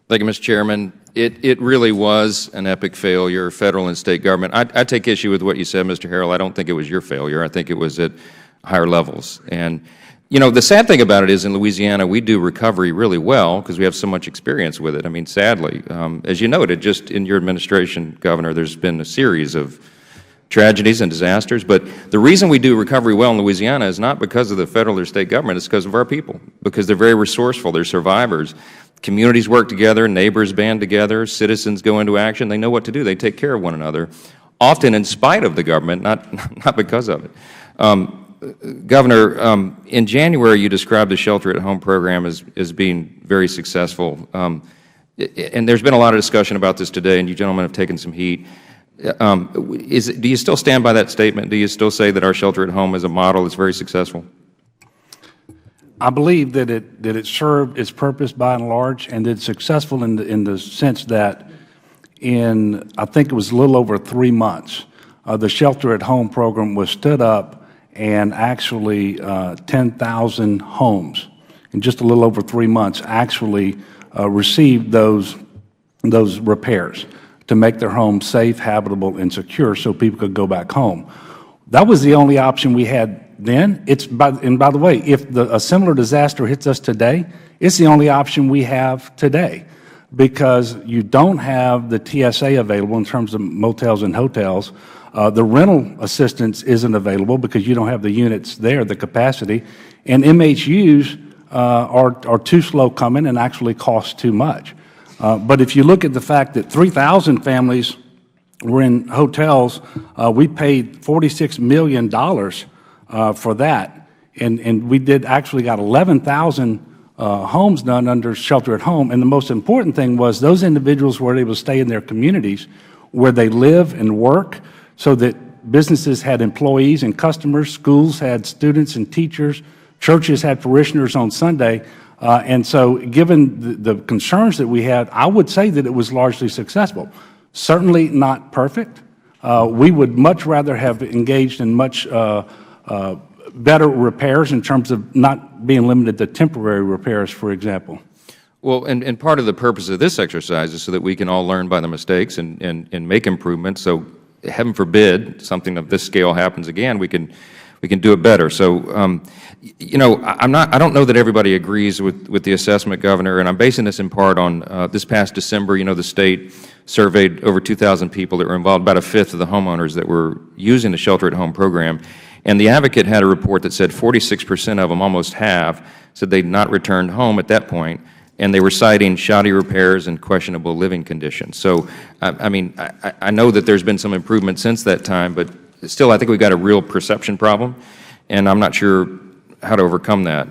Thank you, Mr. Chairman. It really was an epic failure, federal and state government. I take issue with what you said, Mr. Harrell. I don't think it was your failure. I think it was at higher levels. And, you know, the sad thing about it is in Louisiana, we do recovery really well because we have so much experience with it. I mean, sadly, as you noted, just in your administration, Governor, there's been a series of tragedies and disasters. But the reason we do recovery well in Louisiana is not because of the federal or state government. It's because of our people, because they're very resourceful. They're survivors. Communities work together, neighbors band together, citizens go into action. They know what to do. They take care of one another, often in spite of the government, not because of it. Governor, in January you described the shelter-at-home program as being very successful. And there's been a lot of discussion about this today, and you gentlemen have taken some heat. Do you still stand by that statement? Do you still say that our shelter-at-home is a model that's very successful? I believe that it served its purpose by and large, and it's successful in the sense that I think it was a little over 3 months, the shelter-at-home program was stood up, and actually 10,000 homes in just a little over 3 months actually received those repairs to make their homes safe, habitable, and secure so people could go back home. That was the only option we had then. And by the way, if a similar disaster hits us today, it's the only option we have today, because you don't have the TSA available in terms of motels and hotels. The rental assistance isn't available because you don't have the units there, the capacity, and MHUs are too slow coming and actually cost too much. But if you look at the fact that 3,000 families were in hotels, we paid $46 million for that, and we actually got 11,000 homes done under shelter at home. And the most important thing was those individuals were able to stay in their communities where they live and work, so that businesses had employees and customers, schools had students and teachers, churches had parishioners on Sunday. And so given the concerns that we had, I would say that it was largely successful. Certainly not perfect. We would much rather have engaged in much better repairs in terms of not being limited to temporary repairs, for example. Well, and part of the purpose of this exercise is so that we can all learn by the mistakes and make improvements. So heaven forbid something of this scale happens again, we can do it better. So, you know, I don't know that everybody agrees with the assessment, Governor, and I'm basing this in part on this past December. You know, the state surveyed over 2,000 people that were involved, about a fifth of the homeowners that were using the shelter-at-home program. And the Advocate had a report that said 46% of them, almost half, said they'd not returned home at that point, and they were citing shoddy repairs and questionable living conditions. So, I mean, I know that there's been some improvement since that time, but still, I think we've got a real perception problem, and I'm not sure how to overcome that.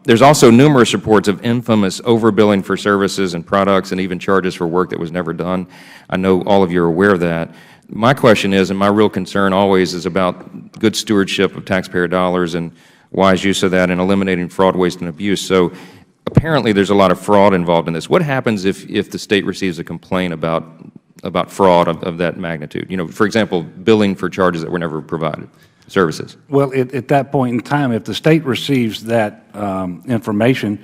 There's also numerous reports of infamous overbilling for services and products and even charges for work that was never done. I know all of you are aware of that. My question is, and my real concern always is about good stewardship of taxpayer dollars and wise use of that and eliminating fraud, waste, and abuse. So apparently there's a lot of fraud involved in this. What happens if the state receives a complaint about fraud of that magnitude? You know, for example, billing for charges that were never provided, services. Well, at that point in time, if the state receives that information,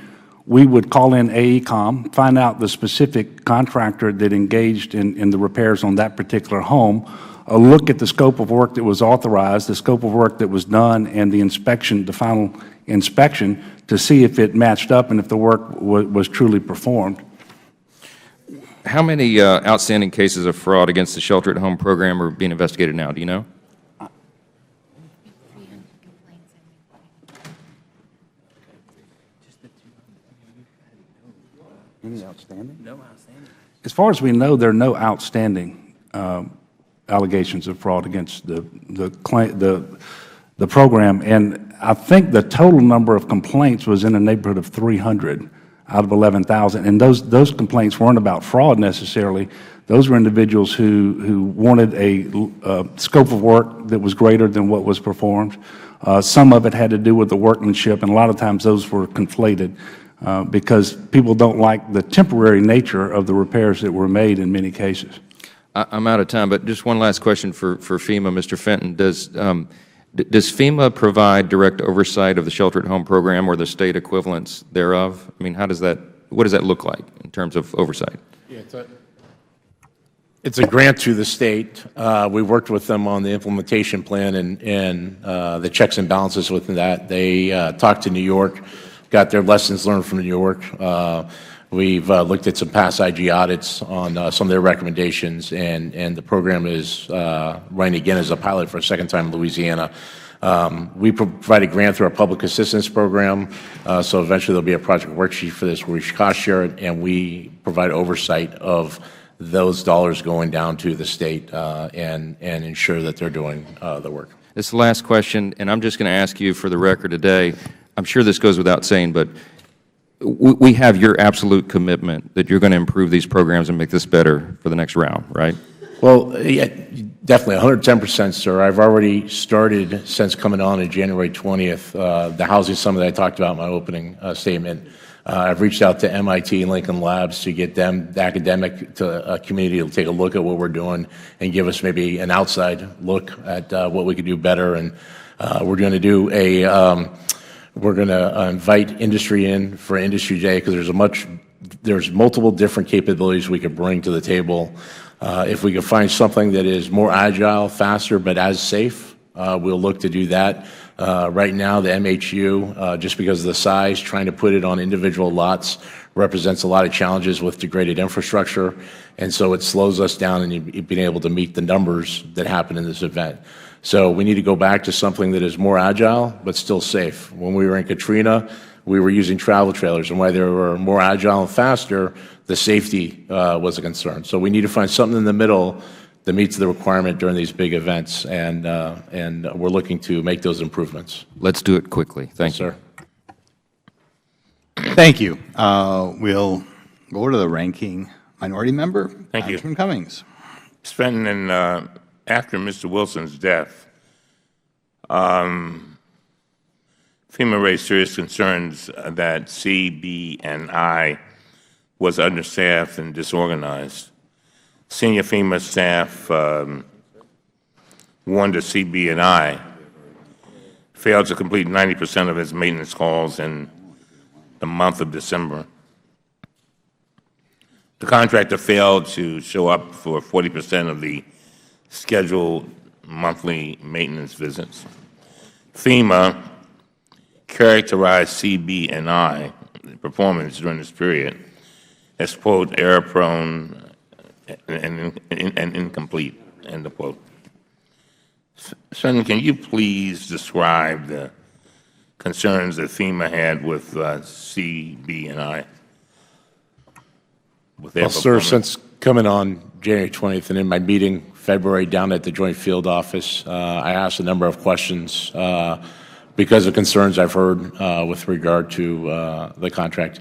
we would call in AECOM, find out the specific contractor that engaged in the repairs on that particular home, look at the scope of work that was authorized, the scope of work that was done, and the inspection, the final inspection, to see if it matched up and if the work was truly performed. How many outstanding cases of fraud against the shelter-at-home program are being investigated now? Do you know? Any outstanding? No outstanding. As far as we know, there are no outstanding allegations of fraud against the program, and I think the total number of complaints was in the neighborhood of 300 out of 11,000, and those complaints weren't about fraud necessarily. Those were individuals who wanted a scope of work that was greater than what was performed. Some of it had to do with the workmanship, and a lot of times those were conflated because people don't like the temporary nature of the repairs that were made in many cases. I'm out of time, but just one last question for FEMA, Mr. Fenton. Does FEMA provide direct oversight of the shelter-at-home program or the state equivalents thereof? I mean, what does that look like in terms of oversight? Yeah, it's a grant to the state. We worked with them on the implementation plan and the checks and balances within that. They talked to New York, got their lessons learned from New York. We've looked at some past IG audits on some of their recommendations, and the program is running again as a pilot for a second time in Louisiana. We provide a grant through our public assistance program, so eventually there'll be a project worksheet for this where we cost share it, and we provide oversight of those dollars going down to the state and ensure that they're doing the work. This is the last question, and I'm just going to ask you for the record today. I'm sure this goes without saying, but we have your absolute commitment that you're going to improve these programs and make this better for the next round, right? Well, yeah, definitely, 110%, sir. I've already started since coming on January 20th, the housing summit that I talked about in my opening statement. I've reached out to MIT and Lincoln Labs to get them, the academic community, to take a look at what we're doing and give us maybe an outside look at what we could do better. And we're going to do we're going to invite industry in for Industry Day because there's multiple different capabilities we could bring to the table. If we can find something that is more agile, faster, but as safe, we'll look to do that. Right now, the MHU, just because of the size, trying to put it on individual lots represents a lot of challenges with degraded infrastructure, and so it slows us down in being able to meet the numbers that happen in this event. So we need to go back to something that is more agile, but still safe. When we were in Katrina, we were using travel trailers, and while they were more agile and faster, the safety was a concern. So we need to find something in the middle that meets the requirement during these big events, and we're looking to make those improvements. Let's do it quickly. Thank you. Sir. Thank you. We'll go to the ranking minority member. Thank you. Congressman Cummings. Mr. Fenton, after Mr. Wilson's death, FEMA raised serious concerns that CB&I was understaffed and disorganized. Senior FEMA staff warned that CB&I failed to complete 90% of its maintenance calls in the month of December. The contractor failed to show up for 40% of the scheduled monthly maintenance visits. FEMA characterized CB&I performance during this period as, quote, error-prone and incomplete, end of quote. Senator, can you please describe the concerns that FEMA had with CB&I? Well, sir, since coming on January 20th and in my meeting February down at the Joint Field Office, I asked a number of questions because of concerns I've heard with regard to the contract.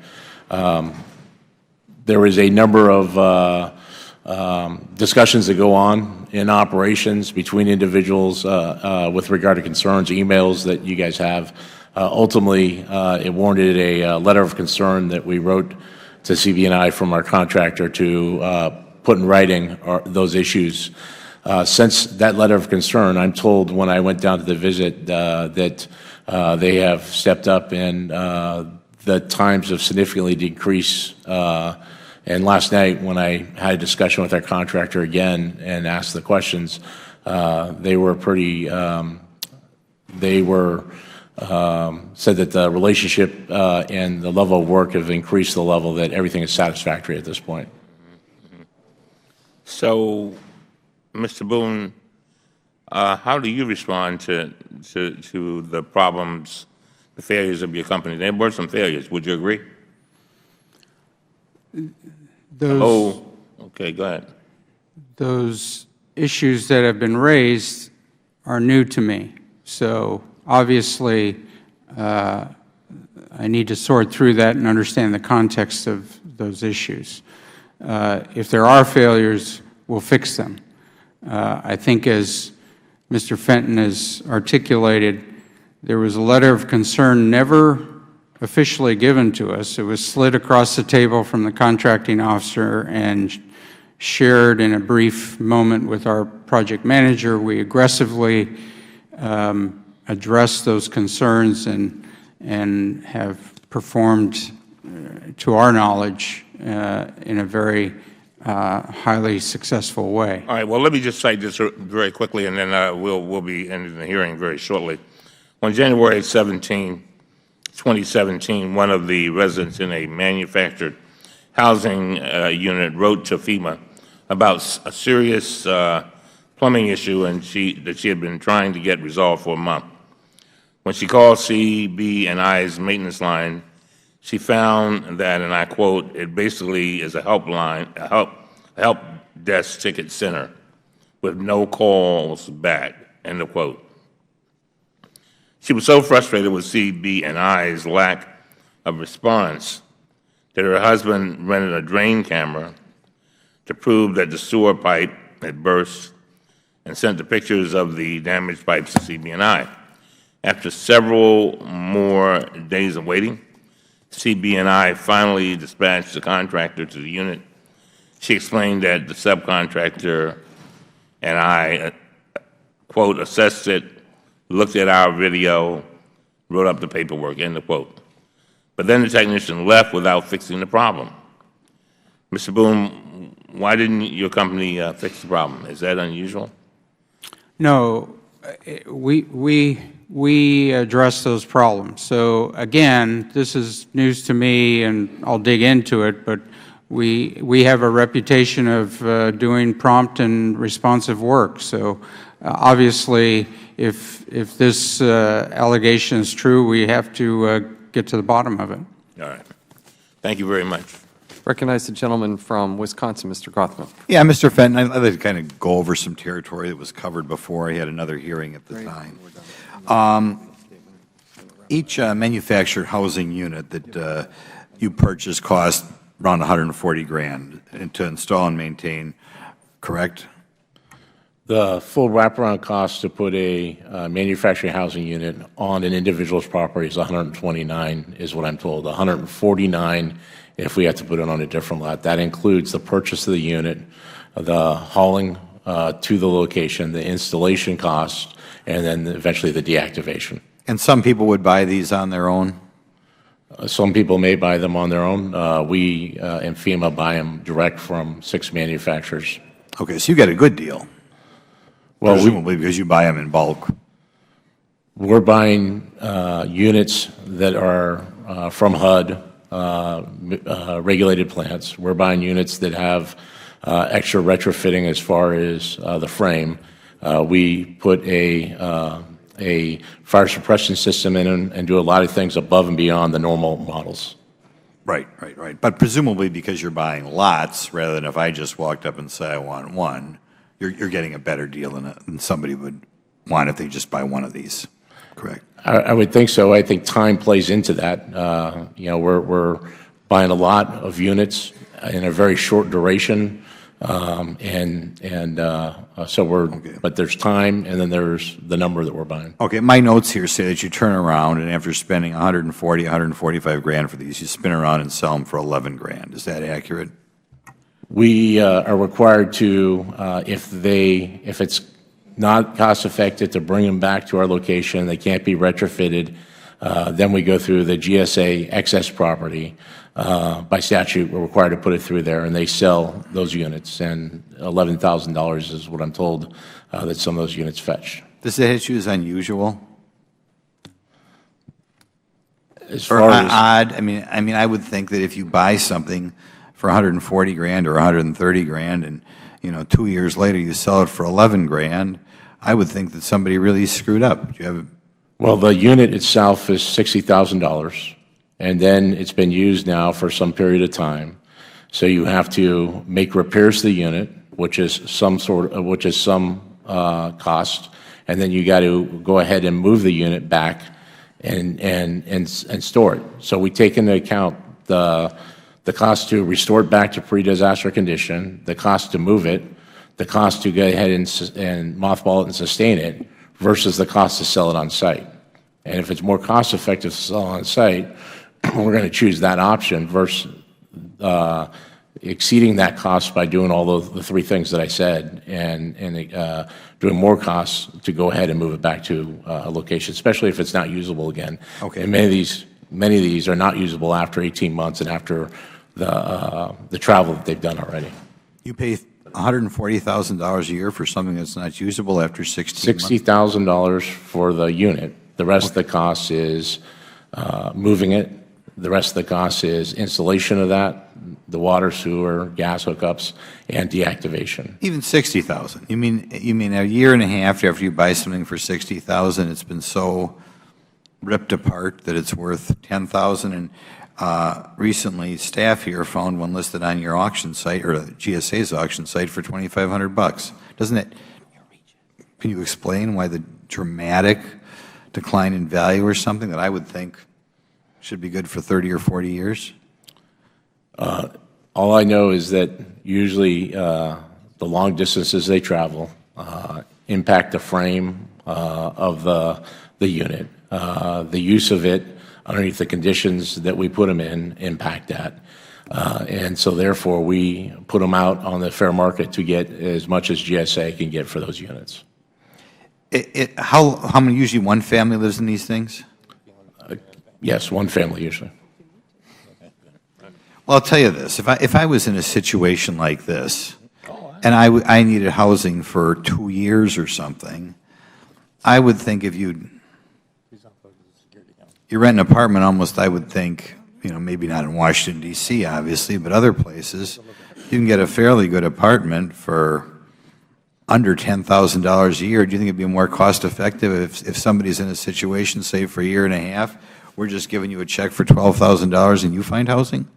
There is a number of discussions that go on in operations between individuals with regard to concerns, emails that you guys have. Ultimately, it warranted a letter of concern that we wrote to CB&I from our contractor to put in writing those issues. Since that letter of concern, I'm told when I went down to the visit that they have stepped up and the times have significantly decreased. And last night, when I had a discussion with our contractor again and asked the questions, they were pretty, said that the relationship and the level of work have increased to the level that everything is satisfactory at this point. So, Mr. Boone, how do you respond to the problems, the failures of your company? There were some failures. Would you agree? Okay, go ahead. Those issues that have been raised are new to me. So obviously, I need to sort through that and understand the context of those issues. If there are failures, we'll fix them. I think as Mr. Fenton has articulated, there was a letter of concern never officially given to us. It was slid across the table from the contracting officer and shared in a brief moment with our project manager. We aggressively addressed those concerns and have performed, to our knowledge, in a very highly successful way. All right, well, let me just cite this very quickly, and then we'll be ending the hearing very shortly. On January 17, 2017, one of the residents in a manufactured housing unit wrote to FEMA about a serious plumbing issue that she had been trying to get resolved for a month. When she called CB&I's maintenance line, she found that, and I quote, it basically is a helpline, a help desk ticket center with no calls back, end of quote. She was so frustrated with CB&I's lack of response that her husband rented a drain camera to prove that the sewer pipe had burst and sent the pictures of the damaged pipes to CB&I. After several more days of waiting, CB&I finally dispatched the contractor to the unit. She explained that the subcontractor and I, quote, assessed it, looked at our video, wrote up the paperwork, end of quote. But then the technician left without fixing the problem. Mr. Boone, why didn't your company fix the problem? Is that unusual? No, we address those problems. So again, this is news to me, and I'll dig into it, but we have a reputation of doing prompt and responsive work. So obviously, if this allegation is true, we have to get to the bottom of it. All right. Thank you very much. Recognize the gentleman from Wisconsin, Mr. Gothman. Yeah, Mr. Fenton, I'd like to kind of go over some territory that was covered before. I had another hearing at the time. Each manufactured housing unit that you purchase costs around 140 grand to install and maintain, correct? The full wraparound cost to put a manufactured housing unit on an individual's property is 129, is what I'm told. 149 if we have to put it on a different lot. That includes the purchase of the unit, the hauling to the location, the installation cost, and then eventually the deactivation. And some people would buy these on their own? Some people may buy them on their own. We in FEMA buy them direct from 6 manufacturers. Okay, so you got a good deal. Well, presumably because you buy them in bulk. We're buying units that are from HUD, regulated plants. We're buying units that have extra retrofitting as far as the frame. We put a fire suppression system in and do a lot of things above and beyond the normal models. Right. But presumably because you're buying lots rather than if I just walked up and say I want one, you're getting a better deal than somebody would want if they just buy one of these, correct? I would think so. I think time plays into that. We're buying a lot of units in a very short duration, but there's time, and then there's the number that we're buying. Okay, my notes here say that you turn around and after spending 140, 145 grand for these, you spin around and sell them for 11 grand. Is that accurate? We are required to, if it's not cost effective to bring them back to our location, they can't be retrofitted, then we go through the GSA excess property. By statute, we're required to put it through there, and they sell those units, and $11,000 is what I'm told that some of those units fetch. Does that hit you as unusual? As far as odd? I mean, I would think that if you buy something for 140 grand or 130 grand, and 2 years later you sell it for 11 grand, I would think that somebody really screwed up. Do you have? Well, the unit itself is $60,000. And then it's been used now for some period of time. So you have to make repairs to the unit, which is some cost, and then you got to go ahead and move the unit back and store it. So we take into account the cost to restore it back to pre-disaster condition, the cost to move it, the cost to go ahead and mothball it and sustain it, versus the cost to sell it on site. And if it's more cost effective to sell on site, we're going to choose that option versus exceeding that cost by doing all the 3 things that I said and doing more costs to go ahead and move it back to a location, especially if it's not usable again. Okay. And many of these are not usable after 18 months and after the travel that they've done already. You pay $140,000 a year for something that's not usable after 16 months? $60,000 for the unit. The rest of the cost is moving it. The rest of the cost is installation of that, the water, sewer, gas hookups, and deactivation. Even $60,000. You mean a year and a half after you buy something for $60,000, it's been so ripped apart that it's worth $10,000. And recently, staff here found one listed on your auction site or GSA's auction site for $2,500. Doesn't it? Can you explain why the dramatic decline in value or something that I would think should be good for 30 or 40 years? All I know is that usually the long distances they travel impact the frame of the unit. The use of it underneath the conditions that we put them in impact that. And so therefore we put them out on the fair market to get as much as GSA can get for those units. How many, usually one family lives in these things? Yes, one family usually. Well, I'll tell you this. If I was in a situation like this, and I needed housing for 2 years or something, I would think if you rent an apartment almost, I would think, maybe not in Washington, D.C., obviously, but other places, you can get a fairly good apartment for under $10,000 a year. Do you think it would be more cost effective if somebody's in a situation, say, for a year and a half, we're just giving you a check for $12,000 and you find housing?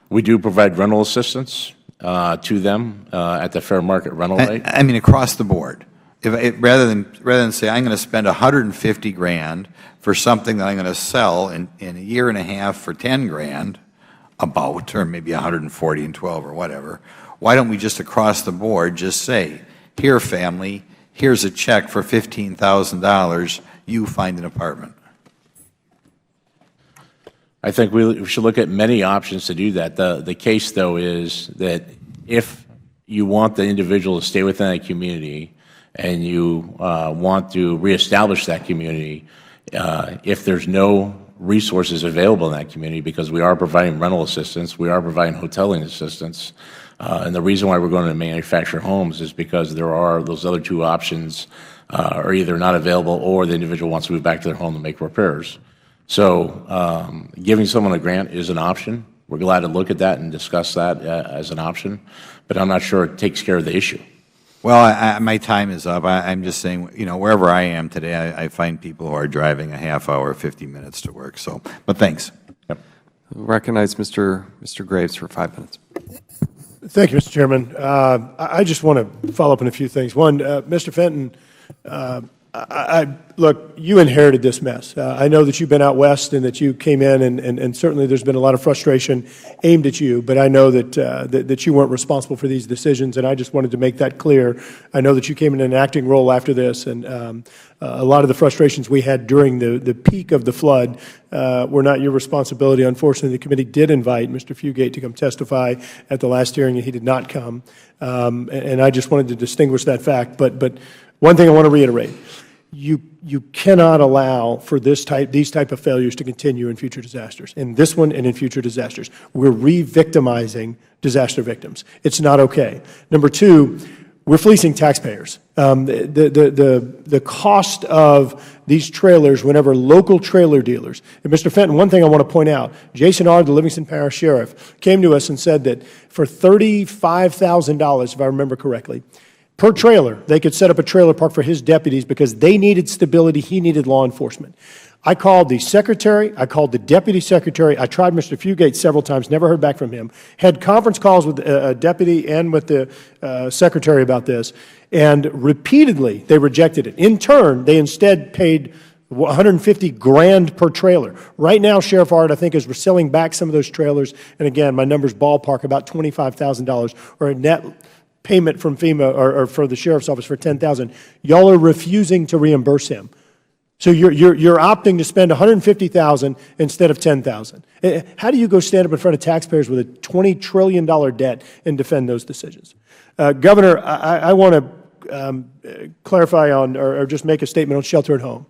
We do provide rental assistance to them at the fair market rental rate. I mean, across the board. rather than say, I'm going to spend 150 grand for something that I'm going to sell in a year and a half for 10 grand, about, or maybe 140 and 12 or whatever, why don't we just across the board just say, here, family, here's a check for $15,000, you find an apartment? I think we should look at many options to do that. The case, though, is that if you want the individual to stay within that community and you want to reestablish that community, if there's no resources available in that community, because we are providing rental assistance, we are providing hoteling assistance, and the reason why we're going to manufactured homes is because there are those other two options are either not available or the individual wants to move back to their home to make repairs. So giving someone a grant is an option. We're glad to look at that and discuss that as an option, but I'm not sure it takes care of the issue. Well, my time is up. I'm just saying, you know, wherever I am today, I find people who are driving a half hour, 50 minutes to work. So, but thanks. Yep. Recognize Mr. Graves for 5 minutes. Thank you, Mr. Chairman. I just want to follow up on a few things. One, Mr. Fenton, look, you inherited this mess. I know that you've been out west and that you came in, and certainly there's been a lot of frustration aimed at you, but I know that you weren't responsible for these decisions, and I just wanted to make that clear. I know that you came in an acting role after this, and a lot of the frustrations we had during the peak of the flood were not your responsibility. Unfortunately, the committee did invite Mr. Fugate to come testify at the last hearing, and he did not come, and I just wanted to distinguish that fact. But one thing I want to reiterate. You cannot allow for these type of failures to continue in future disasters, in this one and in future disasters. We're re-victimizing disaster victims. It's not okay. Number two, we're fleecing taxpayers. The cost of these trailers, whenever local trailer dealers, and Mr. Fenton, one thing I want to point out, Jason R., the Livingston Parish Sheriff, came to us and said that for $35,000, if I remember correctly, per trailer, they could set up a trailer park for his deputies because they needed stability, he needed law enforcement. I called the secretary, I called the deputy secretary, I tried Mr. Fugate several times, never heard back from him, had conference calls with a deputy and with the secretary about this, and repeatedly they rejected it. In turn, they instead paid 150 grand per trailer. Right now, Sheriff Ard, I think, is selling back some of those trailers, and again, my number's ballpark, about $25,000, or a net payment from FEMA or for the Sheriff's Office for $10,000. Y'all are refusing to reimburse him. So you're opting to spend $150,000 instead of $10,000. How do you go stand up in front of taxpayers with a $20 trillion debt and defend those decisions? Governor, I want to clarify on or just make a statement on shelter at home.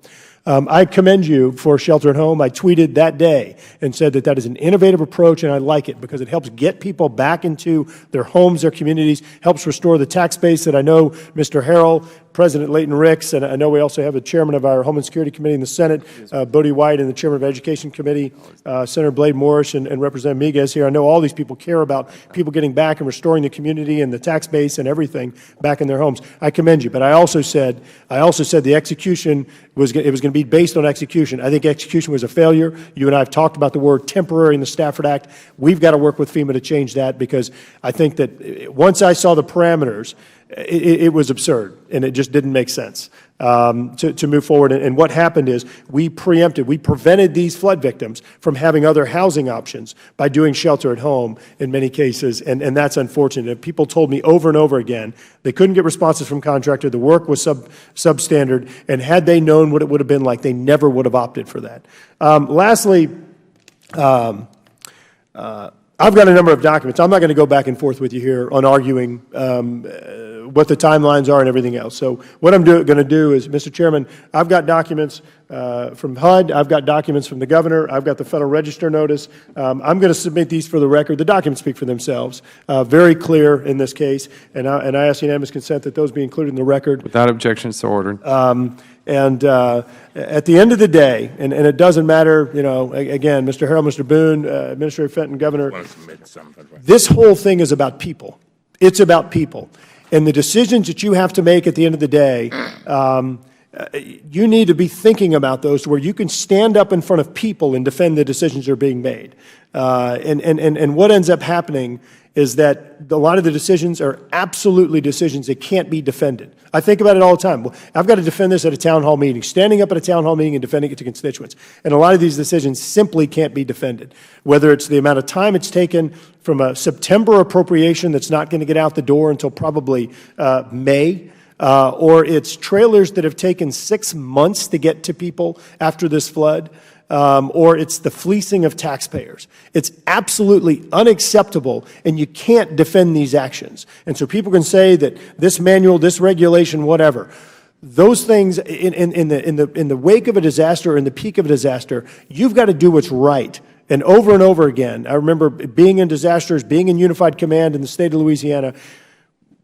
I commend you for shelter at home. I tweeted that day and said that that is an innovative approach, and I like it because it helps get people back into their homes, their communities, helps restore the tax base that I know Mr. Harrell, President Leighton Ricks, and I know we also have the chairman of our Homeland Security Committee in the Senate, Bodie White, and the chairman of Education Committee, Senator Blade Morris, and Representative Miguez here. I know all these people care about people getting back and restoring the community and the tax base and everything back in their homes. I commend you, but I also said the execution was going to be based on execution. I think execution was a failure. You and I have talked about the word temporary in the Stafford Act. We've got to work with FEMA to change that because I think that once I saw the parameters, it was absurd, and it just didn't make sense to move forward. And what happened is we prevented these flood victims from having other housing options by doing shelter at home in many cases, and that's unfortunate. People told me over and over again they couldn't get responses from contractor, the work was substandard, and had they known what it would have been like, they never would have opted for that. Lastly, I've got a number of documents. I'm not going to go back and forth with you here on arguing what the timelines are and everything else. So what I'm going to do is, Mr. Chairman, I've got documents from HUD. I've got documents from the governor. I've got the Federal Register notice. I'm going to submit these for the record. The documents speak for themselves. Very clear in this case. And I ask unanimous consent that those be included in the record. Without objection, so ordered. And at the end of the day, and it doesn't matter, you know, again, Mr. Harrell, Mr. Boone, Administrator Fenton, Governor, this whole thing is about people. It's about people. And the decisions that you have to make at the end of the day, you need to be thinking about those where you can stand up in front of people and defend the decisions that are being made. And what ends up happening is that a lot of the decisions are absolutely decisions that can't be defended. I think about it all the time. Well, I've got to defend this at a town hall meeting, standing up at a town hall meeting and defending it to constituents. And a lot of these decisions simply can't be defended, whether it's the amount of time it's taken from a September appropriation that's not going to get out the door until probably May, or it's trailers that have taken 6 months to get to people after this flood, or it's the fleecing of taxpayers. It's absolutely unacceptable, and you can't defend these actions. And so people can say that this manual, this regulation, whatever, those things in the wake of a disaster or in the peak of a disaster, you've got to do what's right. And over again, I remember being in disasters, being in unified command in the state of Louisiana.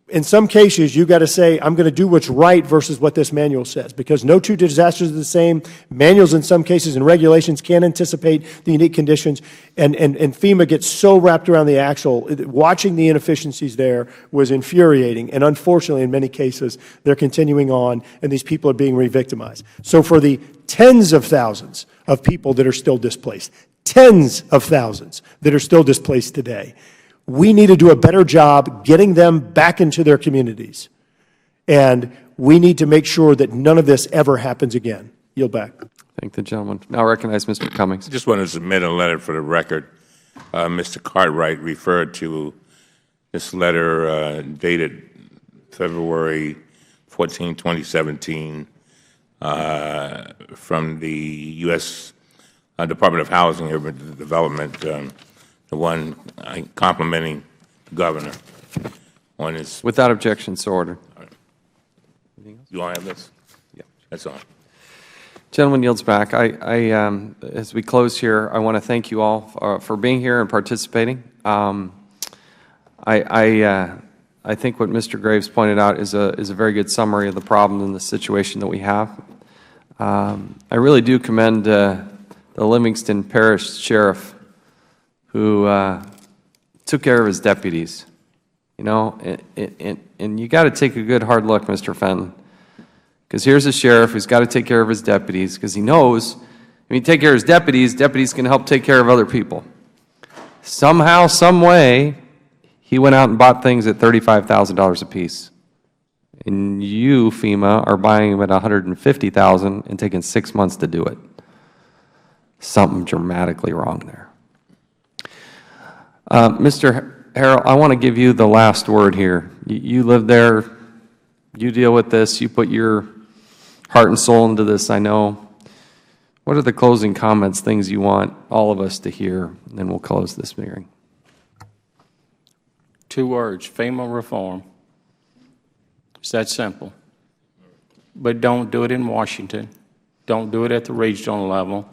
In some cases, you've got to say, I'm going to do what's right versus what this manual says, because no two disasters are the same. Manuals in some cases and regulations can't anticipate the unique conditions, and FEMA gets so wrapped around the axle. Watching the inefficiencies there was infuriating, and unfortunately, in many cases, they're continuing on, and these people are being re-victimized. So for the tens of thousands of people that are still displaced, tens of thousands that are still displaced today, we need to do a better job getting them back into their communities. And we need to make sure that none of this ever happens again. Yield back. Thank the gentleman. Now recognize Mr. Cummings. I just want to submit a letter for the record. Mr. Cartwright referred to this letter dated February 14, 2017, from the U.S. Department of Housing and Urban Development, the one complimenting the governor on his... Without objection, so ordered. You all have this? Yeah. That's all. Gentleman yields back. As we close here, I want to thank you all for being here and participating. I think what Mr. Graves pointed out is a very good summary of the problem and the situation that we have. I really do commend the Livingston Parish Sheriff, who took care of his deputies, you know, and you got to take a good hard look, Mr. Fenton, because here's a sheriff who's got to take care of his deputies, because he knows if you take care of his deputies, deputies can help take care of other people. Somehow, some way, he went out and bought things at $35,000 a piece, and you, FEMA, are buying them at $150,000 and taking 6 months to do it. Something dramatically wrong there. Mr. Harrell, I want to give you the last word here. You live there. You deal with this. You put your heart and soul into this, I know. What are the closing comments, things you want all of us to hear? And then we'll close this hearing. 2 words, FEMA reform. It's that simple. But don't do it in Washington. Don't do it at the regional level.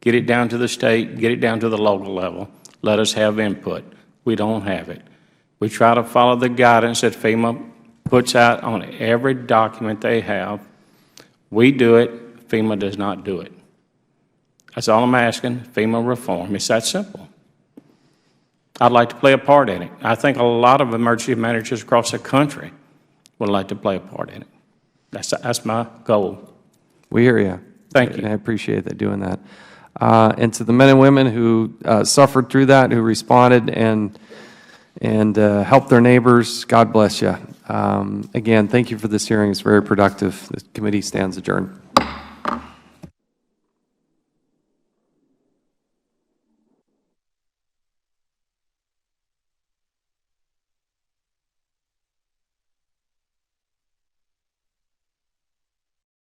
Get it down to the state, get it down to the local level. Let us have input. We don't have it. We try to follow the guidance that FEMA puts out on every document they have. We do it. FEMA does not do it. That's all I'm asking, FEMA reform. It's that simple. I'd like to play a part in it. I think a lot of emergency managers across the country would like to play a part in it. That's my goal. We hear you. Thank you. And I appreciate that doing that. And to the men and women who suffered through that, who responded and helped their neighbors, God bless you. Again, thank you for this hearing. It's very productive. The committee stands adjourned.